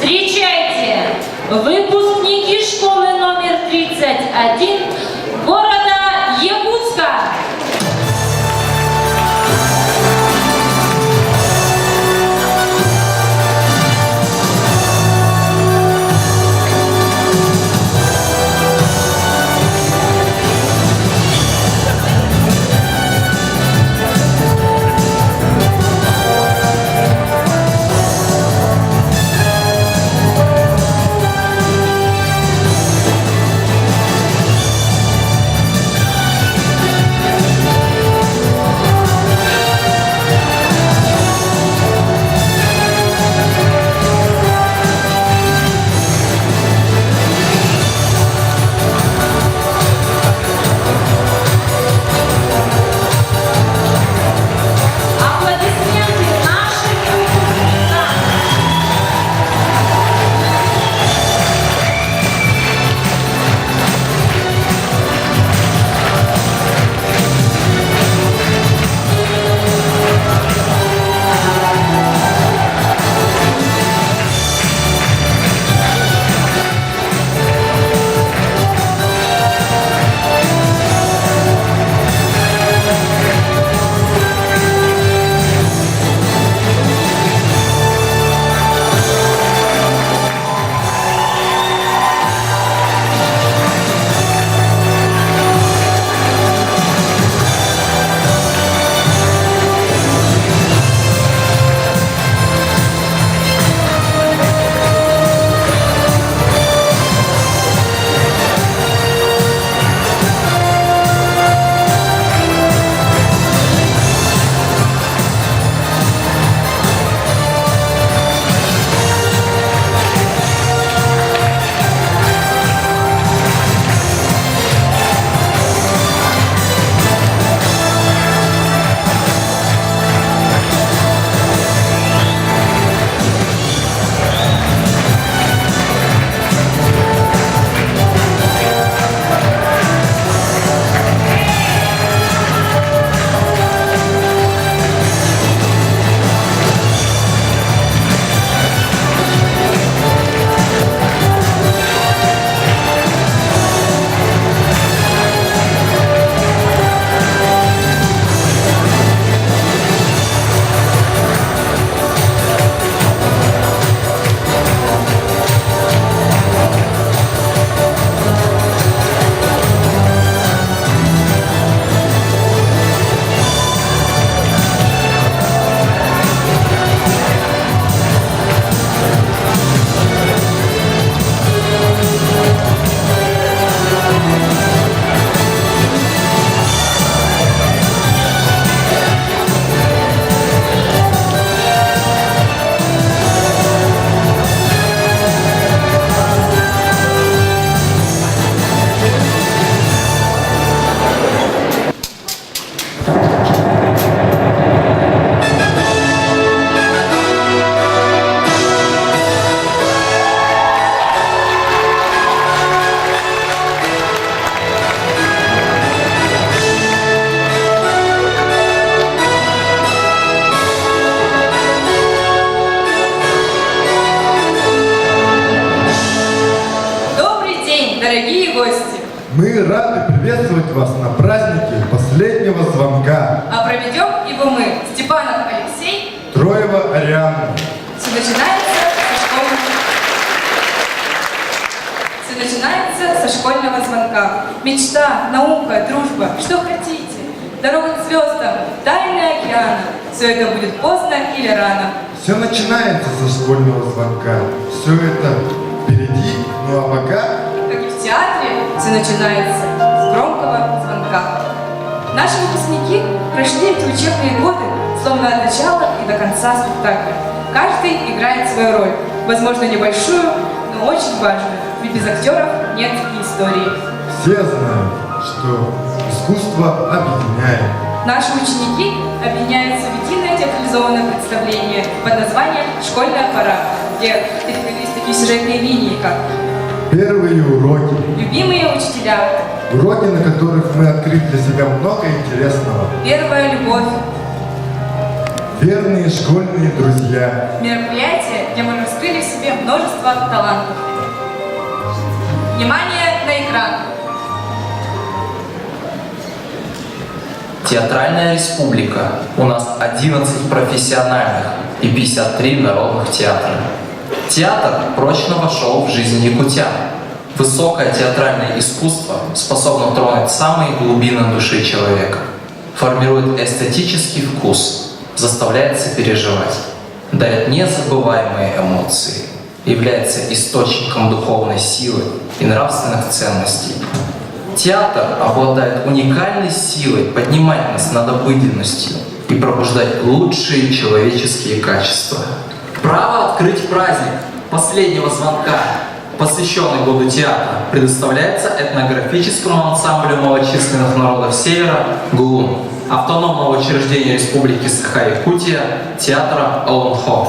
Встречайте! Выпускники школы номер 31 города Якутска! Дорогие гости! Мы рады приветствовать вас на празднике последнего звонка. А проведем его мы, Степанов Алексей, Троева Арианна. Все начинается со школьного звонка. Мечта, наука, дружба, что хотите. Дорога к звездам, тайны океана. Все это будет поздно или рано. Все начинается со школьного звонка. Все это впереди, ну а пока... Как и в театре, все начинается с громкого звонка. Наши выпускники прошли эти учебные годы, словно от начала и до конца спектакля. Каждый играет свою роль, возможно, небольшую, но очень важную, ведь без актеров нет и истории. Все знают, что искусство объединяет. Наши ученики объединяются в единое театрализованное представление под названием «Школьная пора», где переплелись такие сюжетные линии, как Первые уроки. любимые учителя, Уроки, на которых мы открыли для себя много интересного. первая любовь, Верные школьные друзья. мероприятие, где мы раскрыли в себе множество множество талантов. Внимание на экран! Театральная республика. У нас 11 профессиональных и 53 народных театра. Театр прочно вошел в жизнь якутян. Высокое театральное искусство способно тронуть самые глубины души человека, формирует эстетический вкус, заставляет сопереживать, дает незабываемые эмоции, является источником духовной силы и нравственных ценностей. Театр обладает уникальной силой поднимать нас над обыденностью и пробуждать лучшие человеческие качества. Право открыть праздник последнего звонка, посвященный году театра, предоставляется этнографическому ансамблю малочисленных народов Севера «ГУЛУН» автономного учреждения Республики Саха-Якутия театра Олонхо.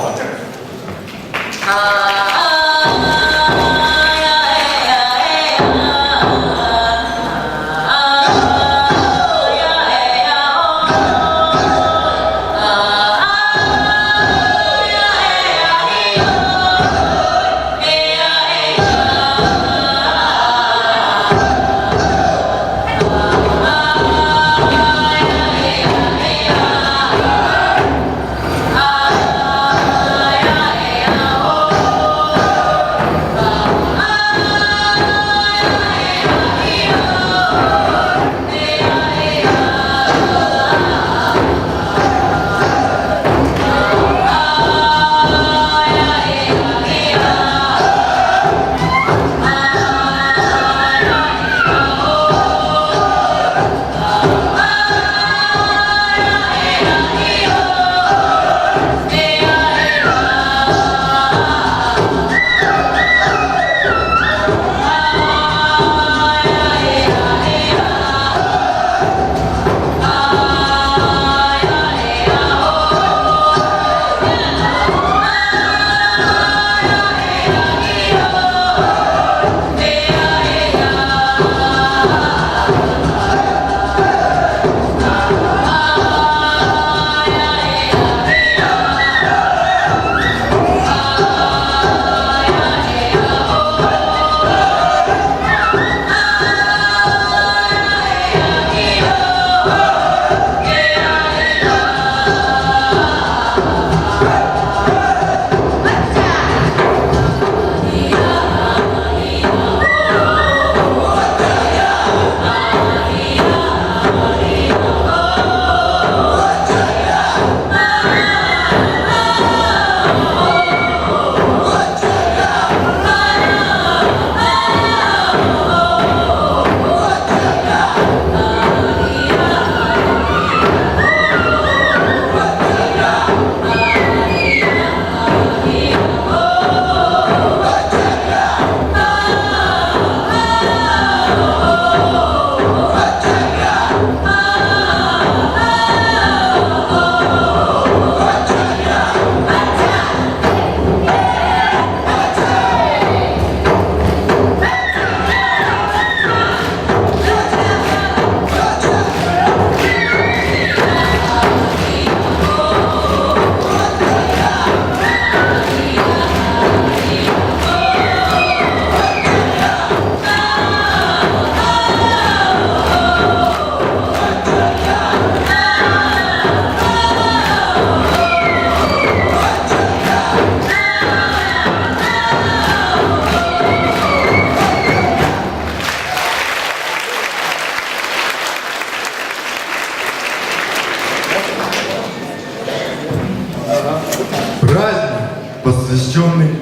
посвященный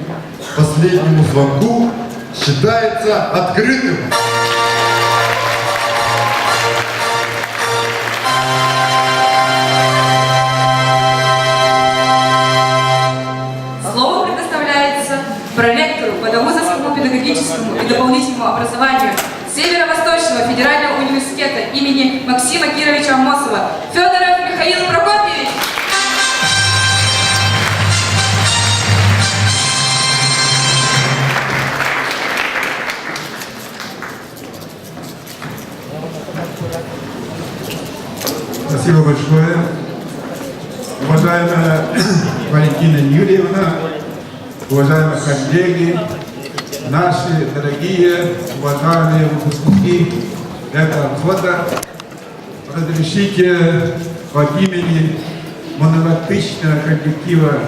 последнему звонку, считается открытым. Слово предоставляется проректору Педагогическому, педагогическому и дополнительному образованию Северо-Восточного федерального университета имени Максима Кировича Амосова Федоров Михаил Прокопьевич. Спасибо большое. Уважаемая Валентина Юрьевна, уважаемые коллеги, наши дорогие, уважаемые выпускники этого года, разрешите от имени монолитичного коллектива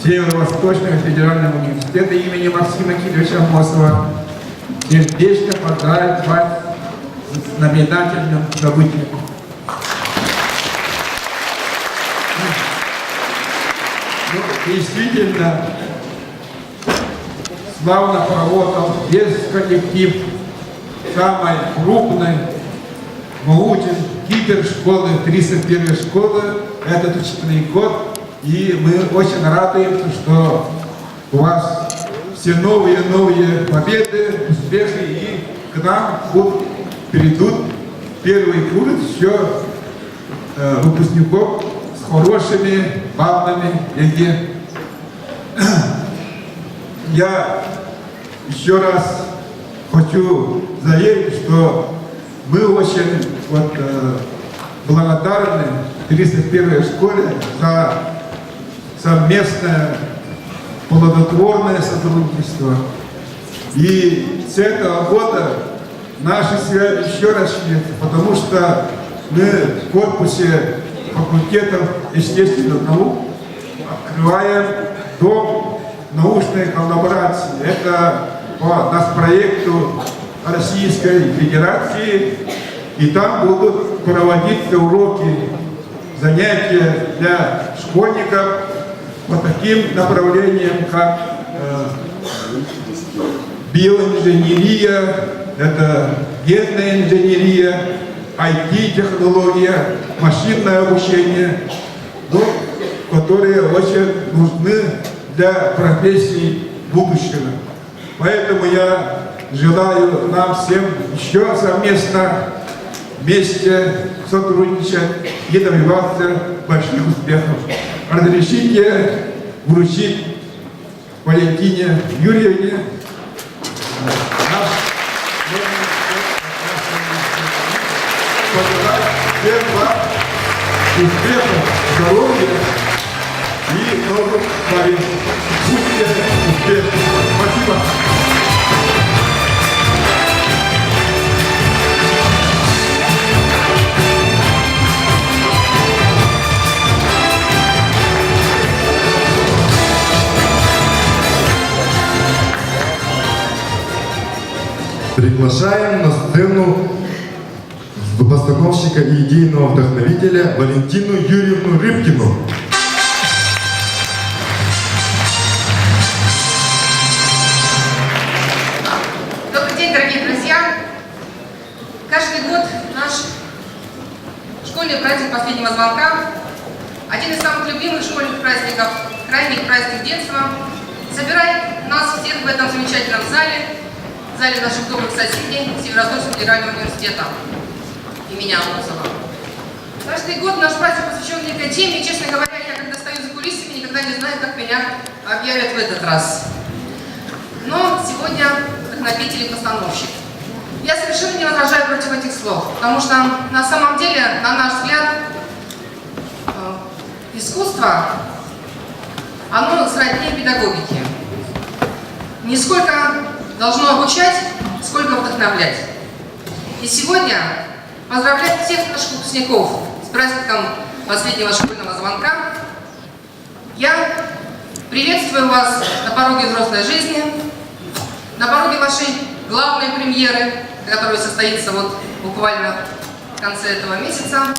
Северо-Восточного федерального университета имени Максима Кирилловича Амосова сердечно поздравить вас с знаменательным событием. Ну, действительно, славно поработал весь коллектив самой крупной, могучей кибершколы, 301 школы, этот учебный год. И мы очень радуемся, что у вас все новые победы, успехи, и к нам перейдут первый курс еще выпускников с хорошими баллами ЕГЭ. Я еще раз хочу заявить, что мы очень благодарны 301 школе за совместное плодотворное сотрудничество. И с этого года наши связи еще расширятся, потому что мы в корпусе факультетов естественных наук открываем дом научной коллаборации. Это по нацпроекту Российской Федерации. И там будут проводиться уроки, занятия для школьников по таким направлениям, как биоинженерия, это генная инженерия, IT-технология, машинное обучение, которые очень нужны для профессий будущего. Поэтому я желаю нам всем еще совместно вместе сотрудничать и добиваться больших успехов. Разрешите вручить Валентине Юрьевне всем вам успехов, здоровья и новых побед. Будьте успешны. Спасибо. Приглашаем на сцену постановщика и идейного вдохновителя Валентину Юрьевну Рыбкину. Добрый день, дорогие друзья! Каждый год наш школьный праздник последнего звонка, один из самых любимых школьных праздников, крайних праздник детства, собирает нас всех в этом замечательном зале наших добрых соседей Северо-Восточного федерального университета имени Амосова. Каждый год наш праздник посвящен некой теме, и, честно говоря, я когда стою за кулисами, никогда не знаю, как меня объявят в этот раз. Но сегодня вдохновитель и постановщик. Я совершенно не возражаю против этих слов, потому что на самом деле, на наш взгляд, искусство, оно сродни педагогике. Не сколько должно обучать, сколько вдохновлять. И сегодня поздравляю всех наших выпускников с праздником последнего школьного звонка. Я приветствую вас на пороге взрослой жизни, на пороге вашей главной премьеры, которая состоится вот буквально в конце этого месяца.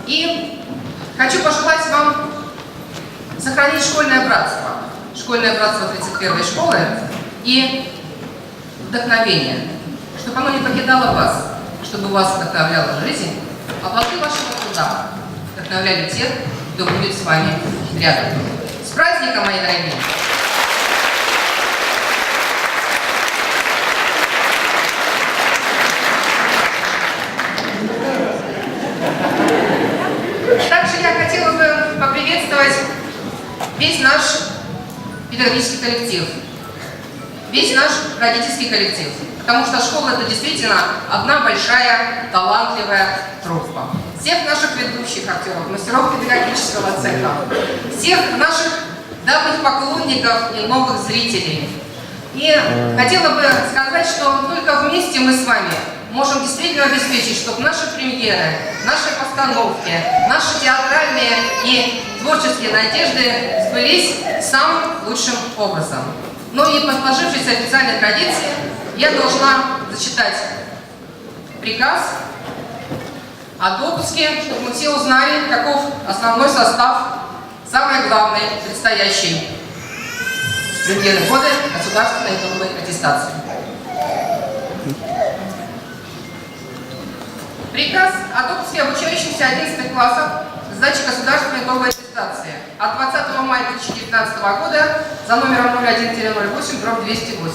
И хочу пожелать вам сохранить школьное братство 31-й школы и вдохновение, чтобы оно не покидало вас, чтобы вас вдохновляла жизнь, а плоды вашего труда вдохновляли тех, кто будет с вами рядом. С праздником, мои дорогие! Также я хотела бы поприветствовать весь наш педагогический коллектив, весь наш родительский коллектив. Потому что школа — это действительно одна большая, талантливая труппа. Всех наших ведущих актеров, мастеров педагогического цеха, всех наших давних поклонников и новых зрителей. И хотела бы сказать, что только вместе мы с вами можем действительно обеспечить, чтобы наши премьеры, наши постановки, наши театральные и творческие надежды сбылись самым лучшим образом. Но и по сложившейся официальной традиции я должна зачитать приказ о допуске, чтобы мы все узнали, каков основной состав, самое главное, предстоящей премьеры года государственной итоговой аттестации. Приказ о допуске обучающихся 11 классов к сдаче государственной итоговой аттестации от 20 мая 2019 года за номером 01-08/208.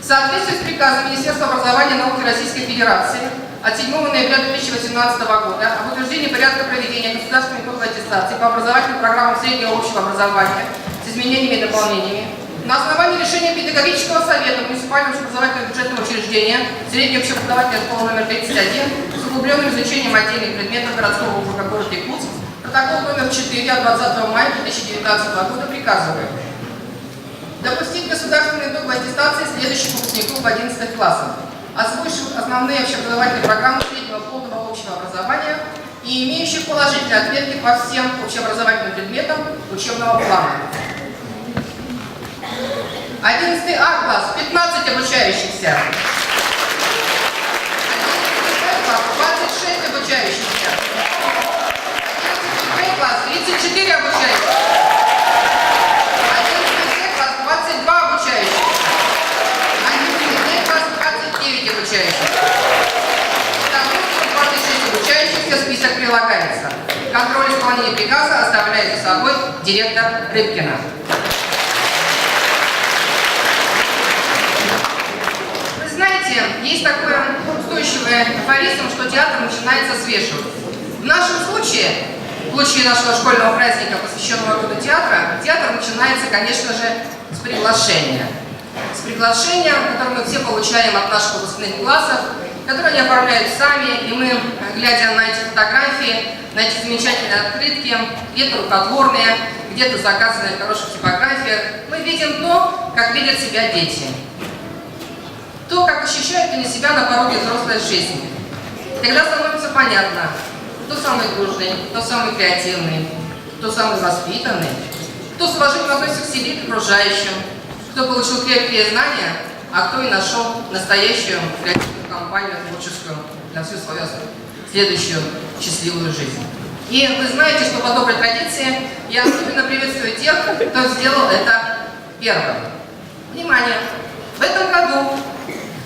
В соответствии с приказом Министерства образования и науки Российской Федерации от 7 ноября 2018 года об утверждении порядка проведения государственной итоговой аттестации по образовательным программам среднего общего образования с изменениями и дополнениями, на основании решения педагогического совета муниципального образовательного бюджетного учреждения средняя общеобразовательная школа номер 31 с углубленным изучением отдельных предметов городского округа города Якутск, протокол номер 4 от 20 мая 2019 года приказывает допустить государственную итоговую аттестации следующих выпускников 11 классов, освоивших основные общеобразовательные программы среднего полного общего образования и имеющих положительные отметки по всем общеобразовательным предметам учебного плана. 11 А класс, 15 обучающихся. 11 Б класс, 26 обучающихся. 11 Б класс, 34 обучающихся. 11 С класс, 22 обучающихся. 11 Д класс, 29 обучающихся. Итого 26 обучающихся, список прилагается. Контроль исполнения приказа оставляет за собой директор Рыбкина. Знаете, есть такой устойчивый афоризм, что театр начинается с вешалки. В нашем случае, в случае нашего школьного праздника, посвященного году театра, театр начинается, конечно же, с приглашения. С приглашения, которое мы все получаем от наших выпускных классов, которые они оформляют сами, и мы, глядя на эти фотографии, на эти замечательные открытки, где-то рукотворные, где-то заказанные в хороших типографиях, мы видим то, как видят себя дети. То, как ощущают они себя на пороге взрослой жизни. Тогда становится понятно, кто самый дружный, кто самый креативный, кто самый воспитанный, кто с уважением относится к себе и к окружающим, кто получил крепкие знания, а кто и нашел настоящую креативную компанию творческую на всю свою следующую счастливую жизнь. И вы знаете, что по доброй традиции я особенно приветствую тех, кто сделал это первым. Внимание! В этом году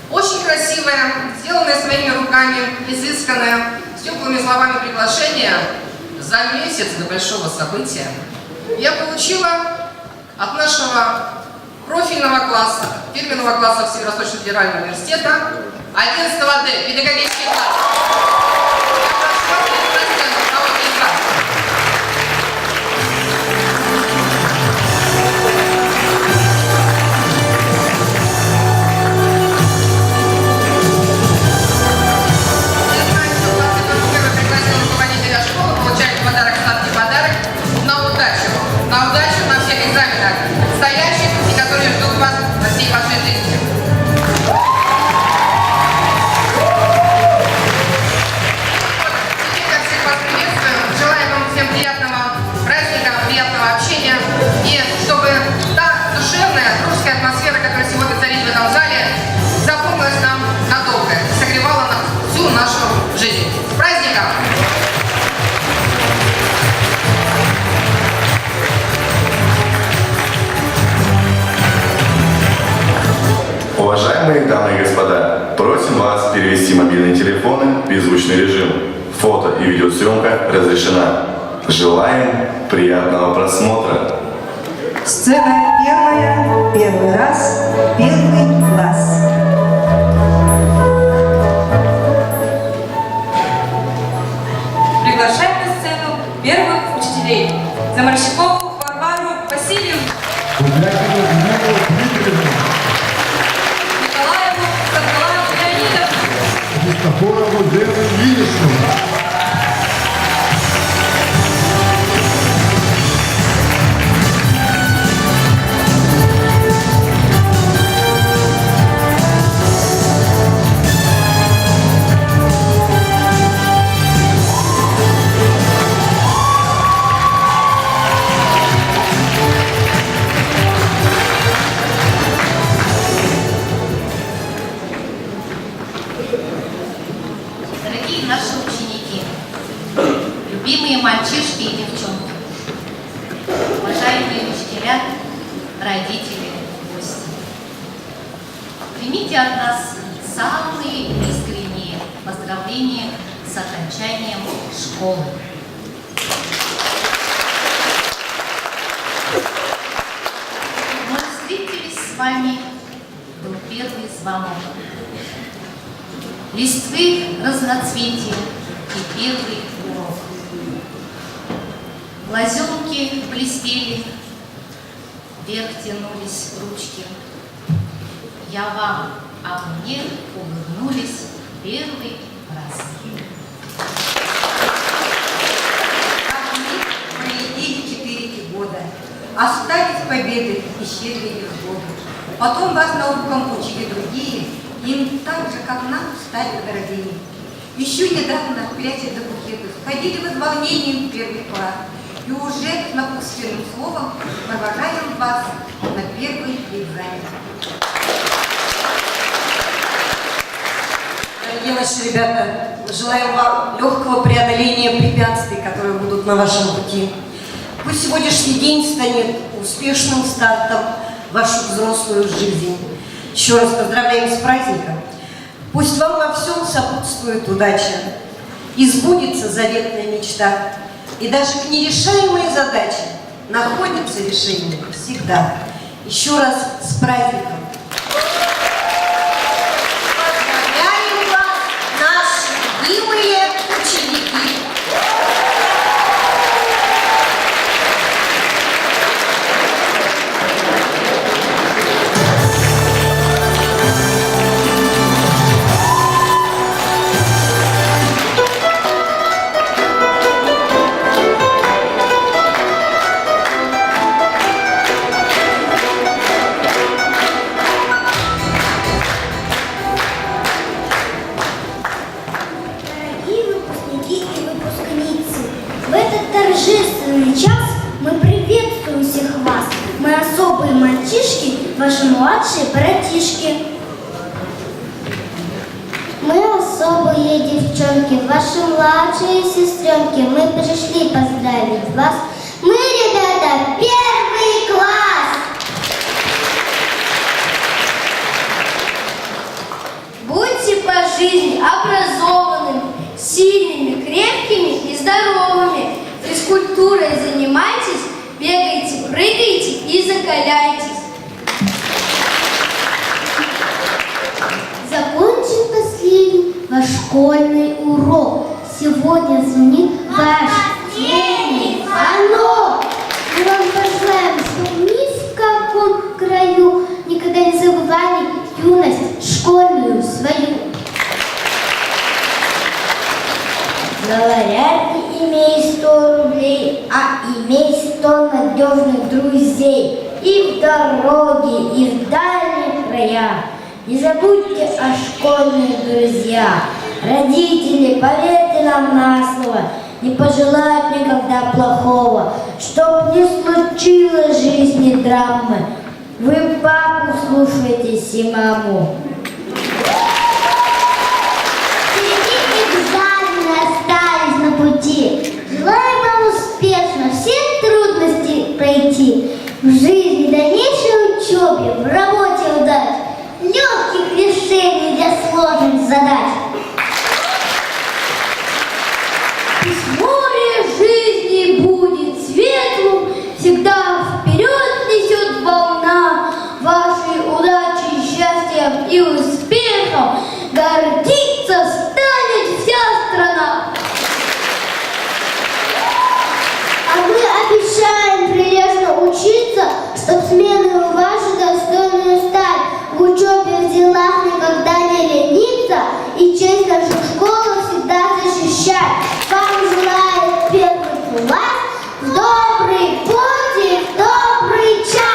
очень красивое, сделанное своими руками, изысканное, с теплыми словами приглашения за месяц до большого события я получила от нашего профильного класса, фирменного класса Северо-Восточного федерального университета 11 Д, педагогический класс. Я прошу вас перейти на сцену, кого призвать. На удачу на всех экзаменах, стоящих и которые ждут вас во всей вашей жизни. Теперь я всех вас приветствую, желаю вам всем приятного праздника, приятного общения, и чтобы та душевная русская атмосфера, которая сегодня царит в этом зале, запомнилась нам надолго и согревала нам всю нашу жизнь. С праздником! Уважаемые дамы и господа, просим вас перевести мобильные телефоны в беззвучный режим. Фото и видеосъемка разрешена. Желаем приятного просмотра. Сцена первая, первый раз, первый класс. Приглашаем на сцену первых учителей. Заморщикову Варвару Васильевну, Кудрякину Зинаиду Дмитриевну, Николаеву Саргалаеву Леонидовну, Христофорову Лену Ильиничну, примите от нас самые искренние поздравления с окончанием школы. Мы встретились с вами, был первый звонок. Листвы разноцветия и первый урок. Глазенки блестели, вверх тянулись ручки. Я вам, а мне улыбнулись первый раз. Как мы проедили 4 года, остались победы, исчезли их годы. Потом вас наукам учили другие, им так же, как нам, стали дорогие. Еще недавно, пряча до букетов, ходили вы с волнением в первый класс. И уже с напутственным словом провожаем вас на первый экзамен. Дорогие наши ребята, желаем вам легкого преодоления препятствий, которые будут на вашем пути. Пусть сегодняшний день станет успешным стартом в вашу взрослую жизнь. Еще раз поздравляем с праздником. Пусть вам во всем сопутствует удача, и сбудется заветная мечта. И даже к нерешаемой задаче находится решение всегда. Еще раз с праздником. Поздравляем вас, наши любимые ученики! Торжественный час мы приветствуем всех вас. Мы особые мальчишки, ваши младшие братишки. Мы особые девчонки, ваши младшие сестренки. Мы пришли поздравить вас. Мы, ребята, первый класс. Будьте по жизни образованными, сильными, крепкими и здоровыми. Физкультурой занимайтесь, бегайте, прыгайте и закаляйтесь. Закончим последний ваш школьный урок. Сегодня звонит ваш последний звонок. Мы вам пожелаем, чтобы ни в каком краю никогда не забывали юность школьную свою. Говорят, не имей 100 рублей, а имей 100 надежных друзей. И в дороге, и в дальних краях. Не забудьте о школьных друзьях. Родители, поверьте нам на слово, не пожелают никогда плохого. Чтоб не случилось в жизни драмы, вы папу слушаетесь и маму. Остались на пути. Желаем вам успешно все трудности пройти. В жизни, дальнейшей учебе, в работе удач, легких решений для сложных задач. Пусть море жизни будет светлым, всегда вперед несет волна. Вашей удачей, счастьем и успехом гордиться станет вся страна. А мы обещаем прилежно учиться, чтоб смены ваши достойную стать. В учебе, в делах никогда не лениться и честь нашу школу всегда защищать. Вам желает первый класс в добрый путь и в добрый час.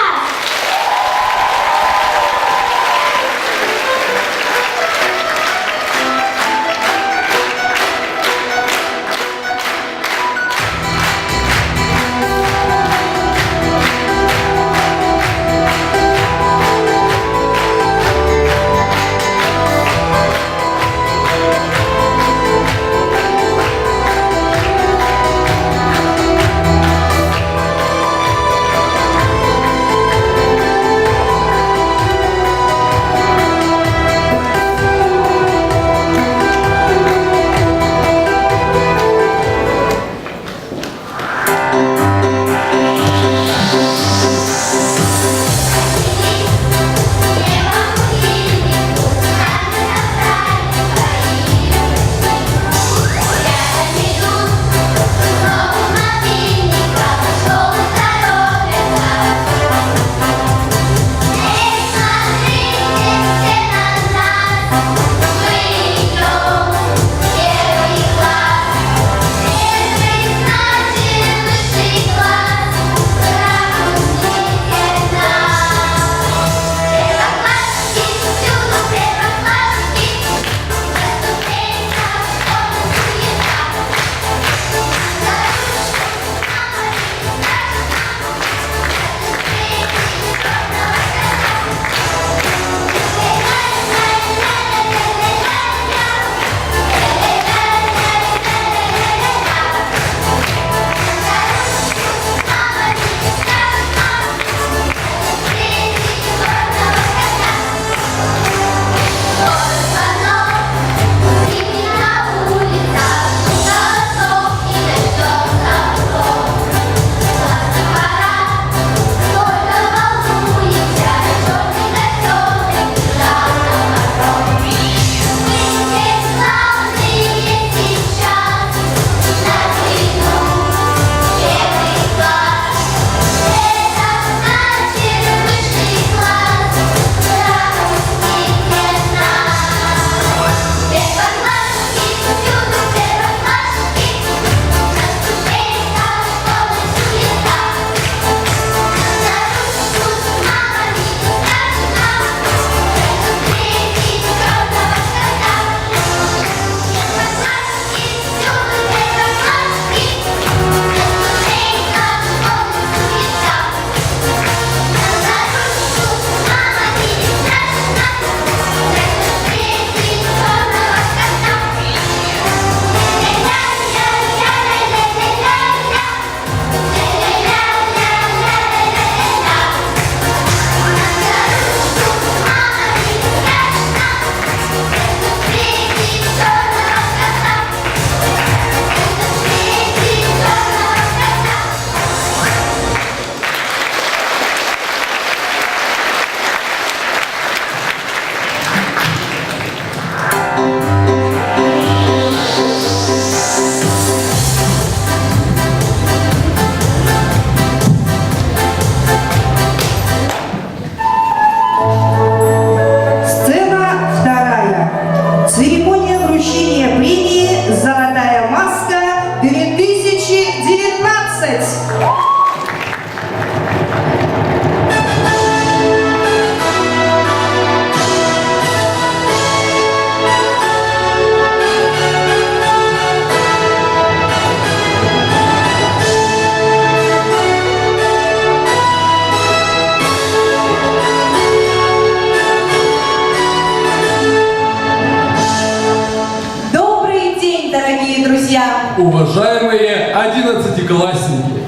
Уважаемые 11-классники,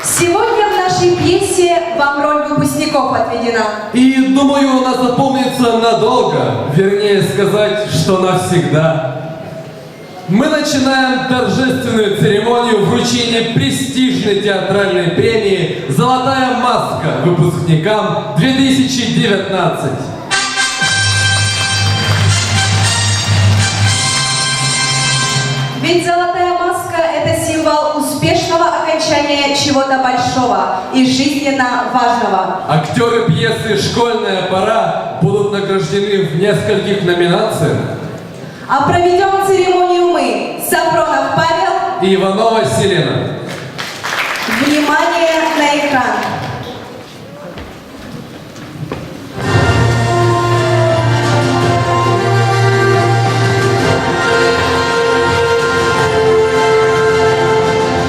Сегодня в нашей пьесе вам роль выпускников отведена. и думаю, она запомнится надолго, вернее сказать, что навсегда. Мы начинаем торжественную церемонию вручения престижной театральной премии «Золотая маска» выпускникам 2019. Ведь золотая маска – это символ успешного окончания чего-то большого и жизненно важного. Актеры пьесы «Школьная пора» будут награждены в нескольких номинациях. А проведем церемонию мы, Сафронов Павел И Иванова Селена. Внимание на экран.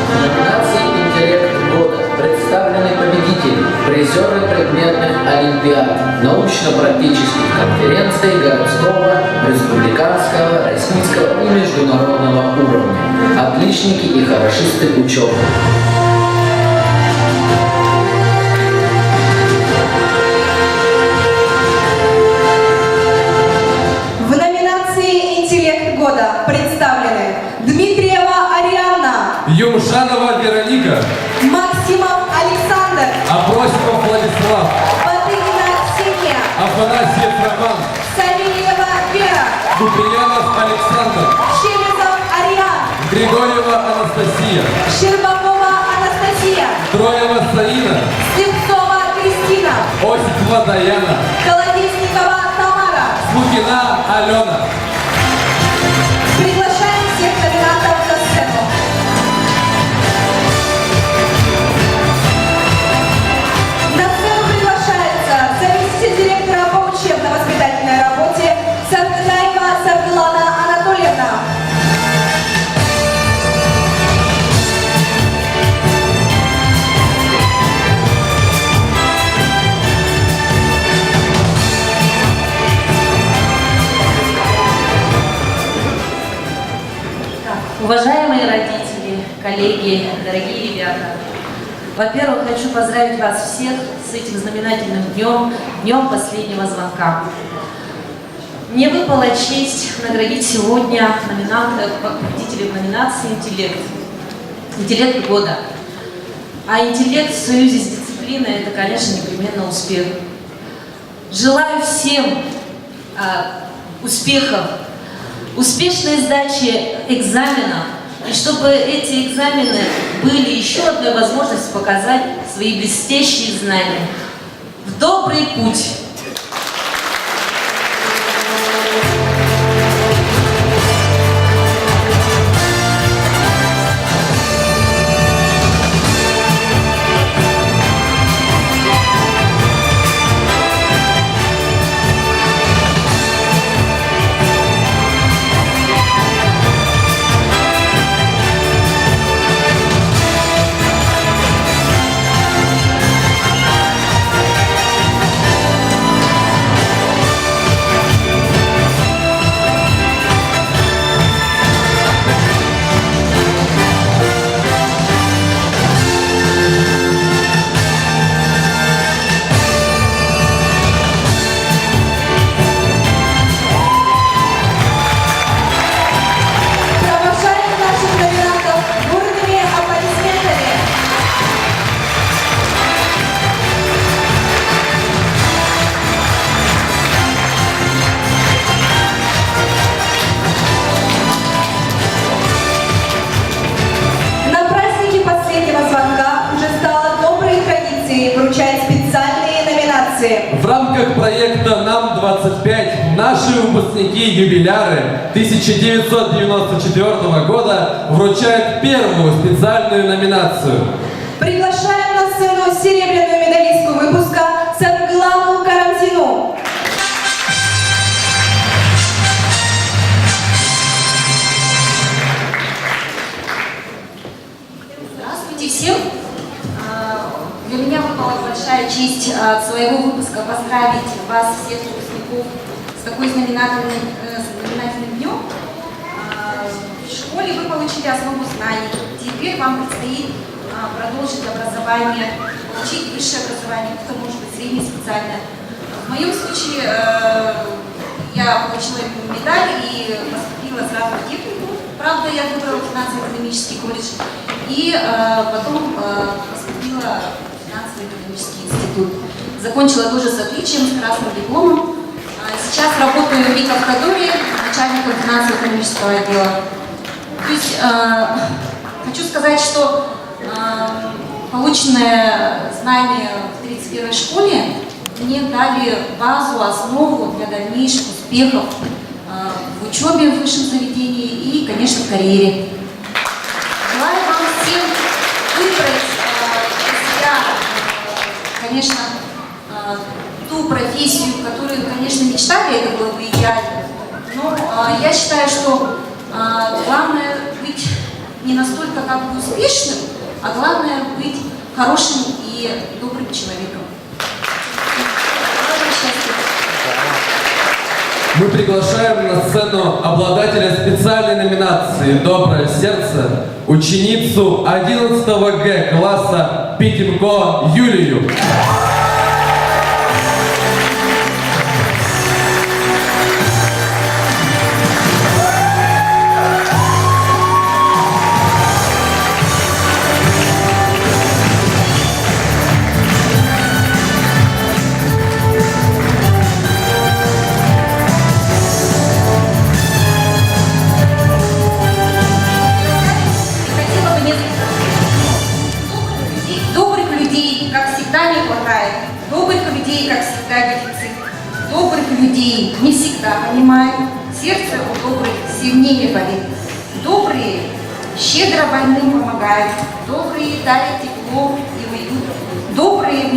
В номинации «Интеллект года» представлены победители, призеры предметных олимпиад, научно-практических конференций городского, республиканского, российского и международного уровня, отличники и хорошисты учебы. В номинации «Интеллект года» представлены Дмитриева Арианна, Юмшанова Вероника. Максимов Александр, Абросимов Владислав. Батыгина Ксения, Афанасьев Роман. Савельева Вера, Куприянов Александр. Щелезов Ариан, Григорьева Анастасия. Щербакова Анастасия, Троева Саина. Слепцова Кристина, Осипова Даяна. Колодесникова Тамара. Слугина Алена. Приглашаем всех номинантов на сцену. На сцену приглашается заместитель директора по учебно-воспитательной работе Саргдаева Саргулана Анатольевна. Уважаемые родители, коллеги, дорогие ребята, во-первых, хочу поздравить вас всех с этим знаменательным днем, днем последнего звонка. Мне выпала честь наградить сегодня победителей в номинации «Интеллект года». А интеллект в союзе с дисциплиной – это, конечно, непременно успех. Желаю всем успехов, успешной сдачи экзаменов, и чтобы эти экзамены были еще одной возможностью показать свои блестящие знания. В добрый путь! В рамках проекта «Нам-25» наши выпускники-юбиляры 1994 года вручают первую специальную номинацию. Приглашаем на сцену серебряную медалистку выпуска Сарглану Карамзину. Здравствуйте всем! Для меня выпала большая честь от своего выпуска поздравить вас, всех выпускников, с такой знаменательным днем. в школе вы получили основу знаний. Теперь вам предстоит продолжить образование, получить высшее образование, кто может быть среднее, специальное. В моем случае я получила медаль и поступила сразу в технику. Правда, я выбрала финансово-экономический колледж. И потом поступила в финансово-экономический институт. Закончила тоже с отличием, с красным дипломом. Сейчас работаю в ВИК Автодоре, начальником финансово-экономического отдела. То есть хочу сказать, что полученные знания в 31-й школе мне дали базу, основу для дальнейших успехов в учебе в высшем заведении и, конечно, в карьере. Желаю вам всем выбрать для себя, конечно, ту профессию, которую, конечно, мечтали, это было бы идеально. Но я считаю, что главное быть не настолько как бы успешным, а главное быть хорошим и добрым человеком. Мы приглашаем на сцену обладателя специальной номинации «Доброе сердце», ученицу 11 Г класса Питенко Юлию. Добрых людей, как всегда, дефицит. Добрых людей не всегда понимают. Сердце у добрых сильнее болит. Добрые щедро больным помогают. Добрые дарят тепло и уют. Добрые в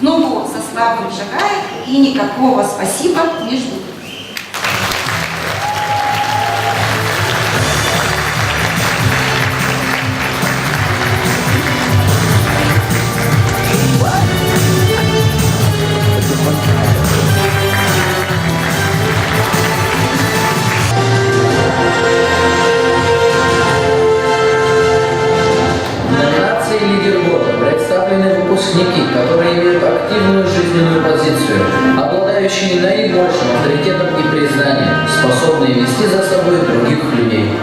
ногу со слабым шагают и никакого спасибо не ждут. Выпускники, которые имеют активную жизненную позицию, обладающие наибольшим авторитетом и признанием, способные вести за собой других людей.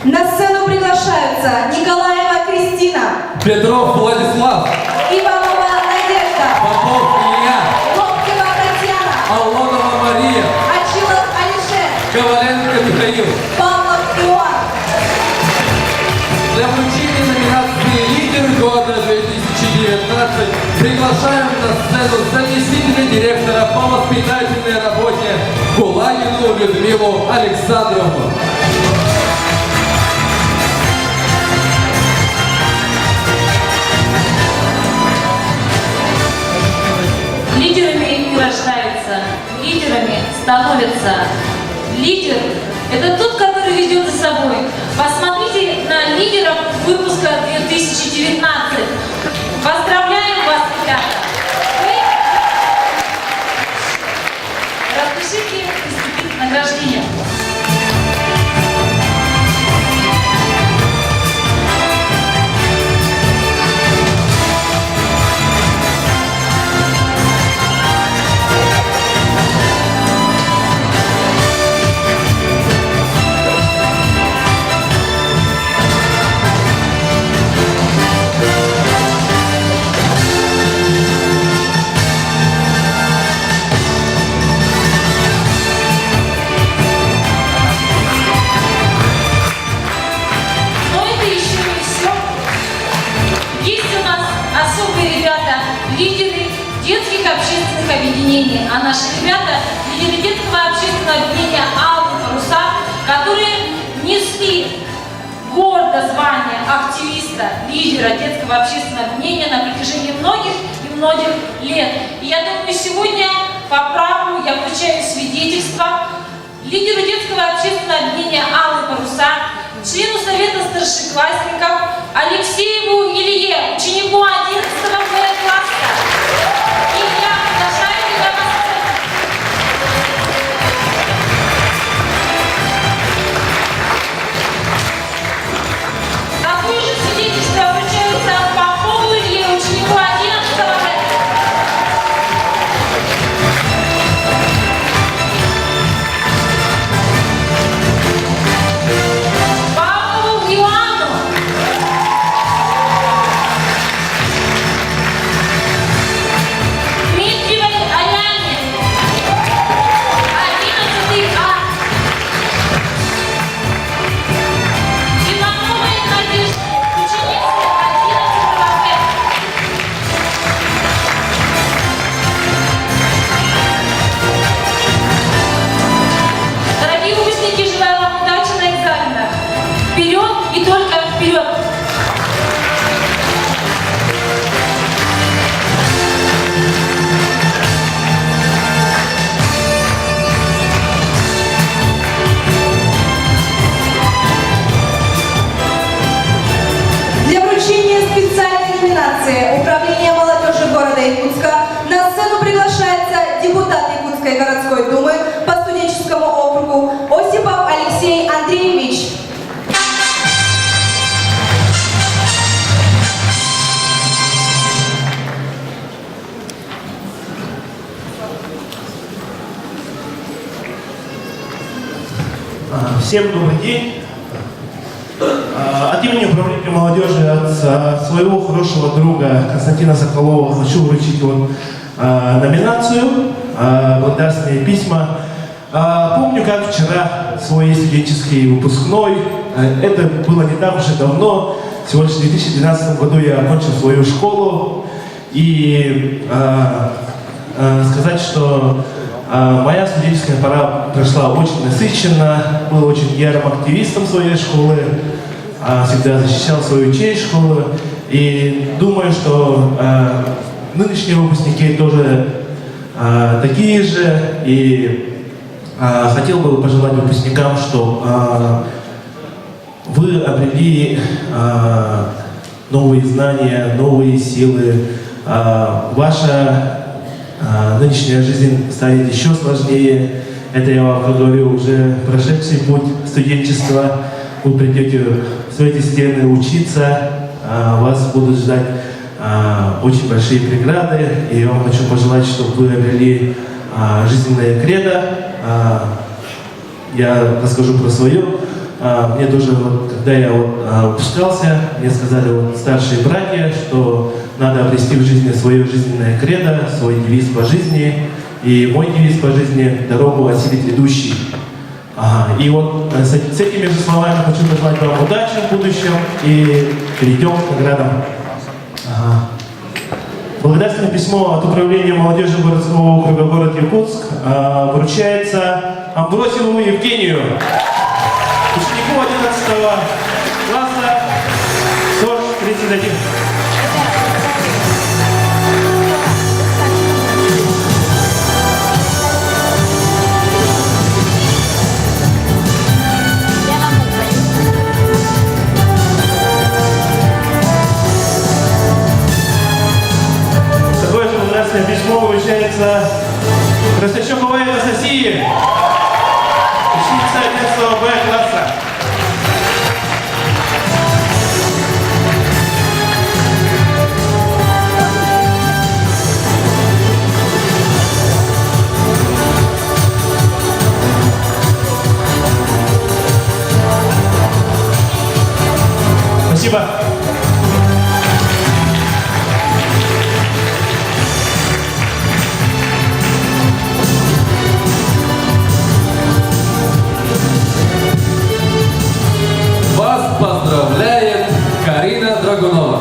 На сцену приглашаются Николаева Кристина, Петров Владислав, Иванова Надежда, Попов Илья, Локтева Татьяна, Алонова Мария, Очилов Алишер, Коваленко Михаил. Павлов Иоанн. Для вручения номинации «Лидер года 2019» приглашаем на сцену заместителя директора по воспитательной работе Кулагину Людмилу Александровну. Лидерами не рождаются, лидерами становятся. Лидер – это тот, который ведет за собой. Посмотрите на лидеров выпуска 2019. Поздравляем вас, ребята! Разрешите приступить к награждению. Объединений, а наши ребята – лидеры детского общественного объединения «Алые паруса», которые несли гордо звание активиста, лидера детского общественного объединения на протяжении многих и многих лет. И я думаю, сегодня по праву я вручаю свидетельство лидеру детского общественного объединения «Алые паруса», члену Совета старшеклассников Алексееву Илье, ученику 11 Б Всем добрый день. От имени управления молодежи, от своего хорошего друга Константина Соколова хочу вручить номинацию «Благодарственные письма». Помню, как вчера свой студенческий выпускной. Это было не так уж и давно. Всего лишь в 2012 году я окончил свою школу. И сказать, что моя студенческая пора прошла очень насыщенно. Был очень ярым активистом своей школы. Всегда защищал свою честь школы. И думаю, что нынешние выпускники тоже такие же. И хотел бы пожелать выпускникам, что вы обрели новые знания, новые силы. Ваша нынешняя жизнь станет еще сложнее. Это я вам говорю, уже прошедший путь студенчества. Вы придете в эти стены учиться, вас будут ждать очень большие преграды. И я вам хочу пожелать, чтобы вы обрели жизненное кредо. Я расскажу про свое. Мне тоже, когда я выпускался, мне сказали старшие братья, что надо обрести в жизни свое жизненное кредо, свой девиз по жизни. И мой девиз по жизни – дорогу осилит ведущий. И с этими же словами хочу пожелать вам удачи в будущем и перейдем к наградам. Благодарственное письмо от Управления молодежи городского округа город Якутск вручается Амбросеву Евгению, ученику 11 класса, СОЖ 31. Такое же благодарственное письмо вручается Ростачевой Анастасии, ученица 11 Б класса. Спасибо. Вас поздравляет Карина Драгунова.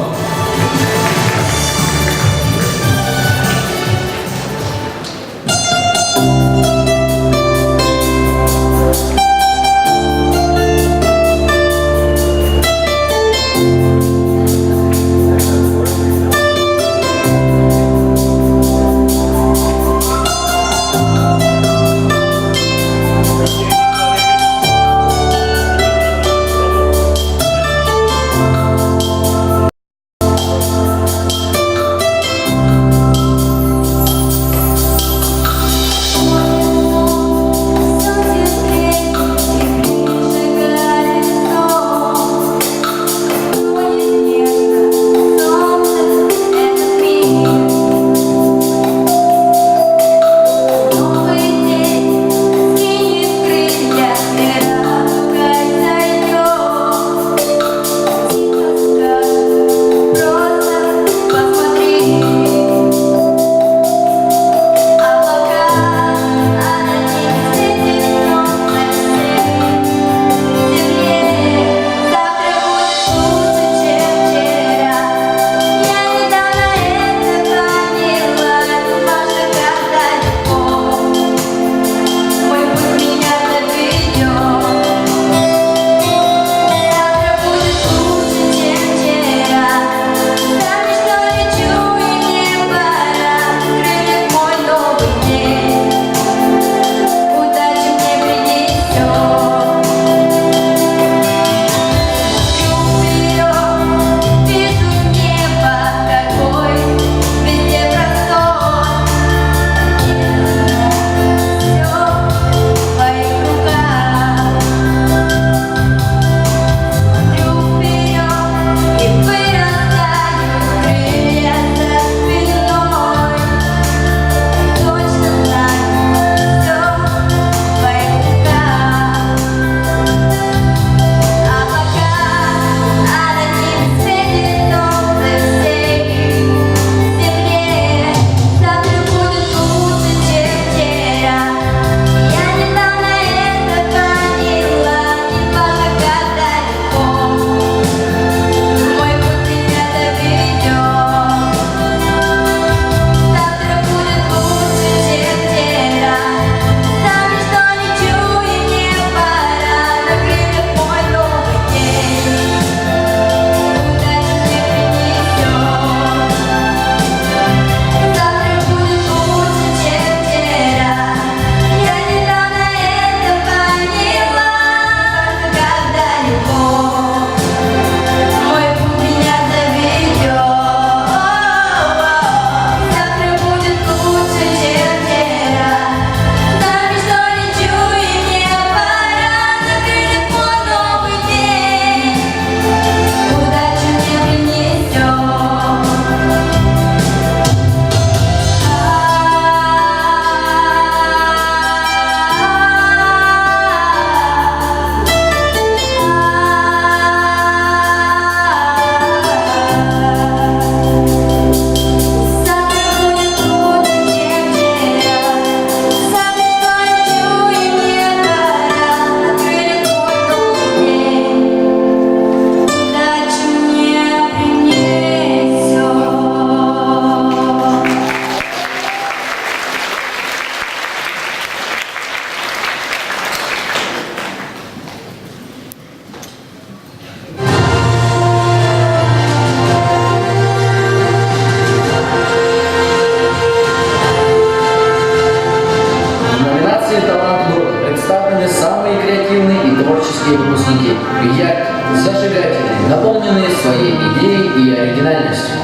студенческие выпускники. Яркие, зажигательные, наполненные своей идеей и оригинальностью.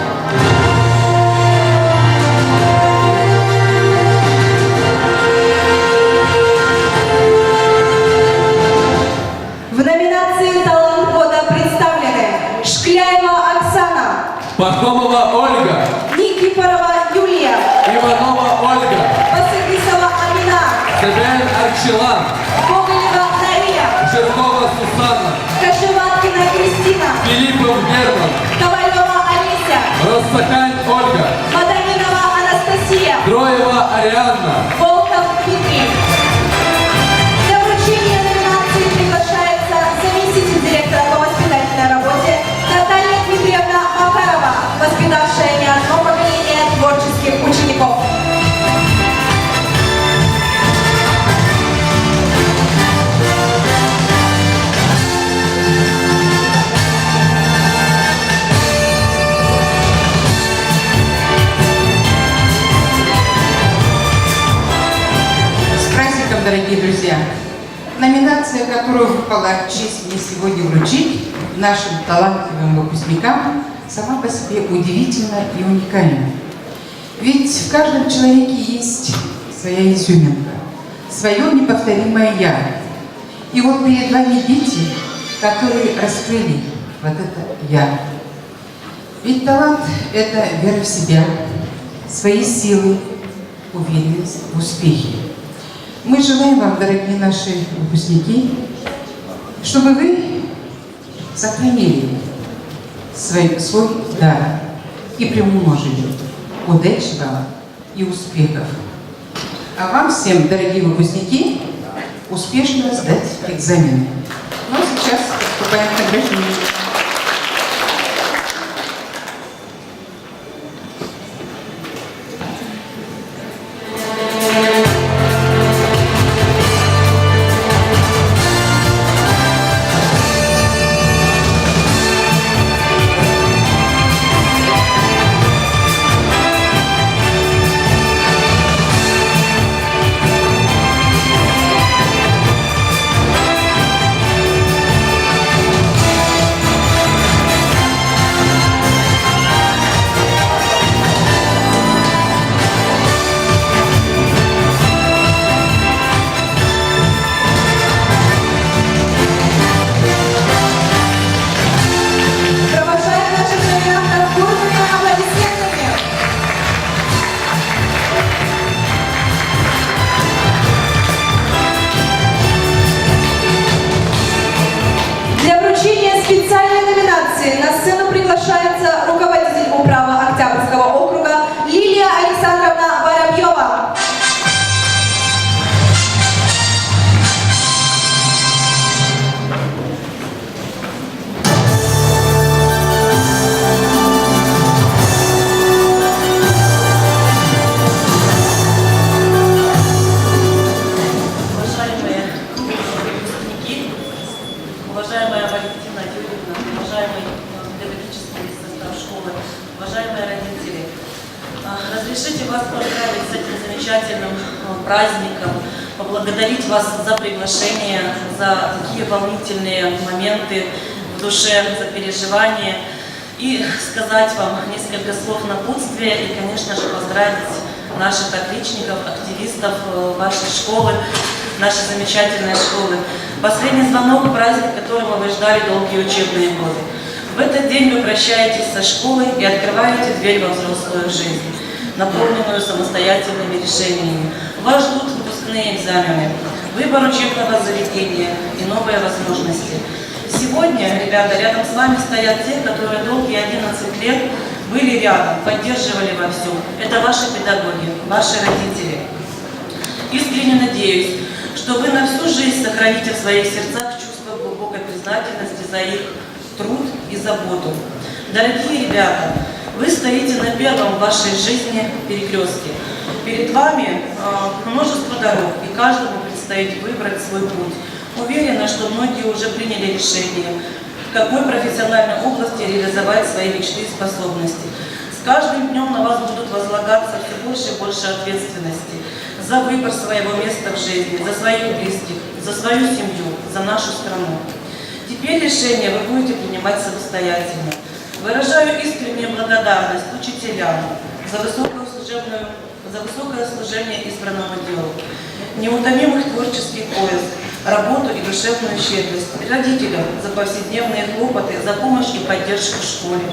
В номинации «Талант года» представлены Шкляева Оксана, Пахомова Ольга, Никифорова Юлия, Иванова Ольга, Басыргисова Амина, Себен Арчилан, Гоголева Мария, Жиркова Сусанна, Кашеваткина Кристина, Филиппов Герман, Ковалева Олеся, Ростахань Ольга, Мадаминова Анастасия, Троева Арианна, Волков Дмитрий. Для вручения номинации приглашается заместитель директора по воспитательной работе Наталья Дмитриевна Макарова, воспитавшая не одно поколение творческих учеников. С праздником, дорогие друзья! Номинация, которую выпала честь мне сегодня вручить нашим талантливым выпускникам, сама по себе удивительна и уникальна. Ведь в каждом человеке есть своя изюминка, свое неповторимое «я». И вот перед вами дети, которые раскрыли вот это «я». Ведь талант – это вера в себя, свои силы, уверенность в успехе. Мы желаем вам, дорогие наши выпускники, чтобы вы сохранили свой дар и приумножили. Удачи вам и успехов. А вам всем, дорогие выпускники, успешно сдать экзамены. Ну а сейчас приступаем к награждению. На сцену приглашается руководитель управы Октябрьского округа Лилия Александровна Воробьева. Уважаемые выпускники, уважаемая Валентина Юрьевна, уважаемый педагогический состав школы, уважаемые родители, разрешите вас поздравить с этим замечательным праздником, поблагодарить вас за приглашение, за такие волнительные моменты в душе, за переживания и сказать вам несколько слов напутствия и, конечно же, поздравить наших отличников, активистов вашей школы, нашей замечательной школы. Последний звонок, праздник, которого вы ждали долгие учебные годы. В этот день вы прощаетесь со школой и открываете дверь во взрослую жизнь, наполненную самостоятельными решениями. Вас ждут выпускные экзамены, выбор учебного заведения и новые возможности. Сегодня, ребята, рядом с вами стоят те, которые долгие 11 лет были рядом, поддерживали во всем. Это ваши педагоги, ваши родители. Искренне надеюсь, что вы на всю жизнь сохраните в своих сердцах чувство глубокой признательности за их труд и заботу. Дорогие ребята, вы стоите на первом в вашей жизни перекрестке. Перед вами множество дорог, и каждому предстоит выбрать свой путь. Уверена, что многие уже приняли решение, в какой профессиональной области реализовать свои мечты и способности. С каждым днем на вас будут возлагаться все больше и больше ответственности за выбор своего места в жизни, за своих близких, за свою семью, за нашу страну. Теперь решение вы будете принимать самостоятельно. Выражаю искреннюю благодарность учителям за высокое служение избранному делу, неутомимых творческих поиск, работу и душевную щедрость, родителям за повседневные хлопоты, за помощь и поддержку в школе.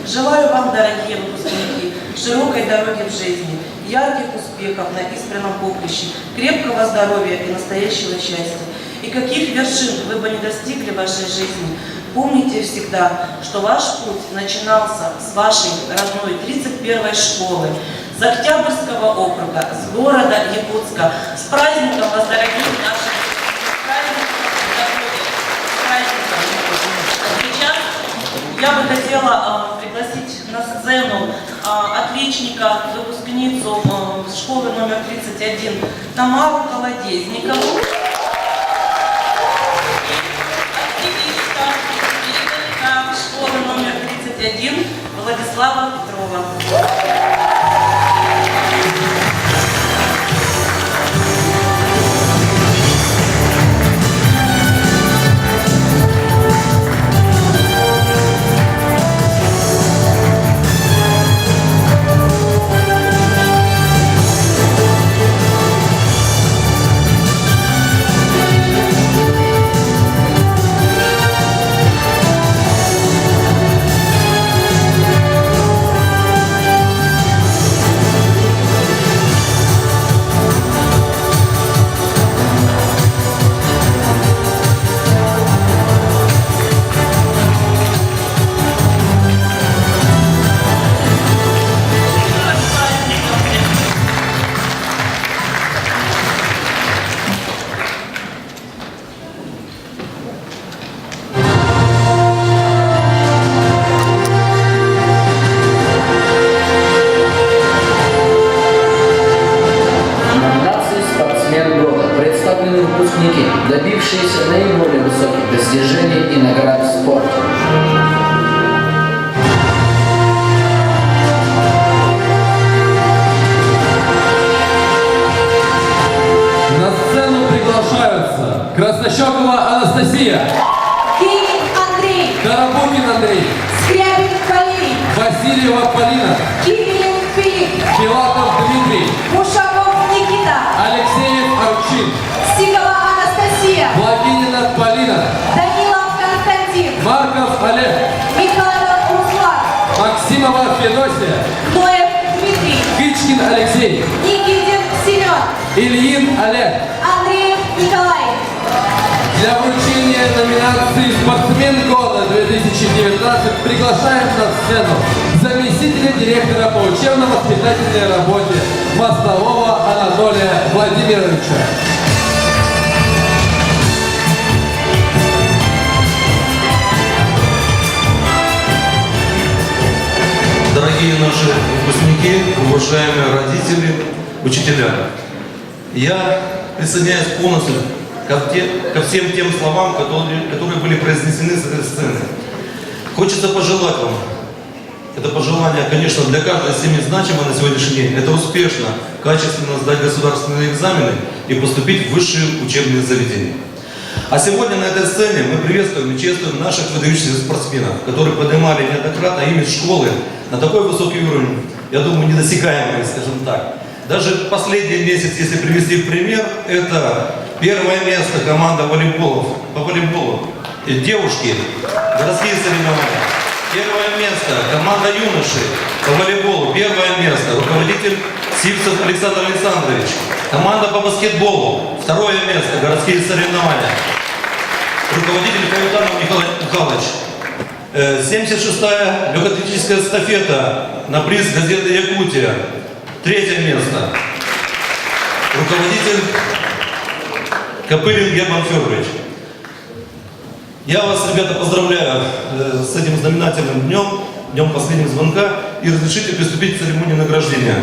Желаю вам, дорогие выпускники, широкой дороги в жизни, ярких успехов на избранном поприще, крепкого здоровья и настоящего счастья. И каких вершин вы бы не достигли в вашей жизни, помните всегда, что ваш путь начинался с вашей родной 31-й школы, с Октябрьского округа, с города Якутска. С праздником вас, дорогие наши! Сейчас я бы хотела пригласить на сцену отличника, выпускницу школы номер 31 Тамару Колодезникову. Школы номер 31 Владислава Петрова. Выпускники, добившиеся наиболее высоких достижений и наград в спорте. На сцену приглашаются Краснощекова Анастасия, Кирин Андрей, Карабукин Андрей, Скрябин Валерий, Васильева Полина, Кириллин Филипп, Филатов Дмитрий, Мушаков Никита, Алексеев Арчин, Сигова Анастасия, Благинина Полина, Данилов Константин, Марков Олег, Михайлов Руслан, Максимова Федосия, Ноев Дмитрий, Кичкин Алексей, Никитин Семен, Ильин Олег. Андреев Николай. Для вручения номинации «Спортсмен года 2019» приглашаем на сцену заместителя директора по учебно-воспитательной работе Мостового Анатолия Владимировича. Дорогие наши выпускники, уважаемые родители, учителя, я присоединяюсь полностью ко всем тем словам, которые были произнесены с этой сцены. Хочется пожелать вам, это пожелание, конечно, для каждой семьи значимо на сегодняшний день, это успешно, качественно сдать государственные экзамены и поступить в высшие учебные заведения. А сегодня на этой сцене мы приветствуем и чествуем наших выдающихся спортсменов, которые поднимали неоднократно имидж школы на такой высокий уровень, я думаю, недосягаемый, скажем так. Даже последний месяц, если привести в пример, это первое место команда по волейболу, девушки, городские соревнования. Первое место команда юношей по волейболу, первое место, руководитель Сивцев Александр Александрович. Команда по баскетболу, второе место, городские соревнования. Руководитель Каютанов Николай Михайлович. 76-я легкоатлетическая эстафета на приз газеты «Якутия». Третье место. Руководитель Копылин Герман Федорович. Я вас, ребята, поздравляю с этим знаменательным днем, днем последнего звонка, и разрешите приступить к церемонии награждения.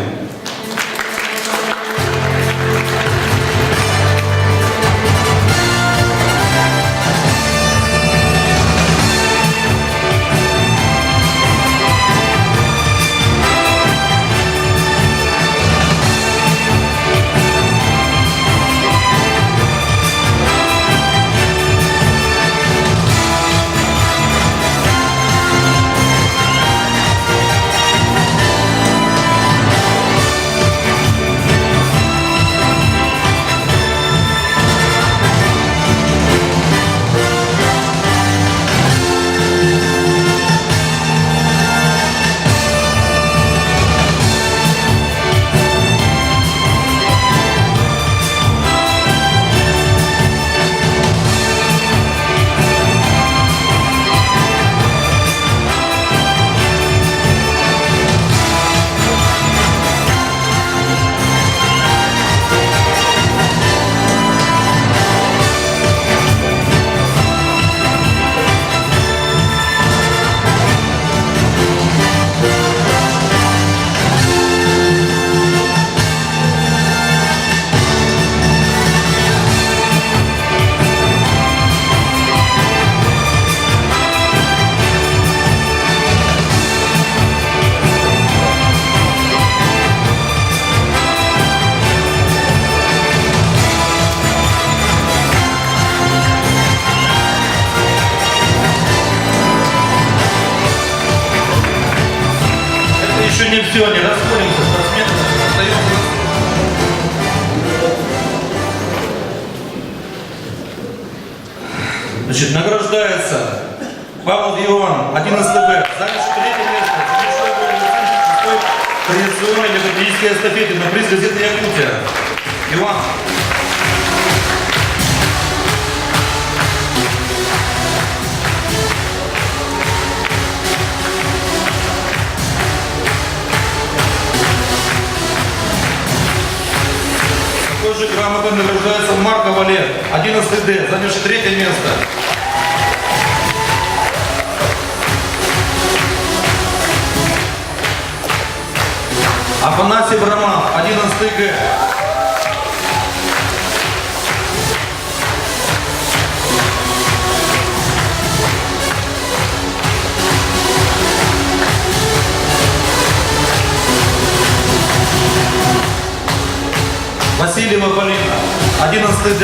еще не все, не расходимся, спортсмены остаемся. Значит, награждается Павел Иван, 11 Б, занявший 3-е место, традиционной легкоатлетической эстафеты на приз газеты «Якутия». Иван. Такой же грамотой награждается Марко Валер, 11 Д, занявший 3-е место. Афанасий Роман, 11 Г. Васильева Полина, 11 Д.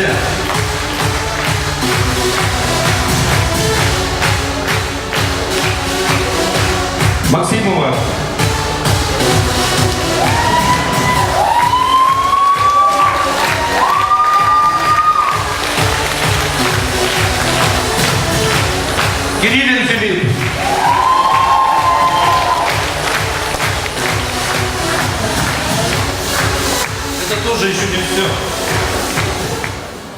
Максимова. Кириллин Филипп. Это тоже еще не все.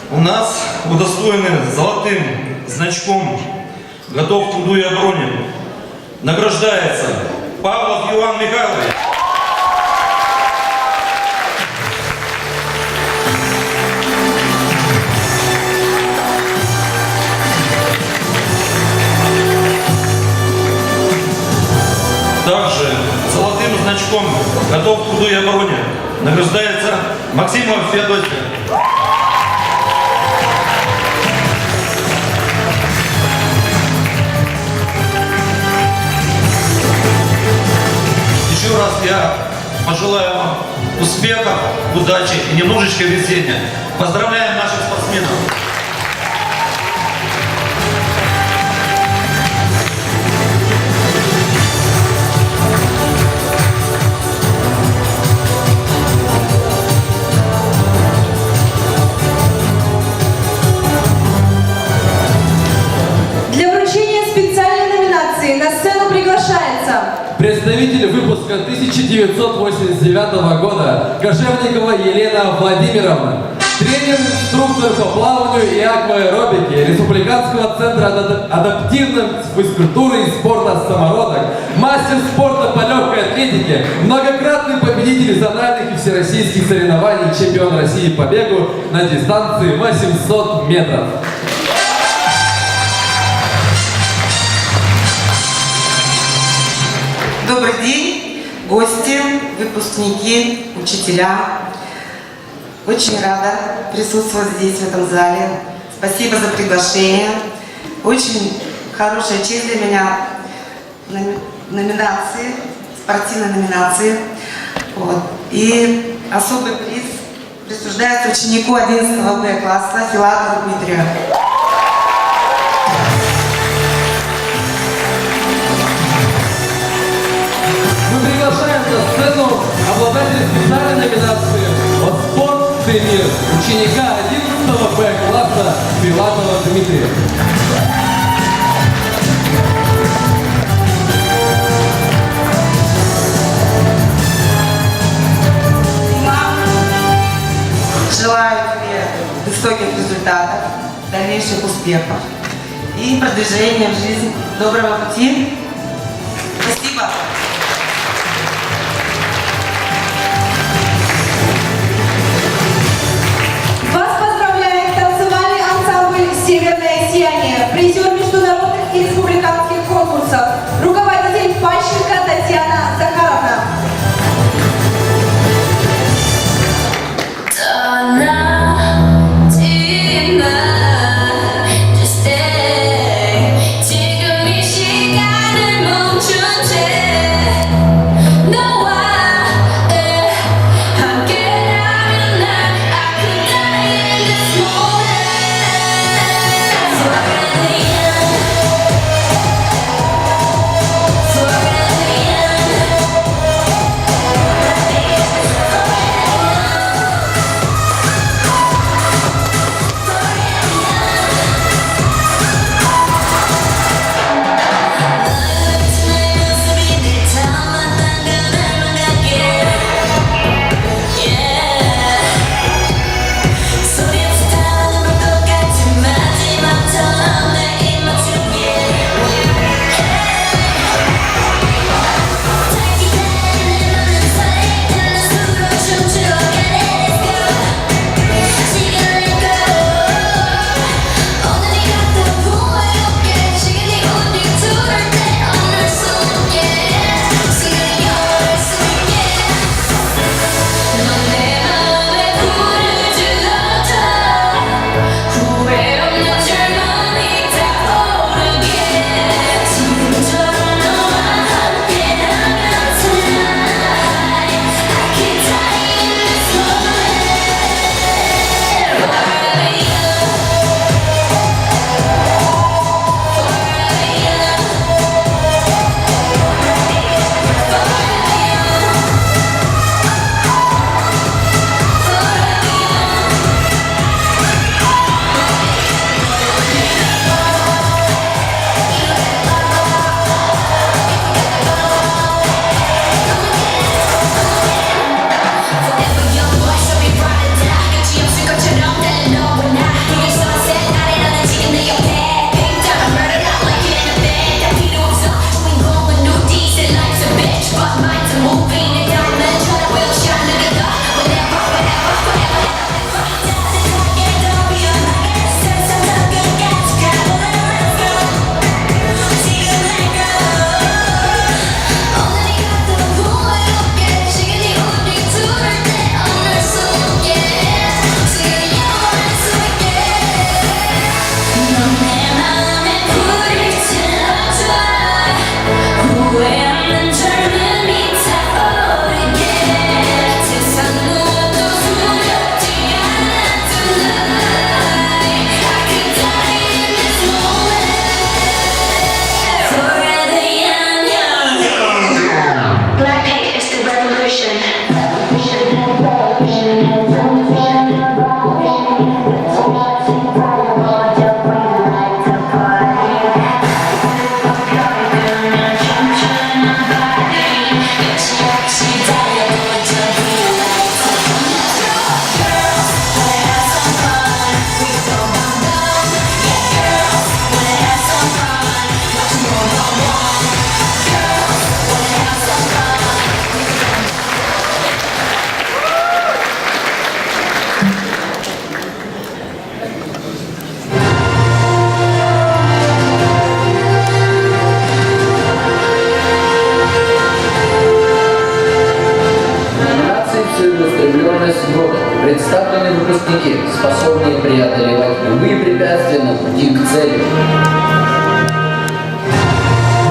У нас удостоены золотым значком «Готов к труду и обороне». Награждается Павлов Иван Михайлович. Также золотым значком «Готов к труду и обороне» награждается Максимов Феодосия. Еще раз я пожелаю вам успехов, удачи и немножечко везения. Поздравляем наших спортсменов! На сцену приглашается представитель выпуска 1989 года Кожевникова Елена Владимировна, тренер-инструктор по плаванию и акваэробике Республиканского центра адаптивной физкультуры и спорта «Самородок», мастер спорта по легкой атлетике, многократный победитель зональных и всероссийских соревнований, чемпион России по бегу на дистанции 800 метров. Добрый день, гости, выпускники, учителя. Очень рада присутствовать здесь, в этом зале. Спасибо за приглашение. Очень хорошая честь для меня номинации, спортивной номинации. Вот. И особый приз присуждается ученику 11 Б класса Филатову Дмитрию. Приглашаем на сцену обладателя специальной номинации от «Спорт Тренер» ученика 11 Б класса Филатова Дмитрия. Желаю тебе высоких результатов, дальнейших успехов и продвижения в жизнь. Доброго пути. Спасибо. «Северное сияние», призер международных и республиканских конкурсов, руководитель Пащенко Татьяна Захаровна. Just stay, take a Michigan.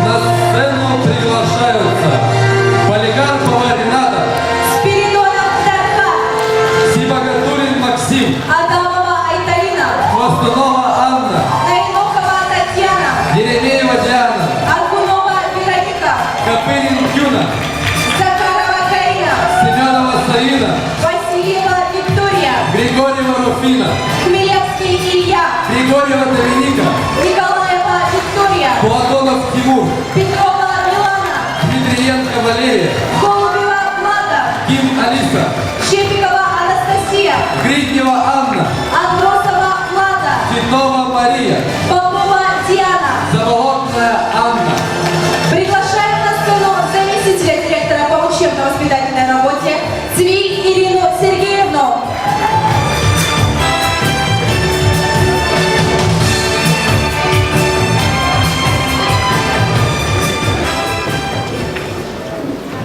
На сцену приглашаются Поликарпова Рената, Спиридонов Дархан, Сибагатуллин Максим, Адамова Айталина, Хвостунова Анна, Найнокова Татьяна, Еремеева Диана, Аргунова Вероника, Копылин Юна, Захарова Карина, Семенова Саида, Васильева Виктория, Григорьева Руфина, Хмелевский Илья, Григорьева Доминика, Николаева Виктория, Платонов Тимур, Петрова Милана, Дмитриенко Валерия, Голубева Влада, Ким Алиса, Щепикова Анастасия, Гриднева Анна, Андросова Влада, Титова Мария, Попова Диана. Заболотная Анна. Приглашаем на сцену заместителя директора по учебно-воспитательной работе Цвиль Ирину Сергеевну.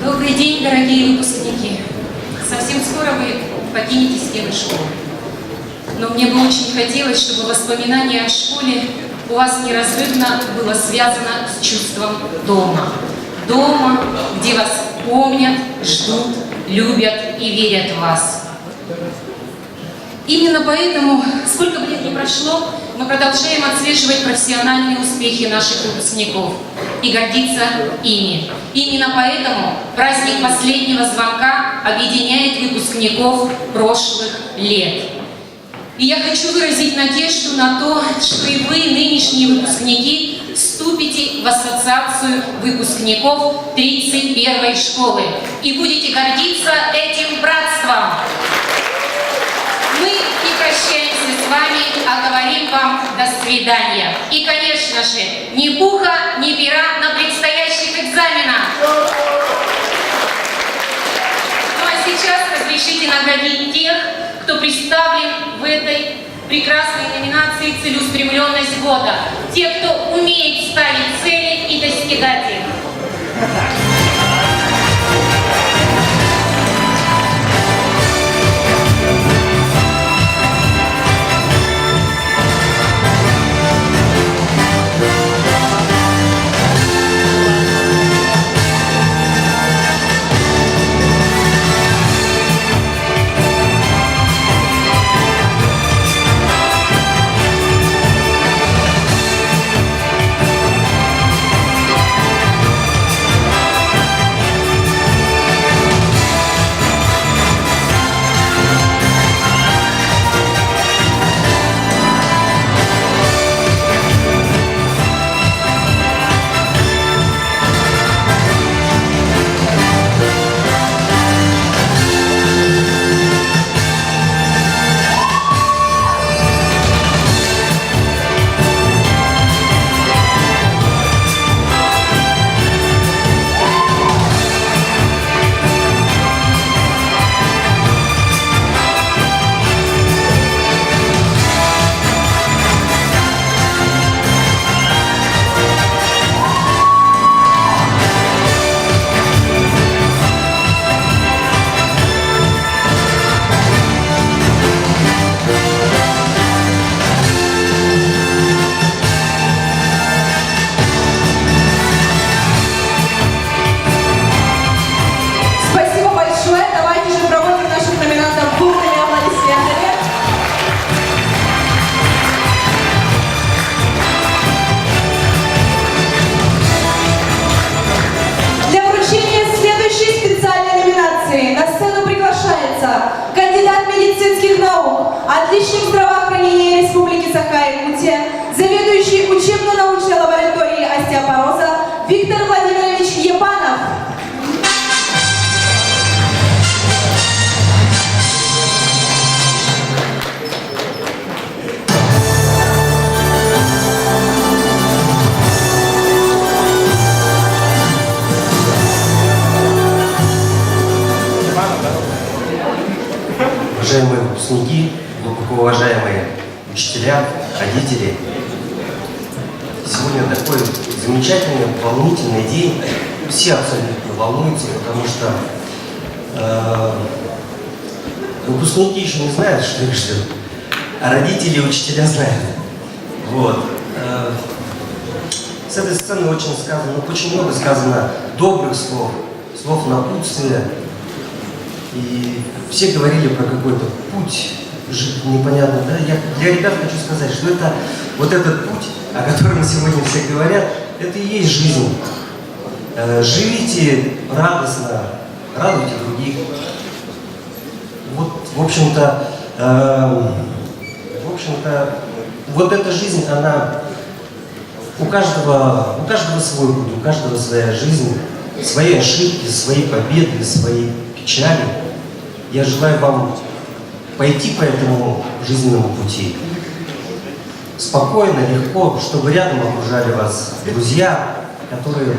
Добрый день, дорогие выпускники. Совсем скоро вы покинете стены школы. Но мне бы очень хотелось, чтобы воспоминание о школе у вас неразрывно было связано с чувством дома. Дома, где вас помнят, ждут, любят и верят в вас. Именно поэтому, сколько бы лет ни прошло, мы продолжаем отслеживать профессиональные успехи наших выпускников и гордиться ими. Именно поэтому праздник последнего звонка объединяет выпускников прошлых лет. И я хочу выразить надежду на то, что и вы, нынешние выпускники, вступите в ассоциацию выпускников 31-й школы и будете гордиться этим братством. Мы не прощаемся с вами, а говорим вам до свидания. И, конечно же, ни пуха, ни пера на предстоящих экзаменах. Ну а сейчас разрешите наградить тех, кто представлен в этой прекрасной номинации «Целеустремленность года». Те, кто умеет ставить цели и достигать их. отличник здравоохранения Республики Саха-Якутия, заведующий учебно-научной лабораторией остеопороза Виктор Владимирович Епанов. Уважаемые выпускники, глубоко уважаемые учителя, родители, сегодня такой замечательный, волнительный день. Все абсолютно волнуются, потому что выпускники еще не знают, что их ждет, а родители и учителя знают. Вот. С этой сцены очень много сказано добрых слов, слов напутствия. И все говорили про какой-то путь непонятно, да? Я для ребят хочу сказать, что это вот этот путь, о котором сегодня все говорят, это и есть жизнь. Живите радостно, радуйте других. Вот, в общем-то, вот эта жизнь, она у каждого свой путь, у каждого своя жизнь, свои ошибки, свои победы, свои печали. Я желаю вам пойти по этому жизненному пути спокойно, легко, чтобы рядом окружали вас друзья, которые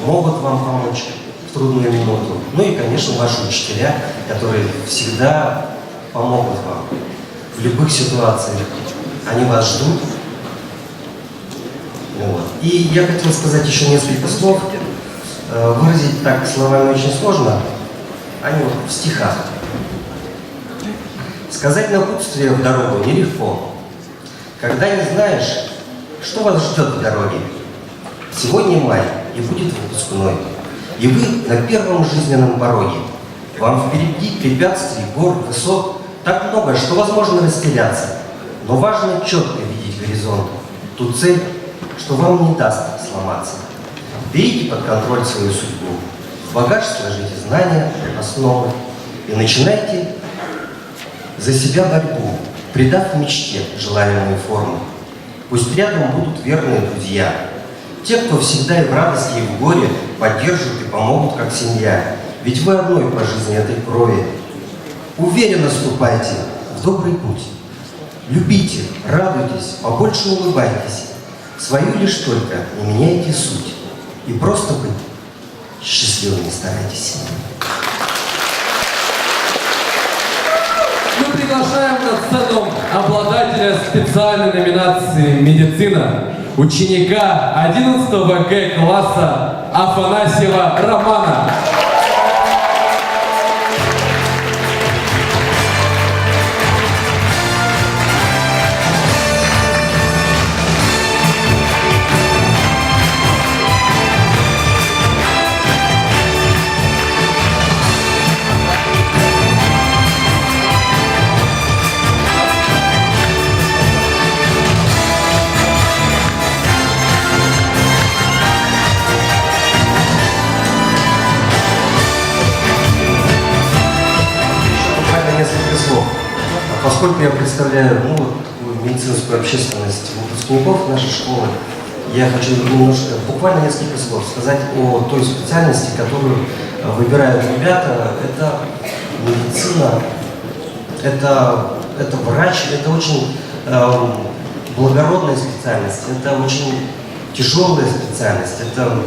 могут вам помочь в трудную минуту. Ну и, конечно, ваши учителя, которые всегда помогут вам в любых ситуациях. Они вас ждут. Вот. И я хотел сказать еще несколько слов. Выразить так словами очень сложно. Они вот в стихах. Сказать напутствие в дорогу нелегко, когда не знаешь, что вас ждет в дороге. Сегодня май, и будет выпускной, и вы на первом жизненном пороге. Вам впереди препятствий, гор, высот так много, что возможно растеряться. Но важно четко видеть горизонт, ту цель, что вам не даст сломаться. Берите под контроль свою судьбу, в багаж сложите знания, основы и начинайте за себя борьбу, придав мечте желаемые формы. Пусть рядом будут верные друзья, те, кто всегда и в радости, и в горе поддержат и помогут, как семья. Ведь вы одной по жизни этой крови. Уверенно ступайте в добрый путь. Любите, радуйтесь, побольше улыбайтесь. Свою лишь только не меняйте суть. И просто быть счастливыми старайтесь. Мы приглашаем на сцену обладателя специальной номинации «Медицина», ученика 11 Г класса Афанасьева Романа. Поскольку я представляю такую медицинскую общественность выпускников нашей школы, я хочу буквально несколько слов сказать о той специальности, которую выбирают ребята. Это медицина, это врач, это очень благородная специальность, это очень тяжелая специальность, это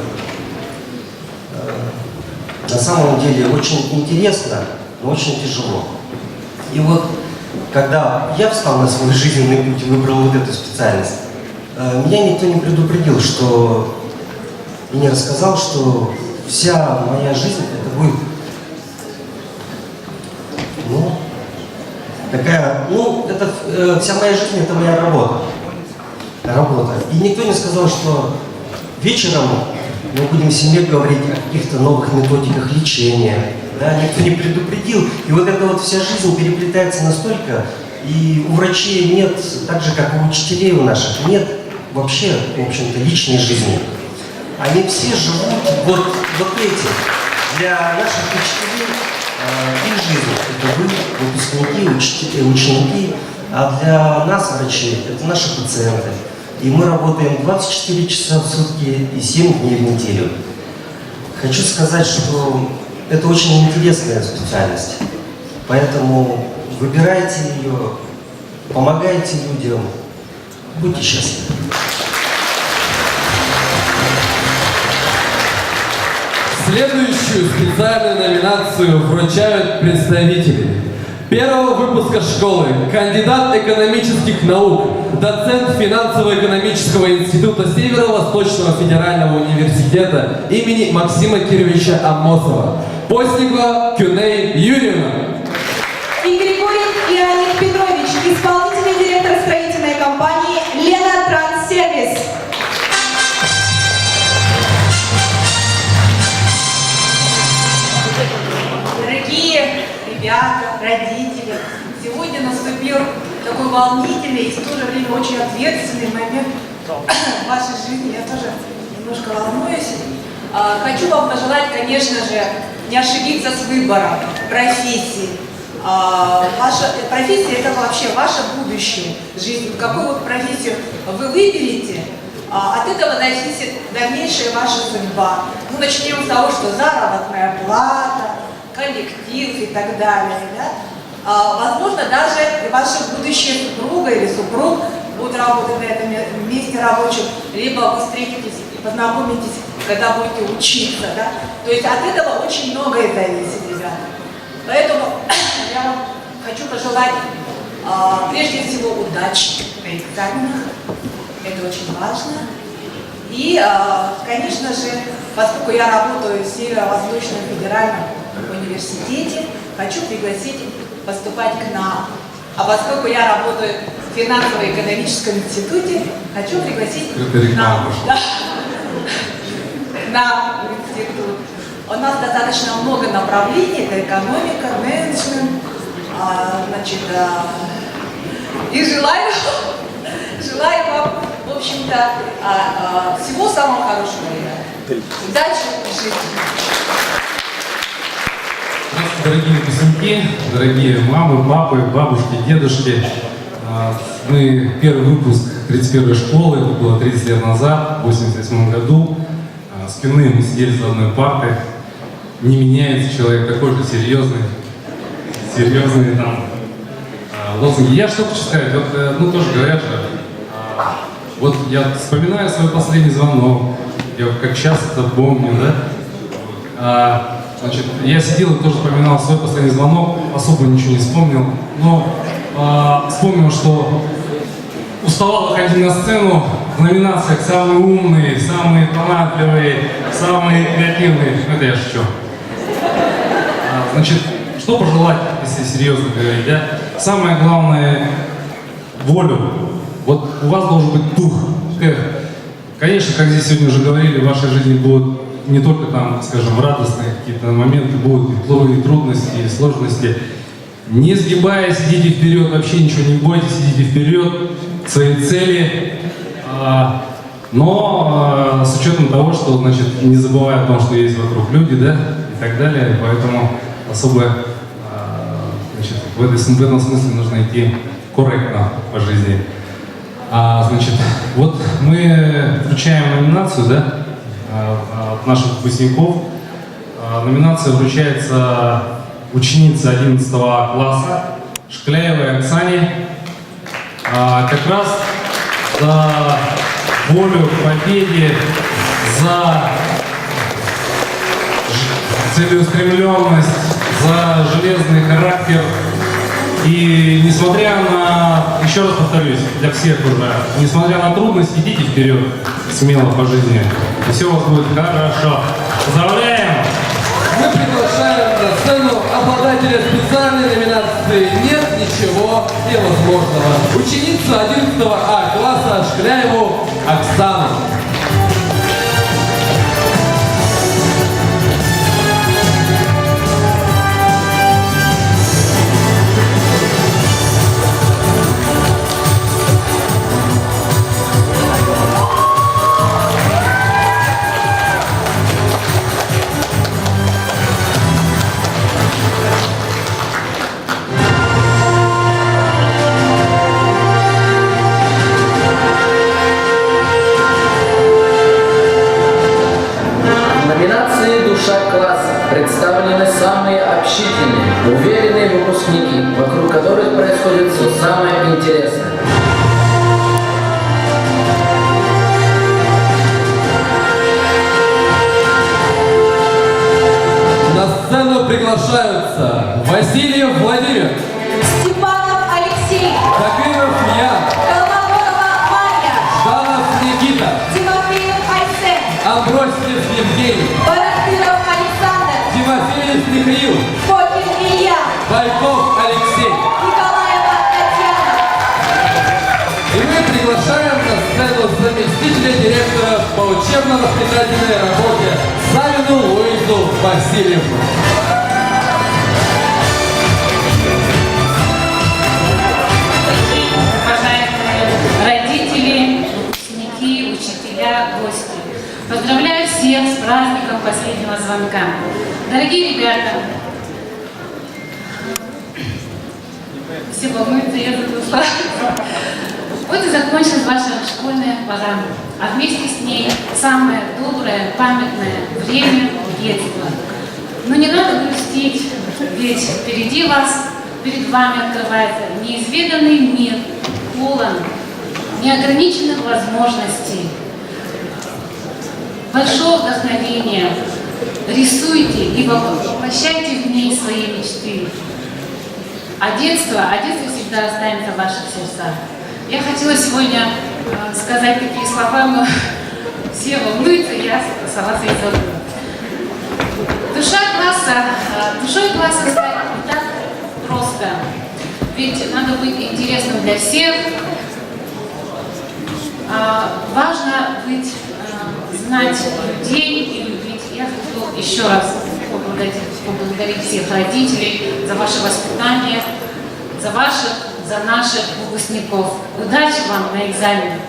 на самом деле очень интересно, но очень тяжело. И вот когда я встал на свой жизненный путь и выбрал вот эту специальность, меня никто не предупредил, и не рассказал, что вся моя жизнь это будет вся моя жизнь это моя работа. И никто не сказал, что вечером мы будем в семье говорить о каких-то новых методиках лечения. Да, никто не предупредил. И вот эта вот вся жизнь переплетается настолько, и у врачей нет, так же, как и у учителей у наших, нет вообще, в общем-то, личной жизни. Они все живут вот этим. Для наших учителей их жизнь – это вы, выпускники, ученики, а для нас, врачей, это наши пациенты. И мы работаем 24 часа в сутки и 7 дней в неделю. Хочу сказать, что это очень интересная специальность, поэтому выбирайте ее, помогайте людям, будьте счастливы. Следующую специальную номинацию вручают представители первого выпуска школы, кандидат экономических наук, доцент финансово-экономического института Северо-Восточного федерального университета имени Максима Кировича Амосова, Постникова Кюней Юрьевна. И Григорий Леонид Петрович, исполнительный директор строительной компании «Лена Транссервис». такой волнительный и в то же время очень ответственный момент в вашей жизни. Я тоже немножко волнуюсь. Хочу вам пожелать, конечно же, не ошибиться с выбором профессии. Ваша профессия – это вообще ваше будущее жизни. Какую вот профессию вы выберете, от этого зависит дальнейшая ваша судьба. Ну, начнем с того, что заработная плата, коллектив и так далее. Да? Возможно, даже ваша будущая супруга или супруг будут работать на этом месте рабочем, либо вы встретитесь и познакомитесь, когда будете учиться. Да? То есть от этого очень многое зависит, ребята. Поэтому я вам хочу пожелать прежде всего удачи на экзаменах. Это очень важно. И, конечно же, поскольку я работаю в Северо-Восточном федеральном университете, хочу пригласить поступать к нам. А поскольку я работаю в финансово-экономическом институте, хочу пригласить к нам. На институт. У нас достаточно много направлений, это экономика, менеджмент, значит, и желаю вам, в общем-то, всего самого хорошего, ребята. Удачи в жизни. Здравствуйте, дорогие выпускники, дорогие мамы, папы, бабушки, дедушки. Мы первый выпуск 31-й школы, это было 30 лет назад, в 1988 году. Спины мы сидели за одной партой. Не меняется человек, такой же серьезный там лозунги. Я что хочу сказать, вот, тоже говорят же, вот я вспоминаю свой последний звонок, я как сейчас это помню, да, значит, я сидел и тоже вспоминал свой последний звонок, особо ничего не вспомнил, но вспомнил, что уставал выходить на сцену в номинациях «Самые умные», «Самые талантливые», «Самые креативные», это я шучу. Значит, что пожелать, если серьезно говорить, да? Самое главное – волю. Вот у вас должен быть дух. Конечно, как здесь сегодня уже говорили, в вашей жизни будут не только там, скажем, радостные какие-то моменты, будут и трудности, и сложности. Не сгибаясь, идите вперед, вообще ничего не бойтесь, идите вперед к своей цели. Но с учетом того, что, значит, не забывая о том, что есть вокруг люди, да, и так далее, поэтому особо, значит, в этом смысле нужно идти корректно по жизни. Значит, вот мы вручаем номинацию, да, от наших выпускников. Номинация вручается ученице 11 класса Шкляевой Оксане. Как раз за волю к победе, за целеустремленность, за железный характер. И несмотря на, еще раз повторюсь, для всех уже, несмотря на трудности, идите вперед, смело по жизни. И все у вас будет хорошо. Поздравляем! Мы приглашаем на сцену обладателя специальной номинации «Нет ничего невозможного». Ученицу 11 класса Шкляеву Оксану. Представлены самые общительные, уверенные выпускники, вокруг которых происходит все самое интересное. На сцену приглашаются Васильев Владимир, Степанов Алексей, Закиров Ян, Колмогорова Марья, Жданов Никита, Тимофеев Айсен, Амбросьев Евгений, Барахтыров Александр, Тимофеев Михаил, Фокин Илья, Байков Алексей. Николаева Татьяна. И мы приглашаем на сцену заместителя директора по учебно-воспитательной работе Савину Луизу Васильевну. гости. Поздравляю всех с праздником последнего звонка. Дорогие ребята, все волнуются, я забыла. Вот и закончилась ваша школьная пора, а вместе с ней самое доброе, памятное время детства. Но не надо грустить, ведь впереди вас, перед вами открывается неизведанный мир, полон неограниченных возможностей, большого вдохновения. Рисуйте и воплощайте в ней свои мечты. А детство всегда останется в ваших сердцах. Я хотела сегодня сказать такие слова, но все волнуются, я соваться и забыла. Душой класса стать не так просто. Ведь надо быть интересным для всех. Важно знать людей и любить. Я хочу еще раз поблагодарить всех родителей за ваше воспитание, за наших выпускников. Удачи вам на экзаменах!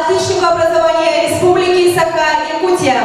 Отличнику образования Республики Саха-Якутия.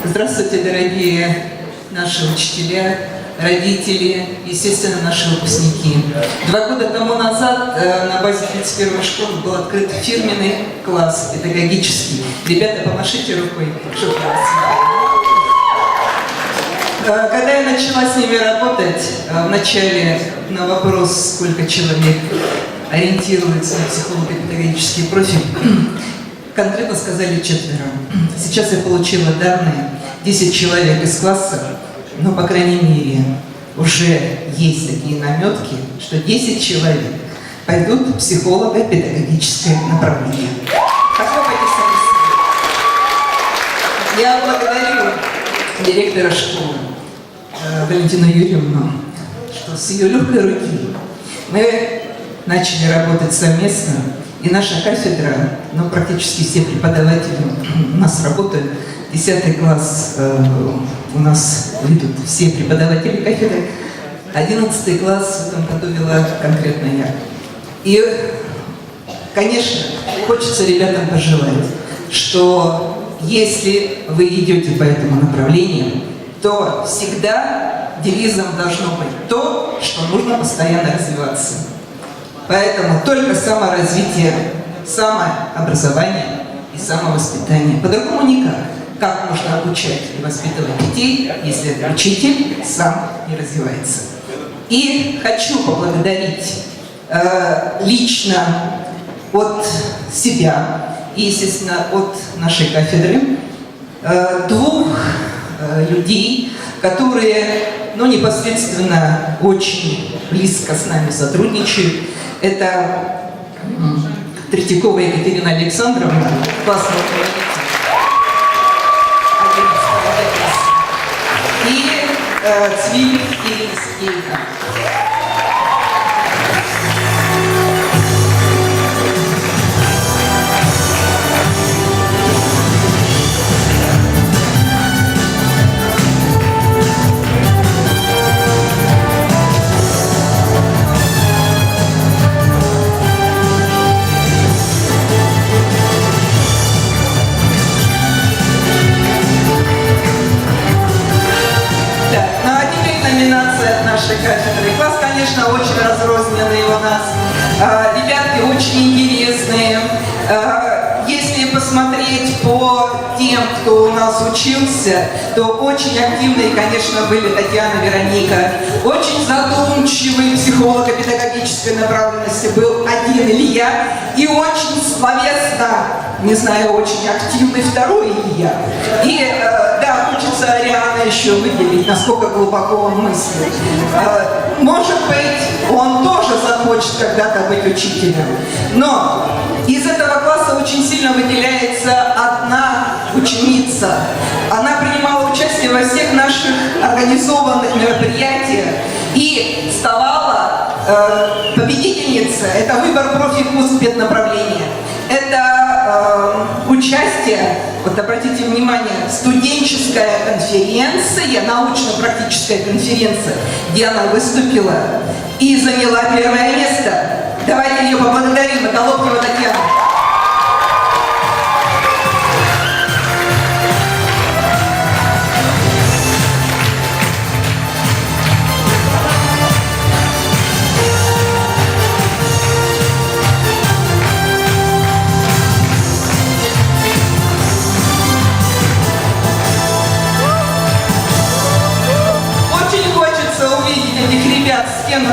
Здравствуйте, дорогие наши учителя, родители, естественно, наши выпускники. 2 года тому назад на базе 31-й школы был открыт фирменный класс педагогический. Ребята, помашите рукой, чтобы вас. Когда я начала с ними работать, вначале на вопрос, сколько человек ориентируется на психолого-педагогический профиль, конкретно сказали 4. Сейчас я получила данные, 10 человек из класса, но, по крайней мере, уже есть такие наметки, что 10 человек пойдут в психолого-педагогическое направление. Похлопайте сами себе. Я благодарю директора школы Валентину Юрьевну, что с ее легкой руки мы начали работать совместно, и наша кафедра, ну, практически все преподаватели у нас работают, 10 класс у нас идут все преподаватели кафедры, 11 класс в этом году вела конкретно я. И, конечно, хочется ребятам пожелать, что если вы идете по этому направлению, то всегда девизом должно быть то, что нужно постоянно развиваться. Поэтому только саморазвитие, самообразование и самовоспитание. По-другому никак. Как можно обучать и воспитывать детей, если учитель сам не развивается. И хочу поблагодарить лично от себя и, естественно, от нашей кафедры 2 людей, которые, ну, непосредственно очень близко с нами сотрудничают. Это Третьякова Екатерина Александровна, классный руководитель, и Цвиль Ирина Сергеевна. кто у нас учился, то очень активные, конечно, были Татьяна, Вероника. Очень задумчивый психолого-педагогической направленности был один Илья. И очень словесно, не знаю, очень активный второй Илья. И, да, хочется Ариана еще выделить, насколько глубоко он мыслит. Может быть, он тоже захочет когда-то быть учителем. Но из этого класса очень сильно выделяется одна ученица. Она принимала участие во всех наших организованных мероприятиях и вставала победительницей. Это выбор профи-вуз педнаправления. Это участие, вот обратите внимание, студенческая конференция, научно-практическая конференция, где она выступила и заняла первое место. Давайте ее поблагодарим. Это Лобнева Татьяна.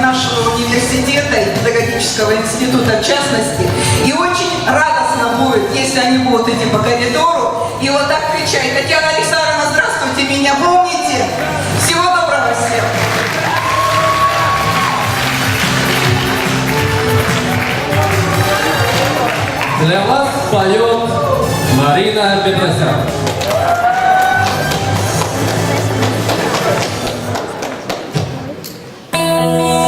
Нашего университета и педагогического института в частности. И очень радостно будет, если они будут идти по коридору и вот так кричать: Татьяна Александровна, здравствуйте, меня помните? Всего доброго всем! Для вас поет Марина Петросян. Thank you.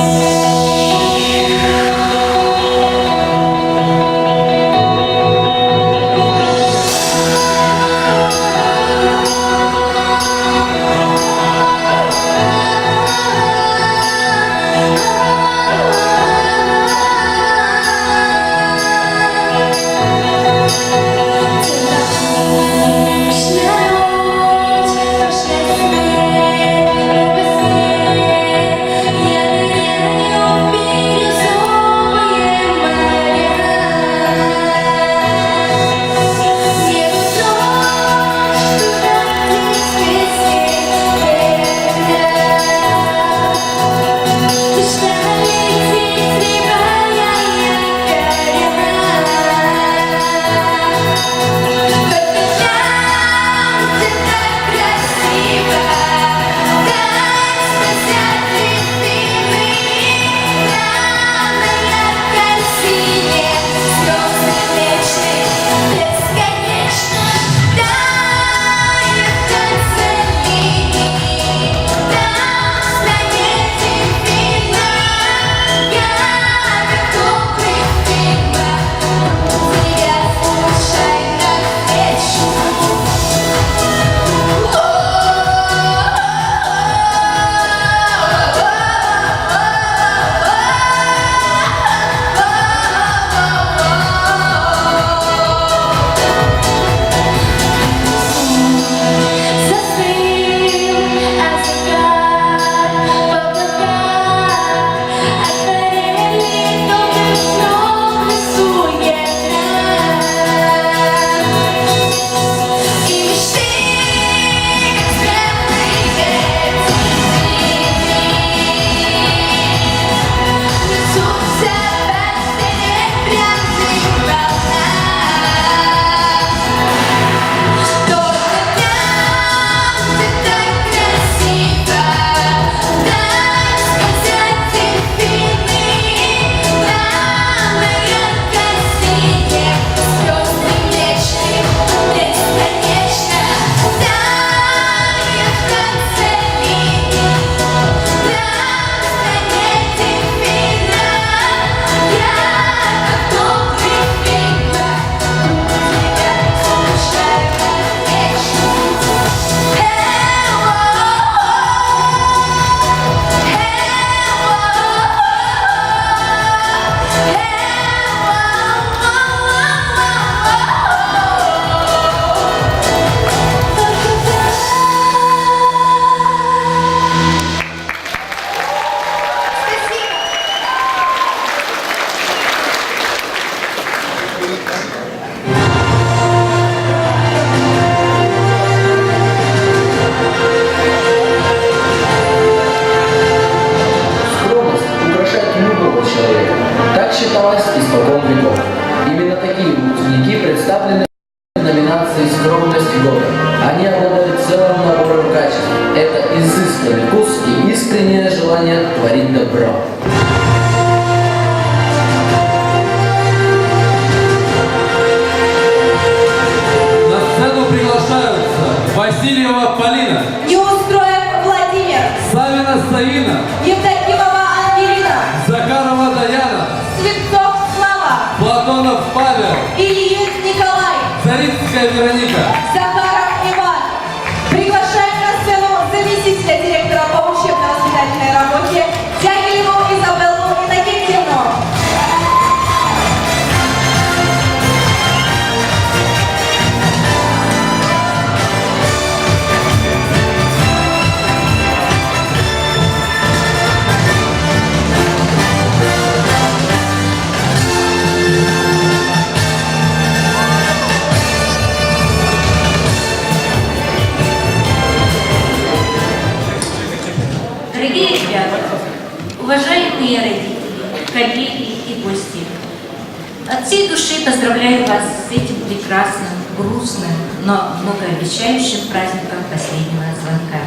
творить добро. На сцену приглашаются Васильева Полина, Неустроев Владимир, Савина Савина, Евдокимова Ангелина, Закарова Даяна, Слепцов Слава, Платонов Павел, Ильин Николай, Царицкая Вероника. Захаров Иван. Приглашаем на сцену заместителя директора по учебно-воспитательной работе Дягилеву Изабеллу Иннокентьевну. Дорогие ребята, уважаемые родители, коллеги и гости, от всей души поздравляю вас с этим прекрасным, грустным, но многообещающим праздником последнего звонка.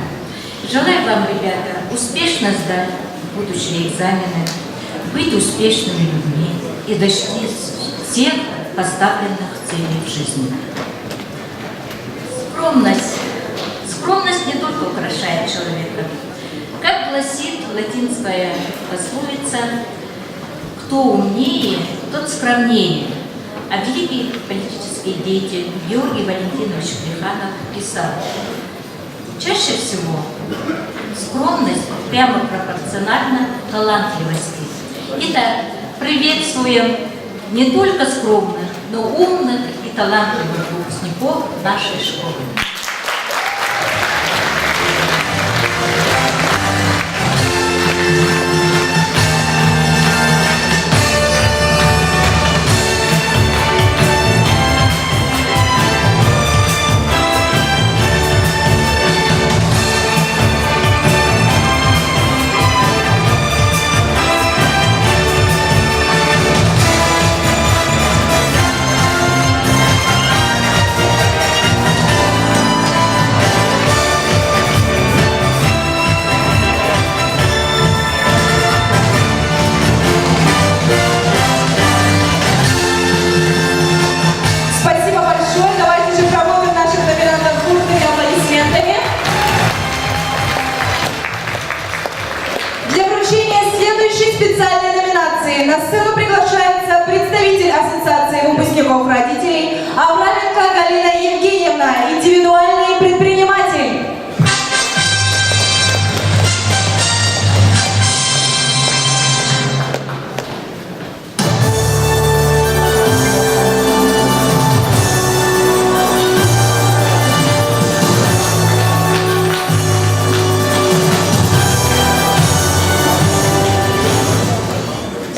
Желаю вам, ребята, успешно сдать будущие экзамены, быть успешными людьми и достичь всех поставленных целей в жизни. Скромность не только украшает человека. Как гласит латинская пословица, кто умнее, тот скромнее. А великий политический деятель Георгий Валентинович Плеханов писал: чаще всего скромность прямо пропорциональна талантливости. Итак, приветствуем не только скромных, но умных и талантливых выпускников нашей школы. Спасибо большое. Давайте же проводим наших номинантов бурными аплодисментами. Для вручения следующей специальной номинации на сцену приглашается представитель Ассоциации выпускников родителей Авраменко Галина Евгеньевна, индивидуальный предприниматель.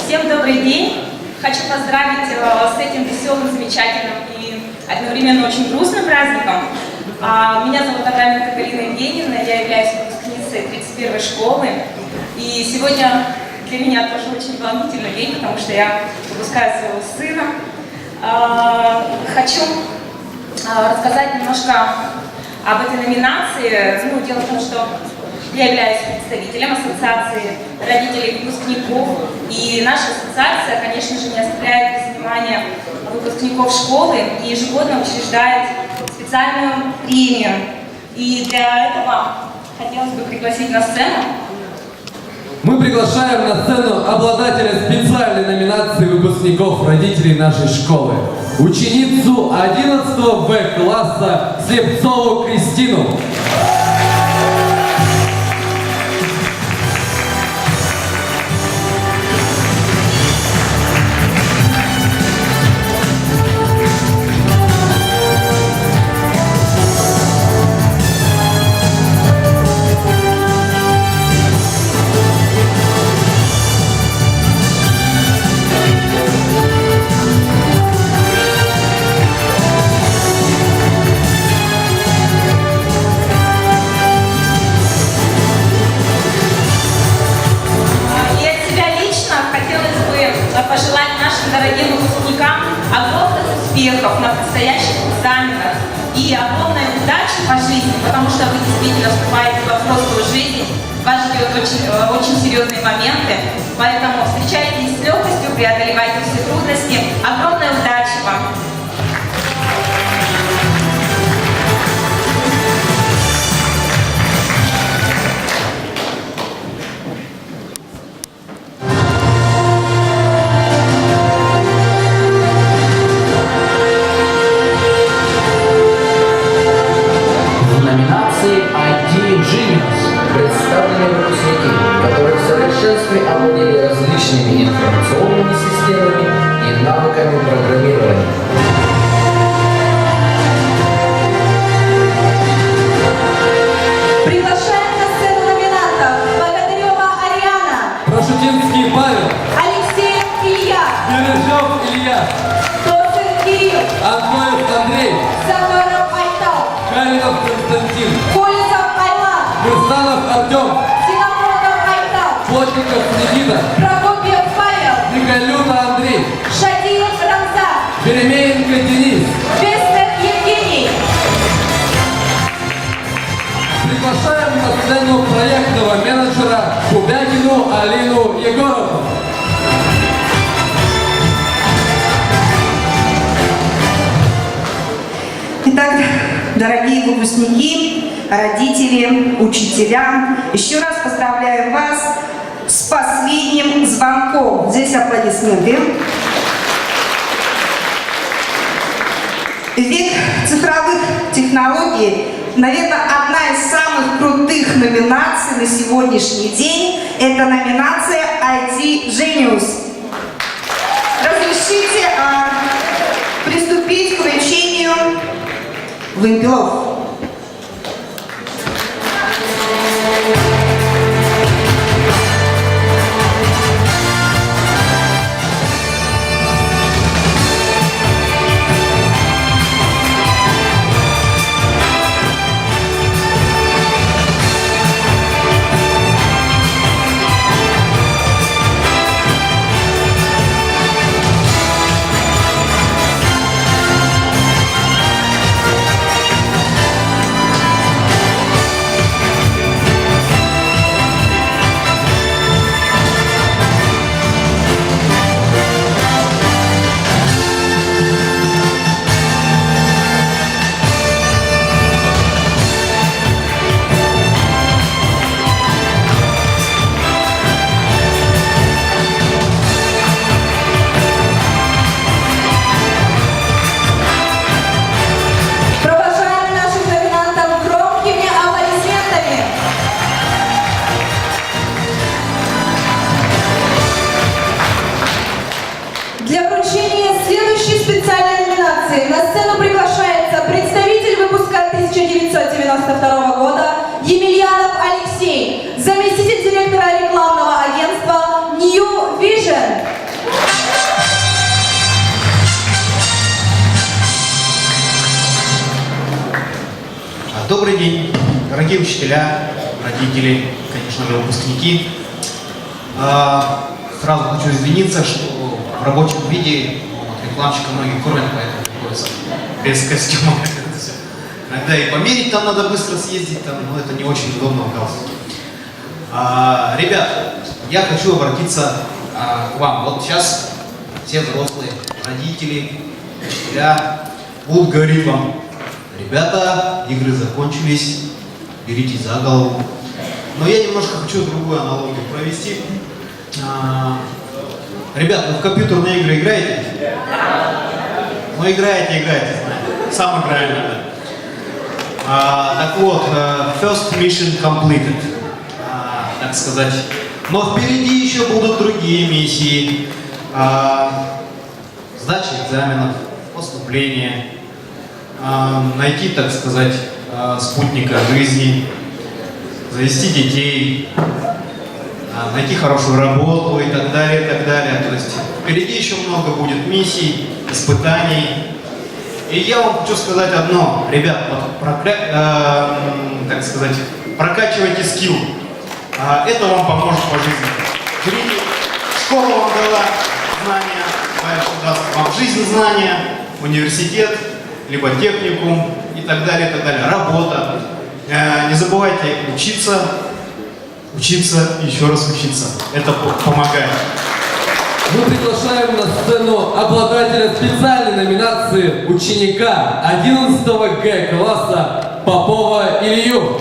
Всем добрый день! Хочу поздравить с этим веселым, замечательным и одновременно очень грустным праздником. Меня зовут Авраменко Галина Евгеньевна, я являюсь выпускницей 31-й школы. И сегодня для меня тоже очень волнительный день, потому что я выпускаю своего сына. Хочу рассказать немножко об этой номинации. Дело в том, что я являюсь представителем Ассоциации родителей выпускников, и наша ассоциация, конечно же, не оставляет без внимания выпускников школы и ежегодно учреждает специальную премию. И для этого хотелось бы пригласить на сцену. Мы приглашаем на сцену обладателя специальной номинации выпускников родителей нашей школы, ученицу 11 В класса Слепцову Кристину. Вас ждет очень серьезные моменты, поэтому встречайтесь с легкостью, преодолевайте все трудности. Огромной удачи вам! В номинации IT Genius представлены выпускники, которые в совершенстве овладели различными информационными системами и навыками программирования. Приглашаем на сцену номинантов Богатырева Ариана, Прошутинский Павел, Алексеев Илья, Бережев Илья, Тоцин Кирилл, Антоев Андрей, Саторов Айтал, Калинов Константин, Колесов Айлан, Кирсанов Артем, Синоподов Айтал, Плотников Никита, Прокопьев Павел, Николюта Андрей, Шадиев Рамзан, Беремеенко Денис. Бестер Евгений. Приглашаем на сцену проектного менеджера Кубякину Алину Егорову. Итак, дорогие выпускники, родители, учителя, еще раз поздравляю вас с последним звонком. Здесь аплодисменты. Век цифровых технологий, наверное, одна из самых крутых номинаций на сегодняшний день – это номинация IT Genius. Разрешите приступить к вручению вымпелов. Провожаем наших номинантов громкими аплодисментами. Для вручения следующей специальной номинации на сцену приглашается представитель выпуска 1992 года Емельянов Алексей, заместитель директора рекламного агентства New Vision. Добрый день, дорогие учителя, родители, конечно же, выпускники. Сразу хочу извиниться, что в рабочем виде рекламщика многие кормят, поэтому приходится без костюма. Иногда и померить там надо быстро съездить, но это не очень удобно в галстуке. Ребят, я хочу обратиться к вам. Вот сейчас все взрослые, родители, учителя будут говорить вам: ребята, игры закончились, беритесь за голову. Но я немножко хочу другую аналогию провести. Ребят, вы в компьютерные игры играете? Ну, играете, знаете. Сам играем, да. Так вот, first mission completed, так сказать. Но впереди еще будут другие миссии. Сдача экзаменов, поступление, найти, так сказать, спутника жизни, завести детей, найти хорошую работу и так далее, и так далее. То есть впереди еще много будет миссий, испытаний. И я вам хочу сказать одно, ребят, так сказать, прокачивайте скилл. Это вам поможет по жизни. Школа вам дала знания, дальше даст вам жизнь знания, университет, либо техникум и так далее, и так далее. Работа. Не забывайте учиться, учиться и еще раз учиться. Это помогает. Мы приглашаем на сцену обладателя специальной номинации ученика 11 Г класса Попова Илью.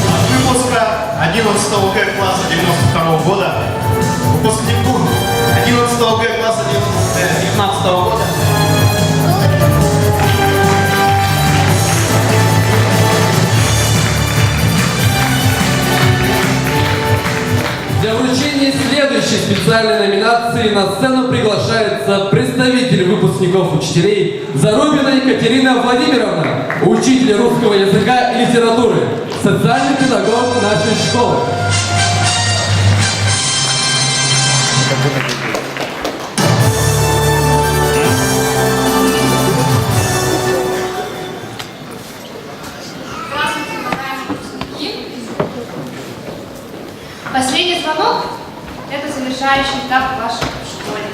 От выпуска 11 Г класса 92 года выпускнику 11 Г класса 19 года. Для вручения следующей специальной номинации на сцену приглашается представитель выпускников учителей Зарубина Екатерина Владимировна, учитель русского языка и литературы, социальный педагог нашей школы. Последний звонок – это завершающий этап в вашей школе.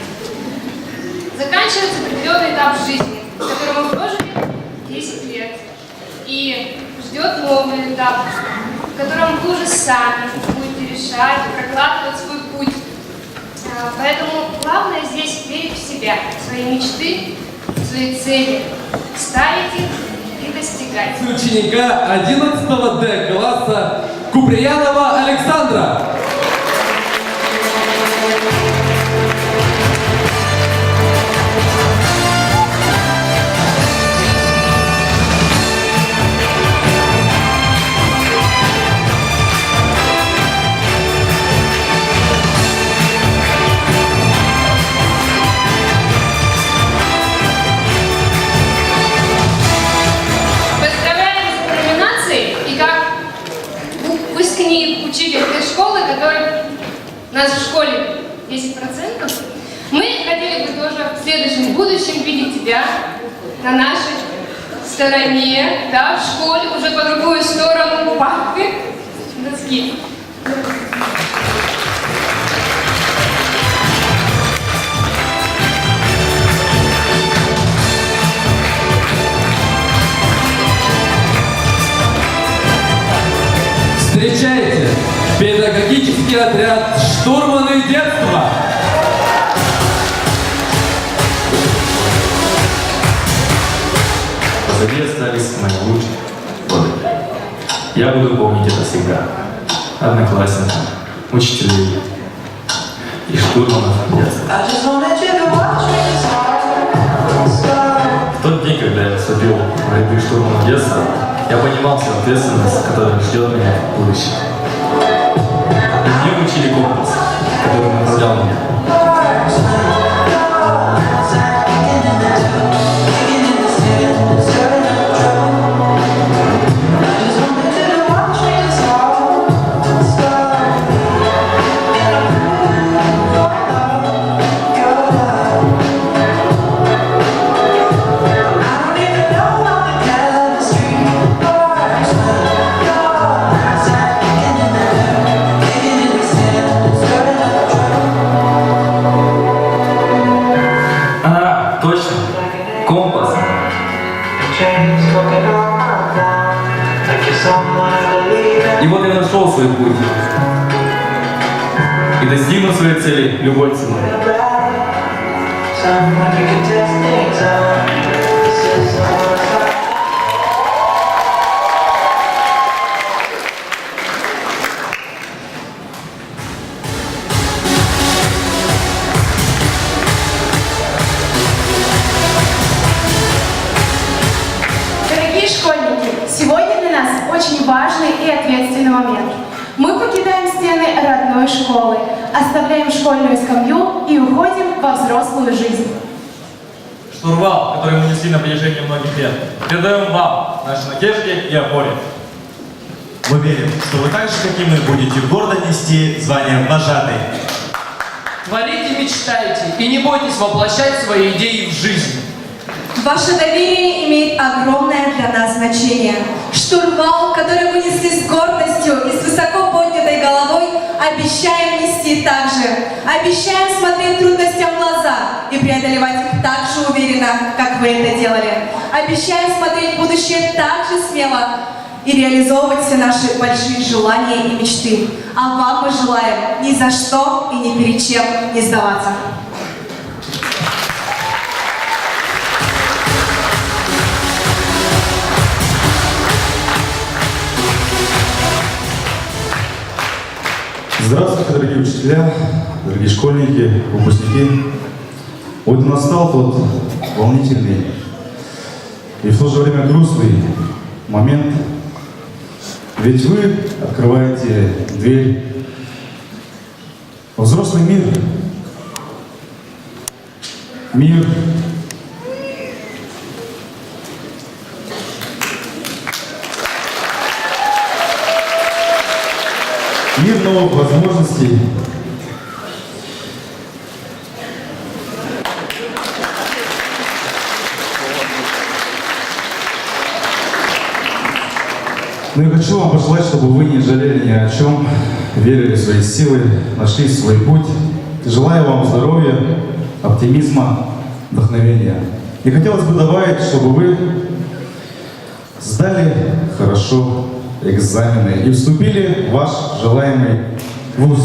Заканчивается определенный этап жизни, с которым вы прожили 10 лет. И ждет новый этап, в котором вы уже сами будете решать, прокладывать свой путь. Поэтому главное здесь верить в себя, в свои мечты, в свои цели, ставить их и достигать. Ученика 11 Д класса Куприянова Александра. Учитель этой школы, который у нас в школе 10%, мы хотели бы тоже в следующем будущем видеть тебя на нашей стороне, да, в школе, уже по другую сторону парты доски. Встречайте, педагогический отряд «Штурманы детства». Позади остались мои лучшие годы. Я буду помнить это всегда. Одноклассников, учителей и штурманов детства. В тот день, когда я вступил в ряды штурманов детства, я понимал всю ответственность, которая ждет меня в будущем. И мне учили компас, который направлял меня. И вот я нашел свой путь и достигну своей цели любой ценой. Дорогие школьники, сегодня для нас очень важный и ответственный момент. Мы покидаем стены родной школы, оставляем школьную скамью и уходим во взрослую жизнь. Штурвал, который мы несли на протяжении многих лет, передаем вам, нашей надежде и опоре. Мы верим, что вы так же, как и мы, будете гордо нести звание вожатой. Творите, мечтайте и не бойтесь воплощать свои идеи в жизнь. Ваше доверие имеет огромное для нас значение. Штурвал, который вы несли с гордостью и с высоко поднятой головой, обещаем нести так же. Обещаем смотреть трудностям в глаза и преодолевать их так же уверенно, как вы это делали. Обещаем смотреть в будущее так же смело и реализовывать все наши большие желания и мечты. А вам мы желаем ни за что и ни перед чем не сдаваться. Здравствуйте, дорогие учителя, дорогие школьники, выпускники. Вот настал тот волнительный и в то же время грустный момент. Ведь вы открываете дверь во взрослый мир. Мир новых возможностей. Ну и хочу вам пожелать, чтобы вы не жалели ни о чем, верили в свои силы, нашли свой путь. Желаю вам здоровья, оптимизма, вдохновения. И хотелось бы добавить, чтобы вы сдали хорошо экзамены и вступили в ваш желаемый вуз.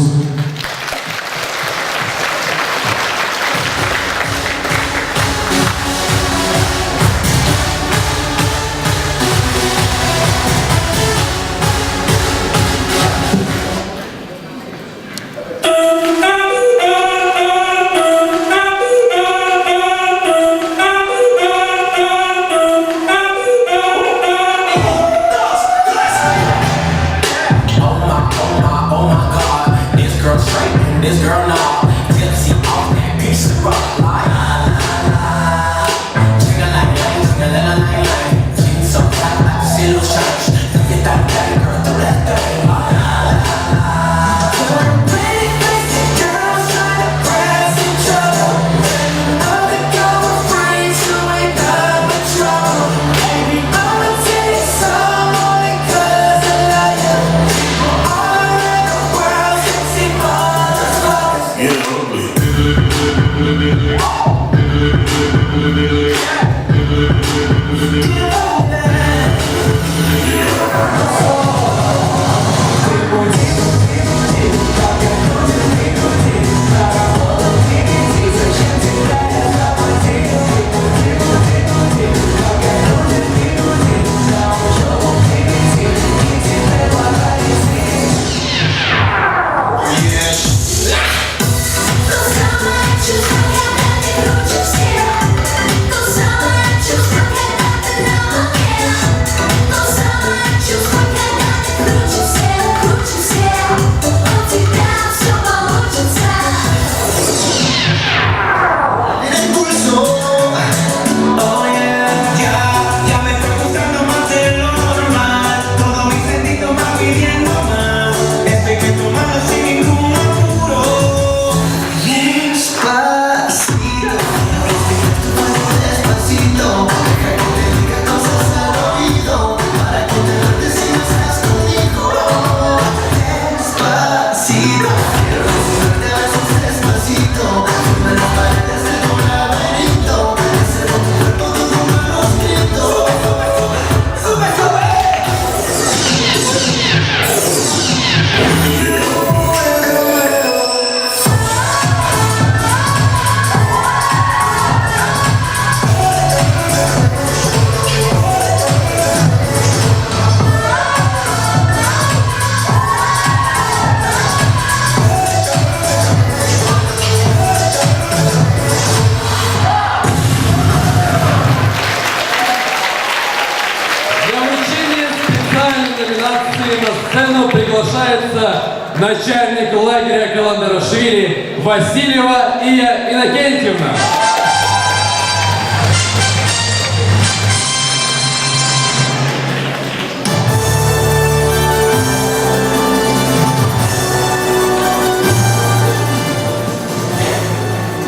Начальник лагеря Каландарашвили Васильева Ия Иннокентьевна.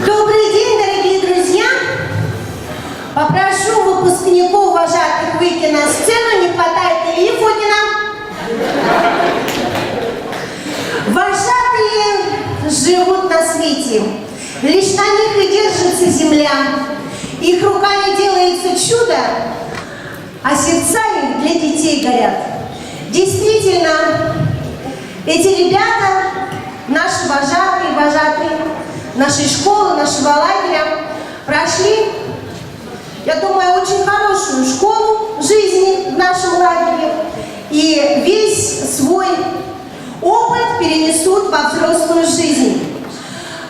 Добрый день, дорогие друзья! Попрошу выпускников вожатых выйти на сцену, не хватает Ильи Фокина. Вожатый живут на свете. Лишь на них и держится земля. Их руками делается чудо, а сердца их для детей горят. Действительно, эти ребята, наши вожатые нашей школы, нашего лагеря, прошли, я думаю, очень хорошую школу жизни в нашем лагере. И весь свой опыт перенесут во взрослую жизнь.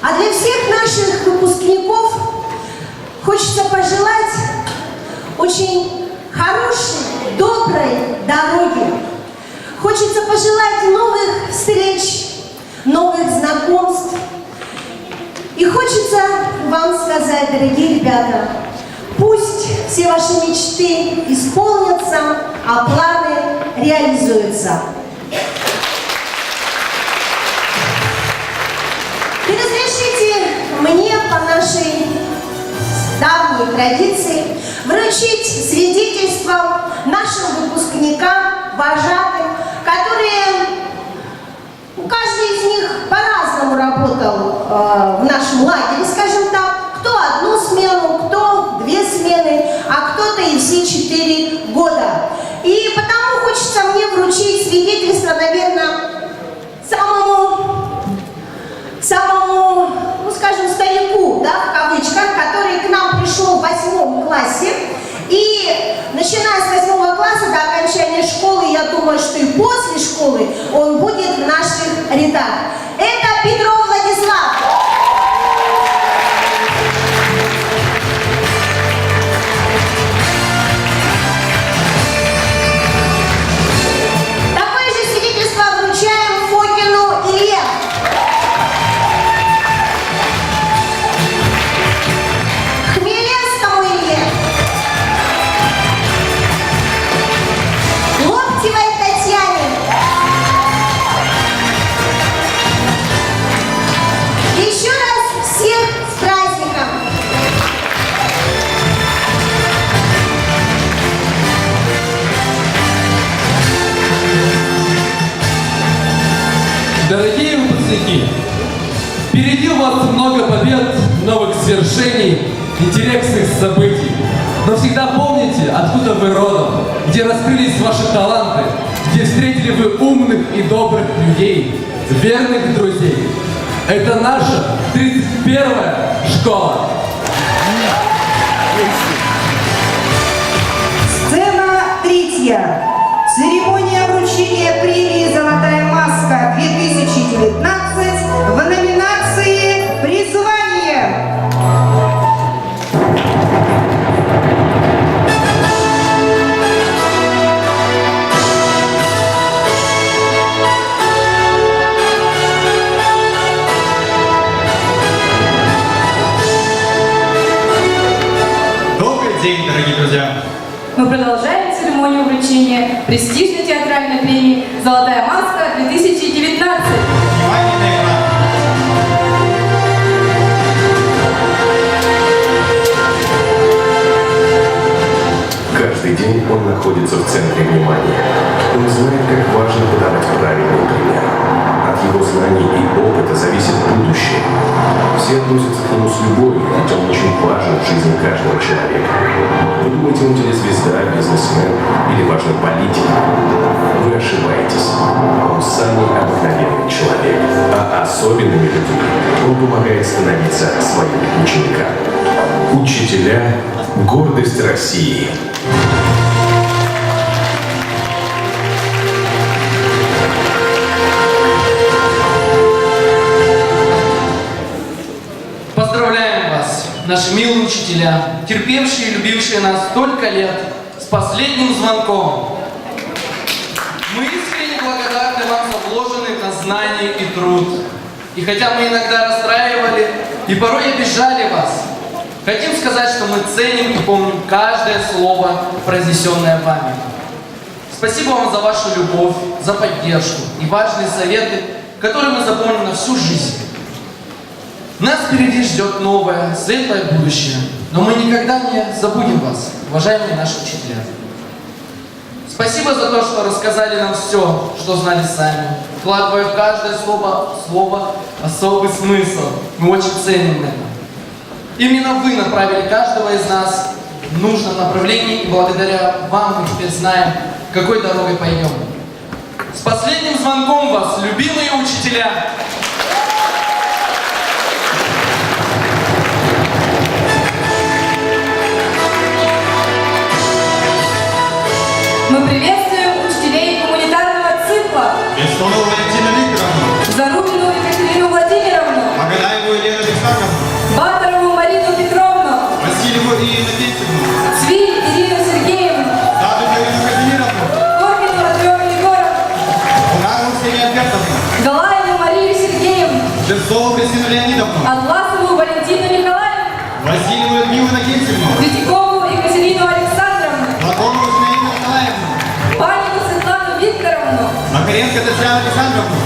А для всех наших выпускников хочется пожелать очень хорошей, доброй дороги. Хочется пожелать новых встреч, новых знакомств. И хочется вам сказать, дорогие ребята, пусть все ваши мечты исполнятся, а планы реализуются. И разрешите мне по нашей давней традиции вручить свидетельство нашим выпускникам, вожатым, которые, каждый из них по-разному работал в нашем лагере, скажем так. Кто одну смену, кто 2 смены, а кто-то и все 4 года. И потому хочется мне вручить свидетельство, наверное, самому, ну скажем, старику, да, в кавычках, который к нам пришел в 8 классе. И начиная с 8 класса до окончания школы, я думаю, что и после школы он будет в наших рядах. Это Петров Владислав. Такое же свидетельство вручаем Фокину Илье. Хмелевскому Илье. Лоптевой Татьяне. Еще раз всех с праздником! Дорогие выпускники, впереди у вас много побед, новых свершений, интересных событий. Но всегда помните, откуда вы родом, где раскрылись ваши таланты, где встретили вы умных и добрых людей, верных друзей. Это наша 31-я школа. Сцена 3. Церемония вручения премии «Золотая маска-2019» в номинации «Призвание». Добрый день, дорогие друзья! Мы продолжаем церемонию вручения престижной театральной премии «Золотая маска-2019». Внимание на экран! Каждый день он находится в центре внимания. Он знает, как важно подавать правильный пример. От его знаний и опыта зависит будущее. Все относятся к нему с любовью, ведь он очень важен в жизни каждого человека. Вы думаете, он телезвезда, бизнесмен или важный политик? Вы ошибаетесь. Он самый обыкновенный человек. А особенными людьми он помогает становиться своим ученикам. Учителя – гордость России. Поздравляем вас, наши милые учителя, терпевшие и любившие нас столько лет, с последним звонком. Мы искренне благодарны вам за вложенный на знание и труд. И хотя мы иногда расстраивали и порой обижали вас, хотим сказать, что мы ценим и помним каждое слово, произнесенное вами. Спасибо вам за вашу любовь, за поддержку и важные советы, которые мы запомним на всю жизнь. Нас впереди ждет новое, светлое будущее, но мы никогда не забудем вас, уважаемые наши учителя. Спасибо за то, что рассказали нам все, что знали сами, вкладывая в каждое слово особый смысл. Мы очень ценим это. Именно вы направили каждого из нас в нужном направлении, и благодаря вам мы теперь знаем, какой дорогой пойдем. С последним звонком вас, любимые учителя! Мы приветствуем учителей гуманитарного цикла. Бессонову Валентину Викторовну. Зарубину Екатерину Владимировну. Магадаеву Елену Александровну. Батарову Марину Петровну. Васильеву Ирину Петровну. Цвиль Ирину Сергеевну. Саду Ирину Казимировну. Коркину Андрею Егоровну. Унарову Ксению Альбертовну. Галаеву Марию Сергеевну. Шевцову Кристину Леонидовну. Атласову Валентину Николаевну. Васильеву Людмилу Иннокентьевну. Третьякову Екатерину Александровну. Платонову Зинаиду Николаевну. Панину Светлану Викторовну. Макаренко Татьяну Александровну.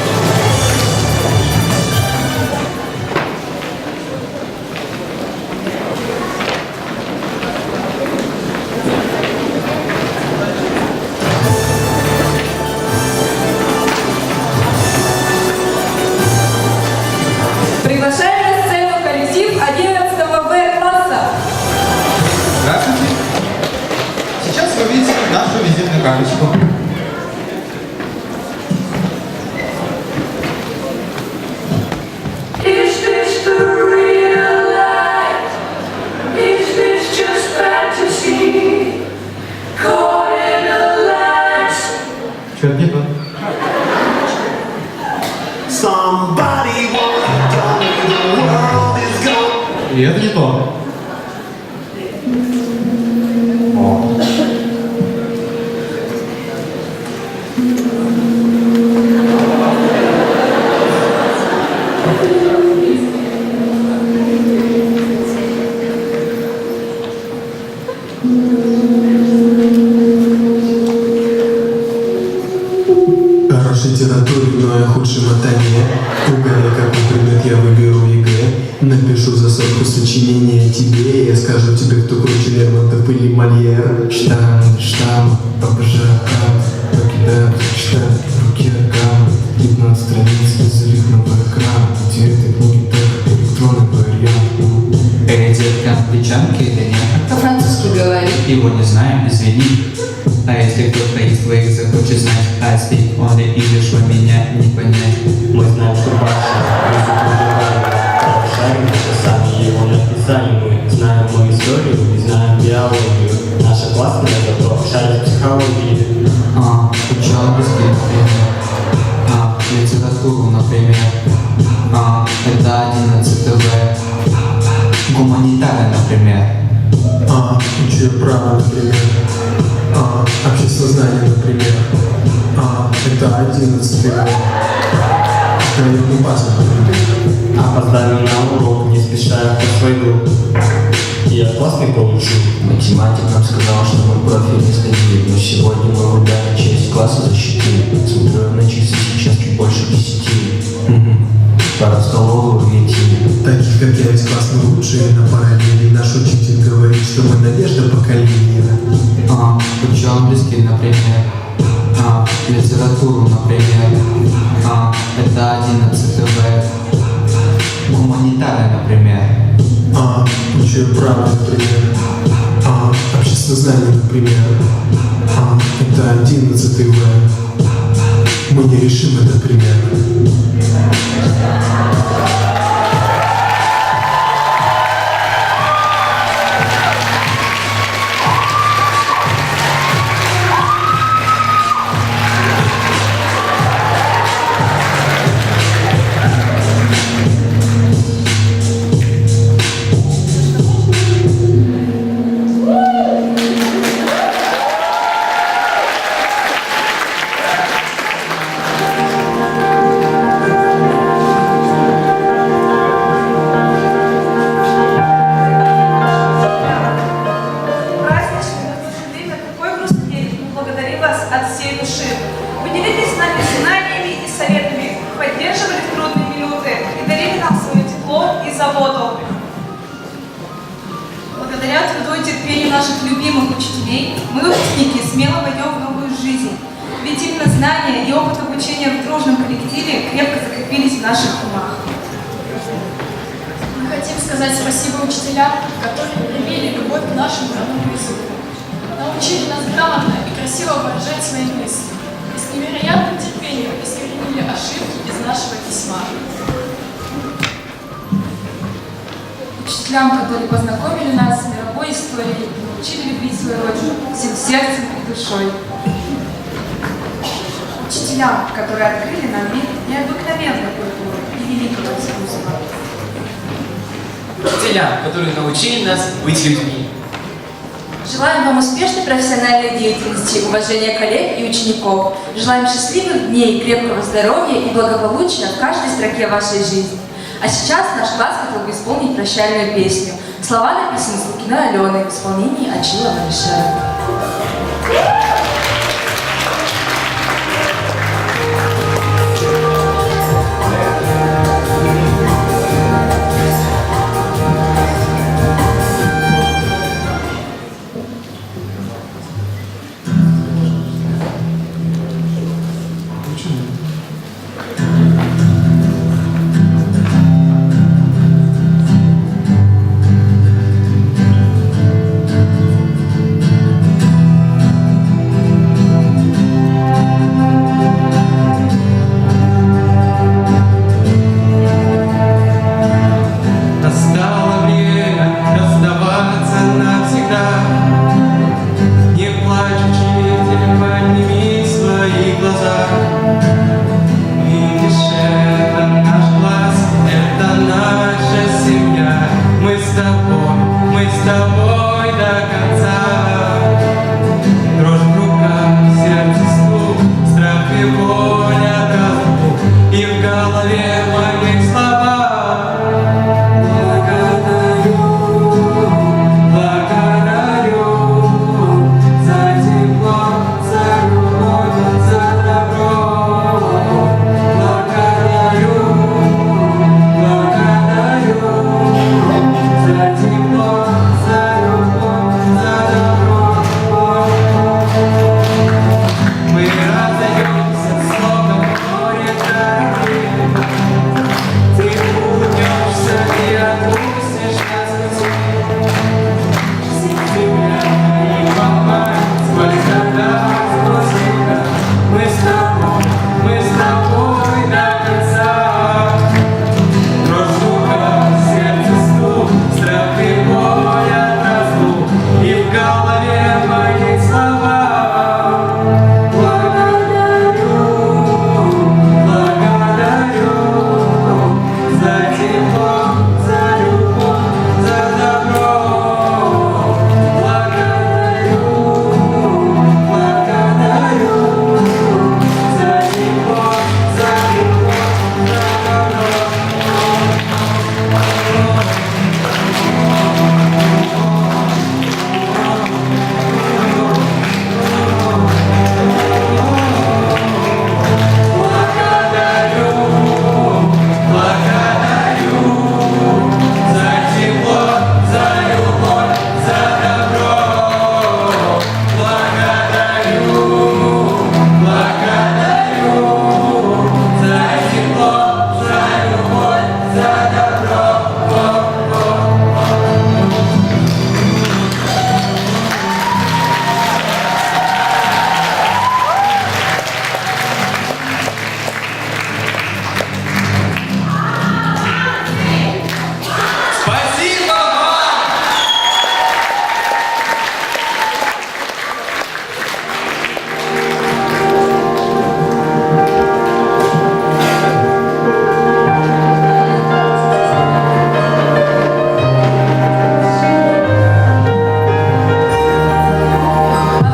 Приглашаем на сцену коллектив 11 В класса. Здравствуйте. Сейчас вы увидите нашу визитную карточку. Is this the real life? Is this just fantasy? Caught in a lie. Что не то? Somebody once told me the world is gone. И это не то. Хорошей литературе, но я худший мотание. Угадай, какой предмет я выберу ЕГЭ. Напишу за сотку сочинения тебе. Я скажу тебе, кто круче Лермонтов или Мольер. Штамм, ППЖК, покидают штат, руки аркан. 15 страниц, язык на экран. Эти книги так, электронный вариант. Эй, детка, ты чанка или нет? По-французски говорит. Его не знаем, извини. А если кто-то из твоих захочет знать, I speak only English, вы меня не понять. Мы знаем, что ваша язык уживаем. Шарим, что сами его написали. Мы знаем мою историю, не знаем биологию. Наша классная зато шарит психологию. Учу английский, например. Литературу, например. Это 11 В. Гуманитария, например. Учу я право, например. Обществознание, например. Это 11 В. Проектный паспорт, например. Опоздаю на урок, не спеша по свою. Я классный получу. Математик нам сказал, что мы профиль не сдадим. Но сегодня мы в ударе часть класса защитили. Смотрю на часы, сейчас чуть больше 10. Пора в столовую идти. Таких, как я, весь класс мы лучшие на параллели. Наш учитель говорит, что мы надежда поколения. Учу английский, например. Литературу, например. Это 11 В. Гуманитария, например. Учу я право, например. Обществознание, например. Это 11 В. Мы не решим этот пример. Благодаря труду и терпению наших любимых учителей мы, выпускники, смело войдем в новую жизнь. Ведь именно знания и опыт обучения в дружном коллективе крепко закрепились в наших умах. Мы хотим сказать спасибо учителям, которые проявили любовь к нашему родному языку. Научили нас грамотно и красиво выражать свои мысли. И с невероятным терпением искоренили ошибки из нашего письма. Учителям, которые познакомили нас с мировой историей и научили любить свою родину всем сердцем и душой. Учителям, которые открыли нам мир необыкновенной культуры и великого искусства. Учителям, которые научили нас быть людьми. Желаем вам успешной профессиональной деятельности, уважения коллег и учеников. Желаем счастливых дней, крепкого здоровья и благополучия в каждой строке вашей жизни. А сейчас наш класс хотел бы исполнить прощальную песню. Слова написаны Слукиной Аленой в исполнении Ачила Малишера. Настало время расставаться навсегда. Не плачь, учитель, подними свои глаза. Видишь, это наш класс, это наша семья. Мы с тобой до конца. Дрожь в руках, сердце стук, страх и боль от разлук. И в голове моих слова. Мы разойдемся, словно море дороги. Ты улыбнешься и отпустишь нас пути. Земля и мама, сколько сквозь века. Мы с тобой до конца. Дрожь в руках, сердце стук, страх и боль от разлук. И в голове мои слова. За тепло, за любовь, за добро. Благодарю за тепло, за любовь, за Благодарю за тепло, за любовь, за добро. Благодарю за тепло, за любовь, за добро. Спасибо вам!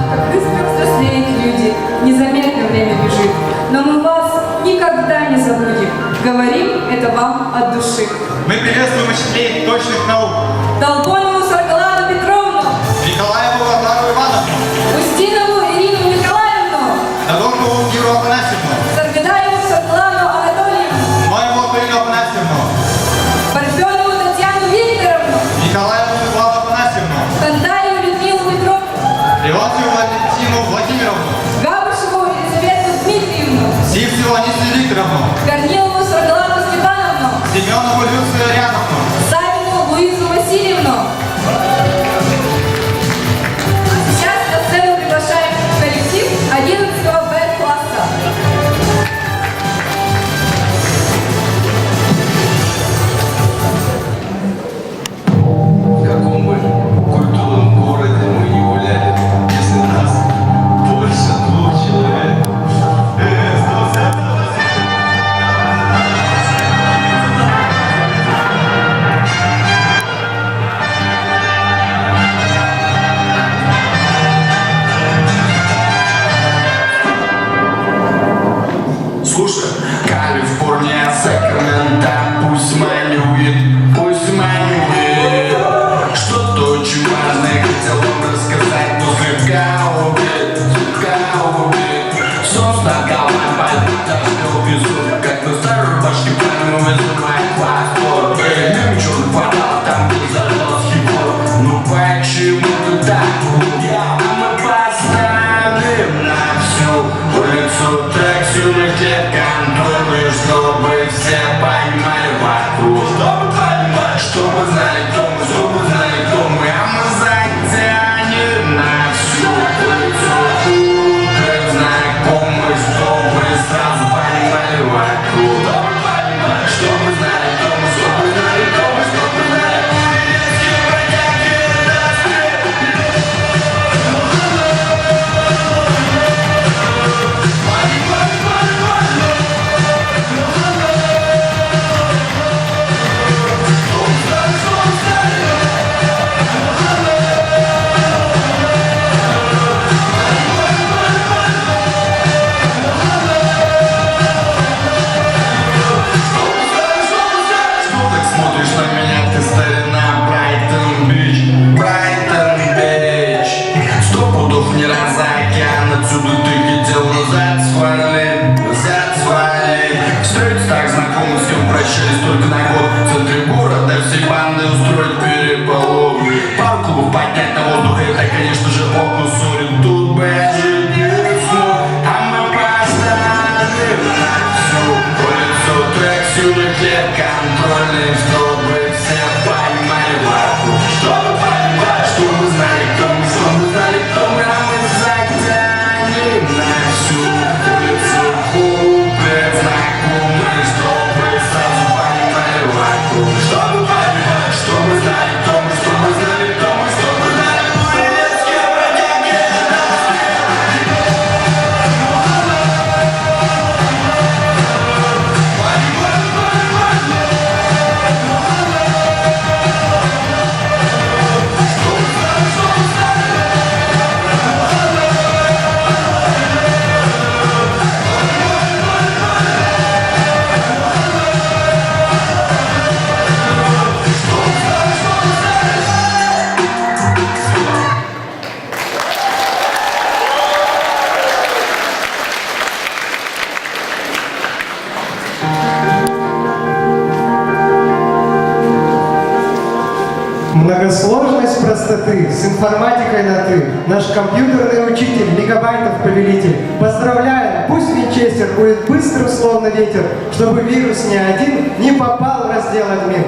Как быстро взрослеют люди, незаметно время бежит. Но мы вас никогда не забудем. Говорим это вам от души. Мы приветствуем учителей точных наук. Долбонову Саргалану Петровну, Николаеву Варвару Ивановну, Устинову Ирину Николаевну, Надолгову Киру Афанасьевну, Саргадаеву Светлану Анатольевну, Ноеву Полину Афанасьевну, Парфенову Татьяну Викторовну, Николаеву Светлану Афанасьевну, Кандаеву Людмилу Петровну, Леонтию Валентину Владимировну, Габу Семену Люцию Рядовну. Савину Луизу Васильевну. Сейчас на сцену приглашаем коллектив 11 Б-класса. В каком бы культурном городе мы не гуляли, если нас больше 2 человек. Слушай, Калифорния, Сакраменто, пусть манюет, что-то очень важное хотел вам рассказать, но слегка убит. Сон над головой, пальто везу, как на старой башке пламя вызывает паспорт. Дым черный квартал, там где зажглась его. Ну почему ты так? А мы поставим на всю улицу таксюных лет контрольные, чтобы все понимали вокруг. Чтобы знали, кто мы, чтобы знали, кто мы. А мы затянем на всю улицу как знакомый, чтобы сразу понимали вокруг. Чтобы знали, кто мы, чтобы знали, кто мы, чтобы знали, кто мы. Детские бродяги, только на год в центре города всей банды устроить переполох. Пару клубов поднять на воздух, и, конечно же, окна ссорят. Тут бы жить не смог, а мы поставим на всю улицу таксюных лет контрольных, чтобы все понимали вокруг. Чтобы понимали, чтобы знали, кто мы, чтобы знали, кто мы, а мы затянем на всю улицу куплет знакомый, чтобы сразу понимали вокруг. Чтобы понимали, чтобы знали, кто мы, чтобы знали, кто мы, чтобы знали, мы детские бродяги. Многосложность простоты, с информатикой на «ты». Наш компьютерный учитель, мегабайтов повелитель. Поздравляем, пусть Винчестер будет быстрым, словно ветер, чтобы вирус ни один не попал в раздел админ.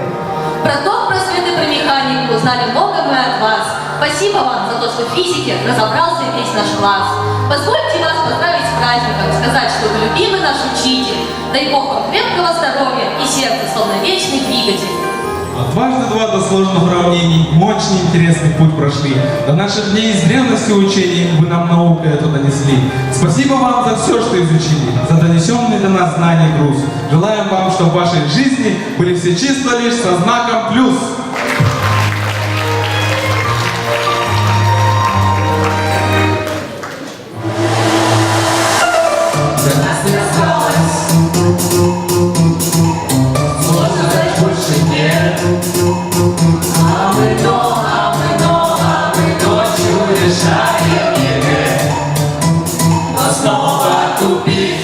Про ток, про свет и про механику узнали много мы от вас. Спасибо вам за то, что в физике разобрался весь наш класс. Позвольте вас поздравить с праздником, сказать, что вы любимый наш учитель. Дай Бог вам крепкого здоровья и сердца, словно вечный двигатель. Дважды два до сложных уравнений мы очень интересный путь прошли. До наших дней из древности учений вы нам науку эту донесли. Спасибо вам за все, что изучили, за донесенный до нас знаний груз. Желаем вам, чтобы в вашей жизни были все числа лишь со знаком плюс. Снова тупик.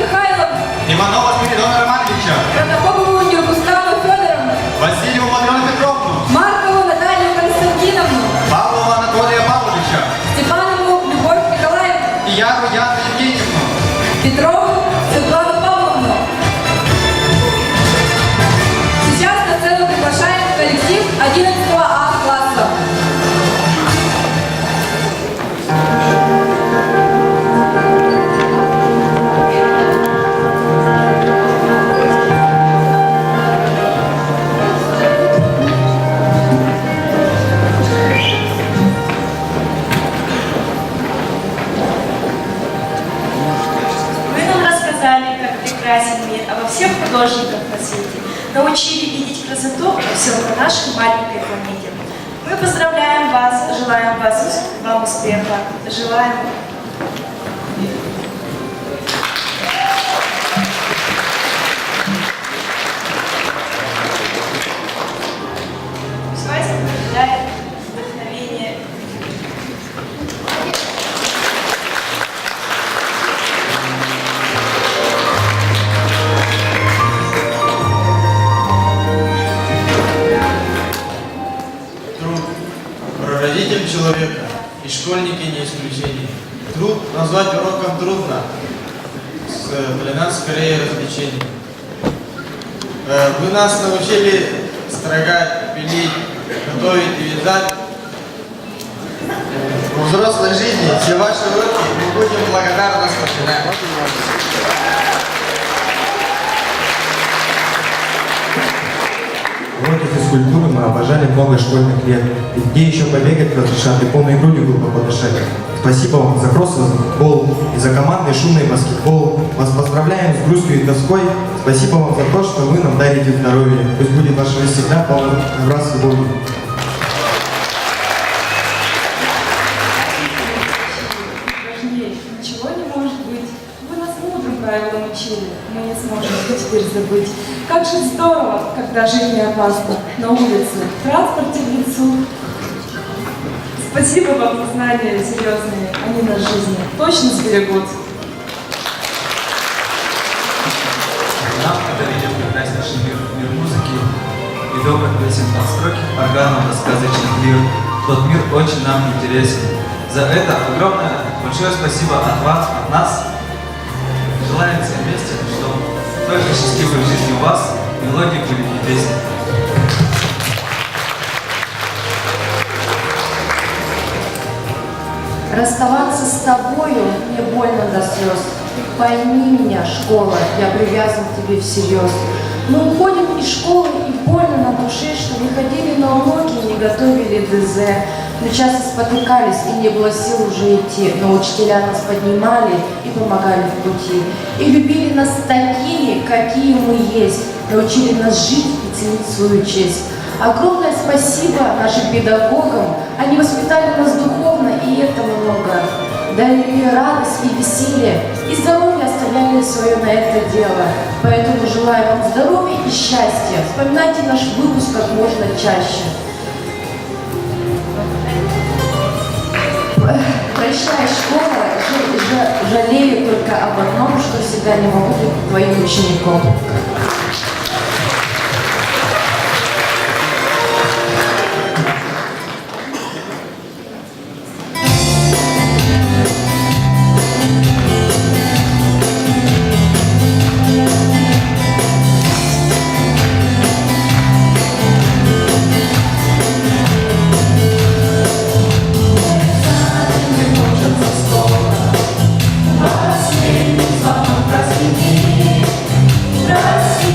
Михайловну, Иванова Спиридона Романовича, Протопопову Юргуславу Федоровну, Васильеву Матрёну Петровну, Маркову Наталью Константиновну, Павлова Анатолия Павловича, Степанову Любовь Николаевну, Яру Яну Евгеньевну, Петрову Светлану Павловну. Сейчас на сцену приглашаем коллектив 11 А класса. Вы нам рассказали, как прекрасен мир, обо всех художниках на свете, научили видеть красоту во всем на нашей маленькой планете. Мы поздравляем вас, желаем вам успеха, желаем... Пусть вас побеждает вдохновение. Труд – прародитель человека, и школьники не исключение. Труд назвать уроком трудно, для нас скорее развлечение. Вы нас научили строгать, пилить, готовить и вязать. В взрослой жизни все ваши уроки мы будем благодарно вспоминать. Уроки физкультуры мы обожали много школьных лет. И где еще побегать разрешат и полной грудью глубоко дышать. Спасибо вам за кроссовый футбол и за командный шумный баскетбол. Вас поздравляем с грустью и тоской. Спасибо вам за то, что вы нам дарите здоровье. Пусть будет ваша жизнь всегда полна раз и любовью. Важнее, ничего не может быть. Вы нас мудрым правилам учили, мы не сможем их теперь забыть. Как же здорово, когда жизнь не опасна. На улице, в транспорте в лицу. Спасибо вам за знания серьезные, они нас жизни точно сберегут. Нам подарили прекраснейший мир музыки и добрых песен от строки органов до сказочных лир. Тот мир очень нам интересен. За это огромное, большое спасибо от вас, от нас. Желаем всем вместе, чтобы только счастливой жизни у вас мелодии были и песни. Расставаться с тобою мне больно до слез. Пойми меня, школа, я привязан к тебе всерьез. Мы уходим из школы, и больно на душе, что не ходили на уроки, не готовили ДЗ. Мы часто спотыкались, и не было сил уже идти, но учителя нас поднимали и помогали в пути. И любили нас такими, какие мы есть, научили нас жить и ценить свою честь. Огромное спасибо нашим педагогам, они воспитали нас духовно, и это много. Дали радость и веселье, и здоровье оставляли свое на это дело. Поэтому желаю вам здоровья и счастья. Вспоминайте наш выпуск как можно чаще. Прощай, школа, жалею только об одном, что всегда не могу быть твоим учеником. Прости,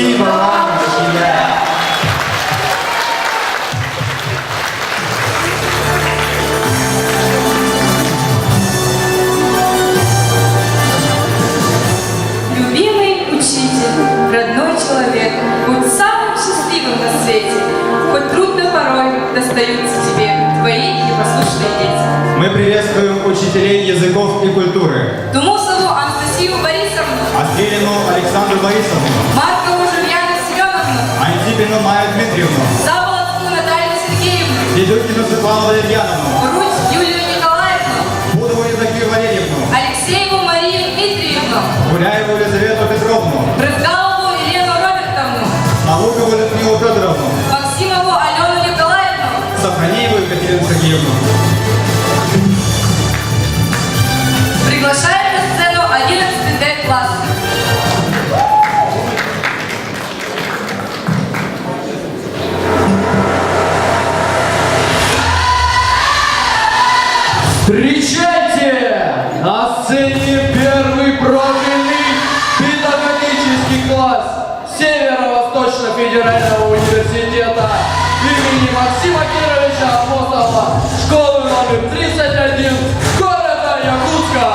Спасибо вам, учителя. Любимый учитель, родной человек, будь самым счастливым на свете. Хоть трудно порой достаются тебе твои непослушные дети. Мы приветствуем учителей языков и культуры. Тумусову Анастасию Борисовну, Аскелину Александру Борисовну, Маркову Жульяну Семеновну, Антипину Майю Дмитриевну, Заболоцкую Наталью Сергеевну, Дедюкину Светлану Валерьяновну, Руть Юлию Николаевну, Будову Евдокию Валерьевну, Алексееву Марию Дмитриевну, Гуляеву Елизавету Петровну, Брызгалову Елену Робертовну, Наукову Людмилу Федоровну, Максимову Алену Николаевну, Сафрониеву Екатерину Сергеевну. приглашаем на сцену 11 Д-класс. Встречайте! На сцене первый профильный педагогический класс Северо-Восточного федерального университета имени Максима Кировича Апостолова, школы номер 31 города Якутска.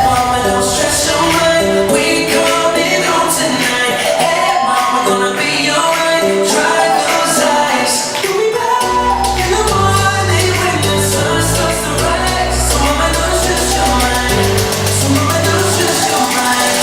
Mama, don't stress your mind. We coming home tonight. Hey, mama, gonna be alright. Dry those eyes. You'll be back in the morning when the sun starts to rise. So mama, don't stress your mind. So mama, don't stress your mind.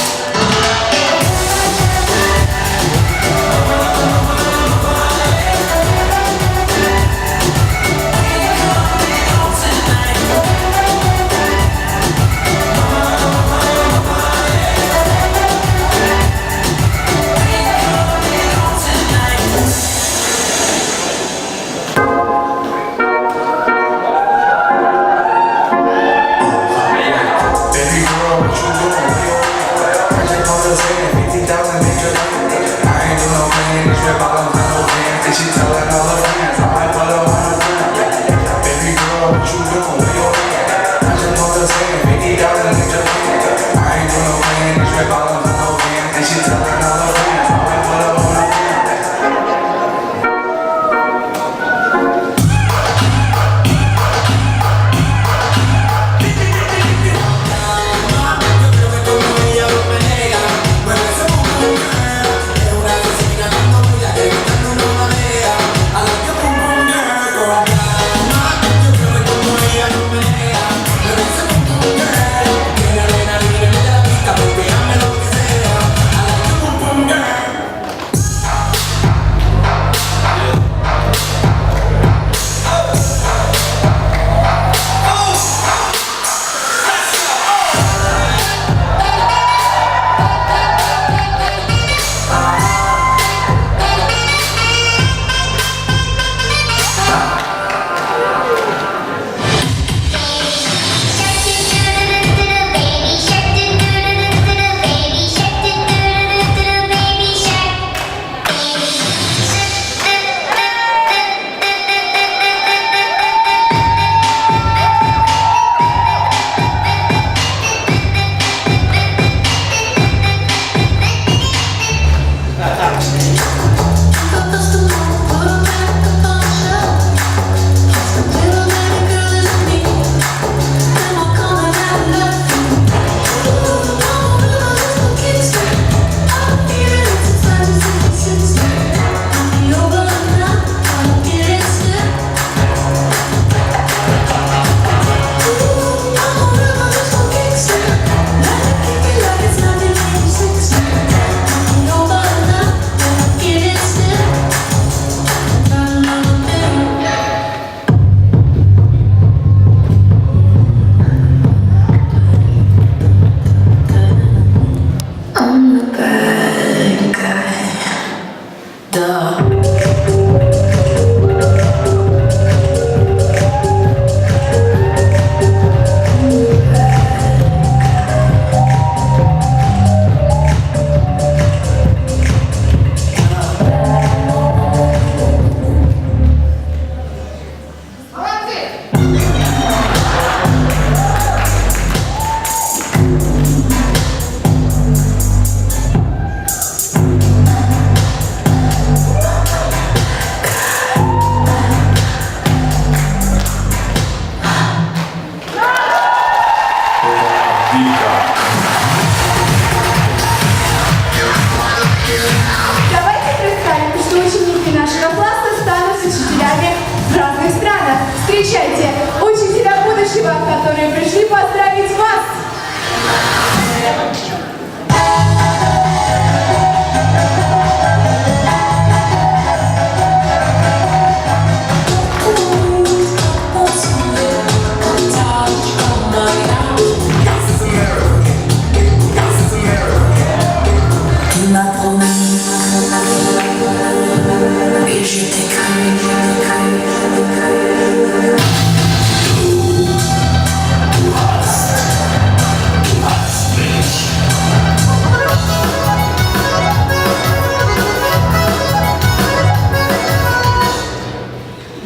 Baby girl, what you doing? I just called her saying 50,000 niggas. I ain't do no playing, this rap all on no fans. And she telling all her friends, I might put her on her friend. Baby girl, what you doing? Where you at? I just called her saying 50,000 niggas. I ain't do no playing, this rap all on no fans. And she telling all her friends, I might put her on her friend.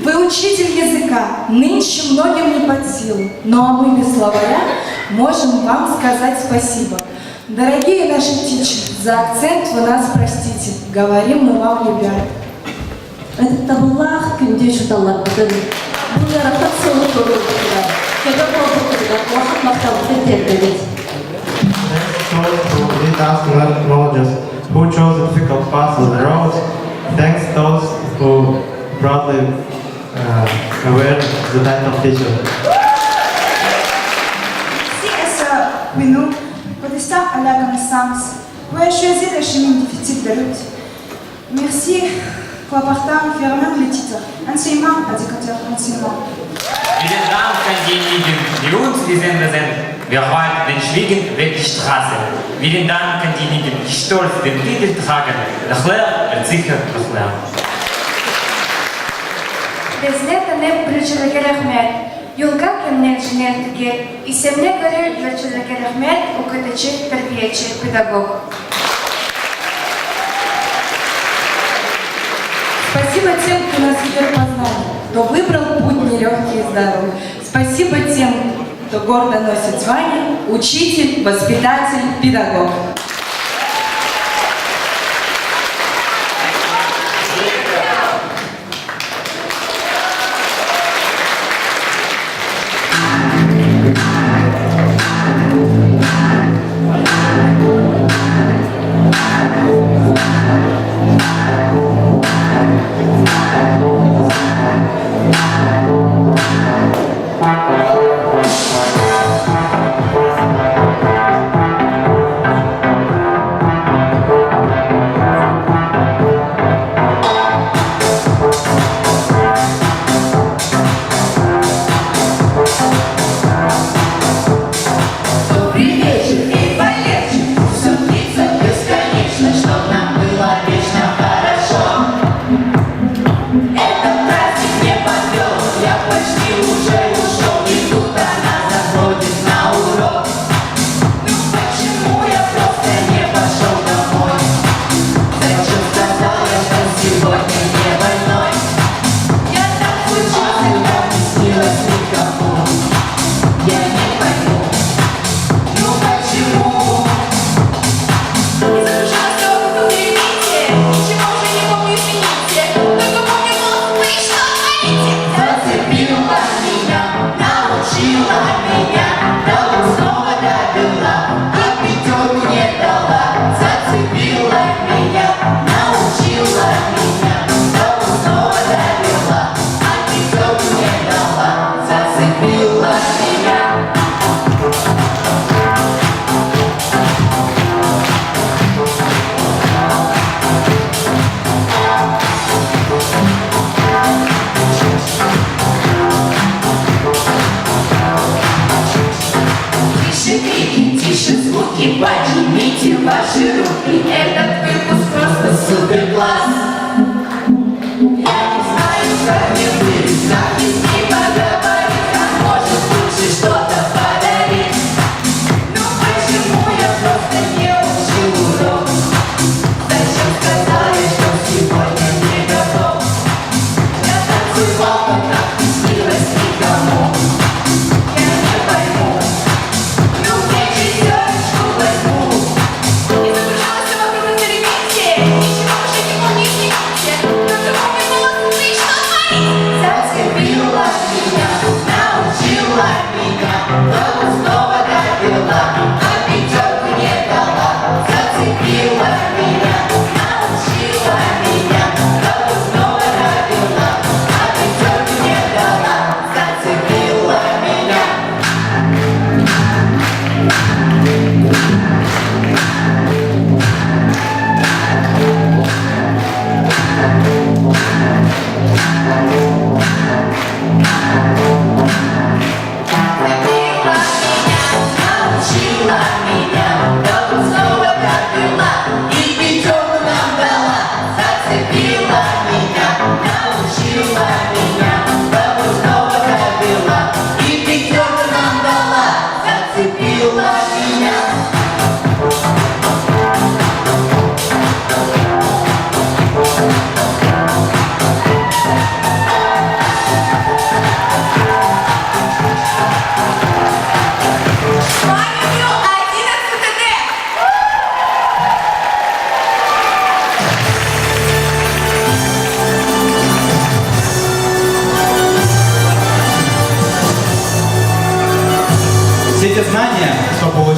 Вы учитель языка, нынче многим не под силу, ну а мы без словаря можем вам сказать спасибо. Дорогие наши тичи, за акцент вы нас простите, говорим мы вам любя. Это табулах, кимдиш талар бутын. Bunlar atak sonu kuruldular. Keda korkutular, vakit maktabı terbiyedik. Thanks to lead us to knowledge who chose the difficult path of the road. Thanks those who proudly wear the title teacher. Si essa menu pode estar à la connaissance, vous avez choisi le chemin difficile de lutte. Merci pour apporter fermement le titre, enseignement, éducateur, enseignement. Vielen Dank an diejenigen, die uns die Sender sind. Wir wollen den Schwiegen weg die Straße. Vielen Dank an diejenigen, die stolz den Titel tragen. Лахлер, Erzieher, Лахлер. Безне тәнем бүлчелеге рәхмәт. Юлга кемнән җинәтегә, исемне göre бүлчелеге рәхмәт, укытучы, тәрбияче, педагог. Спасибо тем, кто нас теперь познал, кто выбрал путь нелегкий и здоровый. Спасибо тем, кто гордо носит звание учитель, воспитатель, педагог.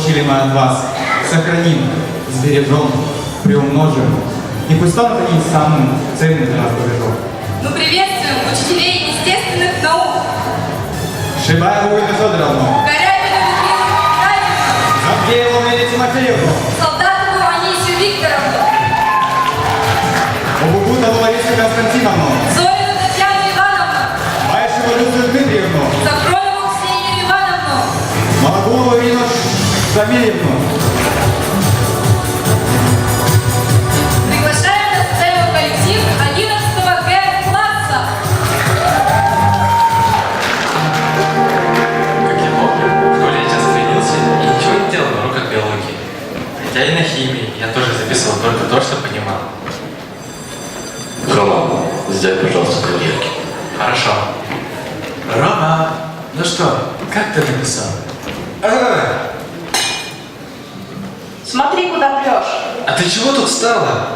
получили мы от вас, сохраним, сбережем, приумножим. И пусть станут они самым ценным для нас рубежом. Мы приветствуем учителей естественных наук. Шибаеву Инну Федоровну, Корябину Людмилу Витальевну, Матвееву Марию Тимофеевну, Солдатову Анисию Викторовну, Обугутову Ларису Константиновну, Зорину Татьяну Ивановну, Байшеву Люцию Дмитриевну, Сафронову Ксению Ивановну, Малогулову Ирину Шамильевну. Приглашаем на сцену коллектив 11-го Г-класса. Как я помню, в школе я часто ленился и ничего не делал на уроках биологии. Хотя и на химии я тоже записывал только то, что понимал. Рома, сделай, пожалуйста, проверки. Хорошо. Рома, ну что, как ты написал? Смотри, куда прешь. А ты чего тут встала?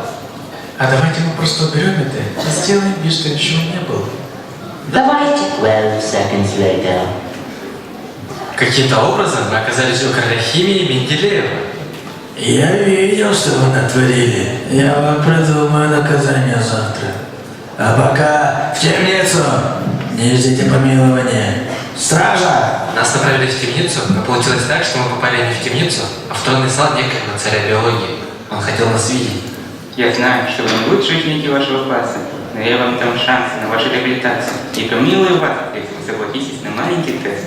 А давайте мы просто уберем это и сделаем вид, что ничего не было. Давайте. 12 seconds later. Каким-то образом мы оказались у короля химии Менделеева. Я видел, что вы натворили. Я вам придумаю наказание завтра. А пока в темницу. Не ждите помилования. Стража! Нас направили в темницу, но получилось так, что мы попали не в темницу, а в тронный зал некоего царя биологии. Он хотел нас видеть. Я знаю, что вы не лучшие ученики вашего класса, но я вам дам шансы на вашу реабилитацию и помилую вас, если вы согласитесь на маленький тест.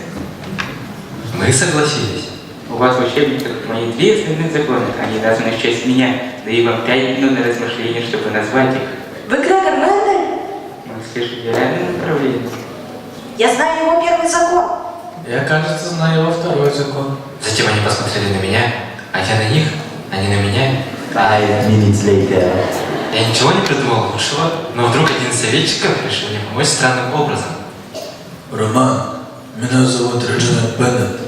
Мы согласились. У вас в учебниках мои 2 основных закона, они названы в честь меня, даю вам 5 минут на размышление, чтобы назвать их. Вы Грегор Мендель? Мы слышим в реальном направлении. Я знаю его первый закон. Я, кажется, знаю его второй закон. Затем они посмотрели на меня, а я на них, они на меня. 5 minutes later. Я ничего не придумал лучшего, но вдруг один из советчиков решил мне помочь странным образом. Роман, меня зовут Реджинальд Беннет.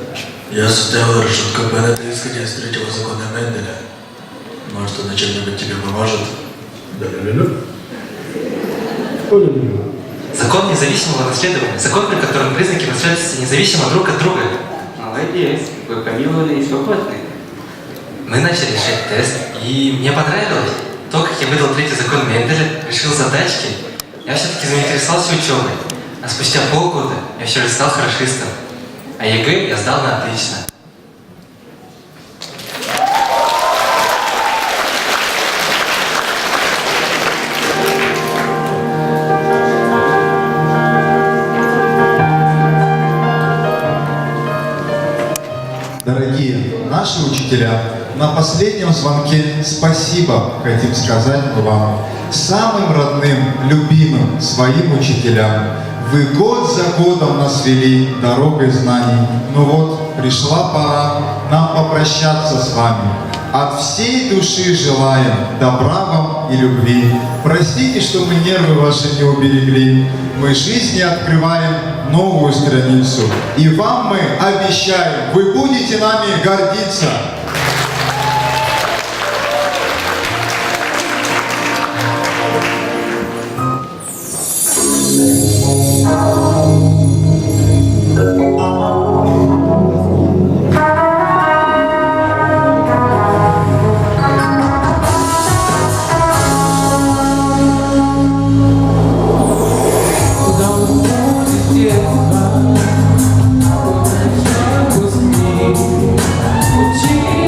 Я составил решетку Беннета, исходя из 3-го закона Менделя. Может, он чем-нибудь тебе поможет? Закон независимого наследования. Закон, при котором признаки наследственности независимы друг от друга. Молодец, вы помилованы и свободны. Мы начали решать тест, и мне понравилось. То, как я выдал 3-й закон Менделя, решил задачки, я все-таки заинтересовался учебой. А спустя полгода я все же стал хорошистом. А ЕГЭ я сдал на отлично. Дорогие наши учителя, на последнем звонке спасибо хотим сказать мы вам, самым родным, любимым своим учителям. Вы год за годом нас вели дорогой знаний. Ну вот, пришла пора нам попрощаться с вами. От всей души желаем добра вам и любви. Простите, что мы нервы ваши не уберегли. Мы жизни открываем новую страницу. И вам мы обещаем, вы будете нами гордиться. Учи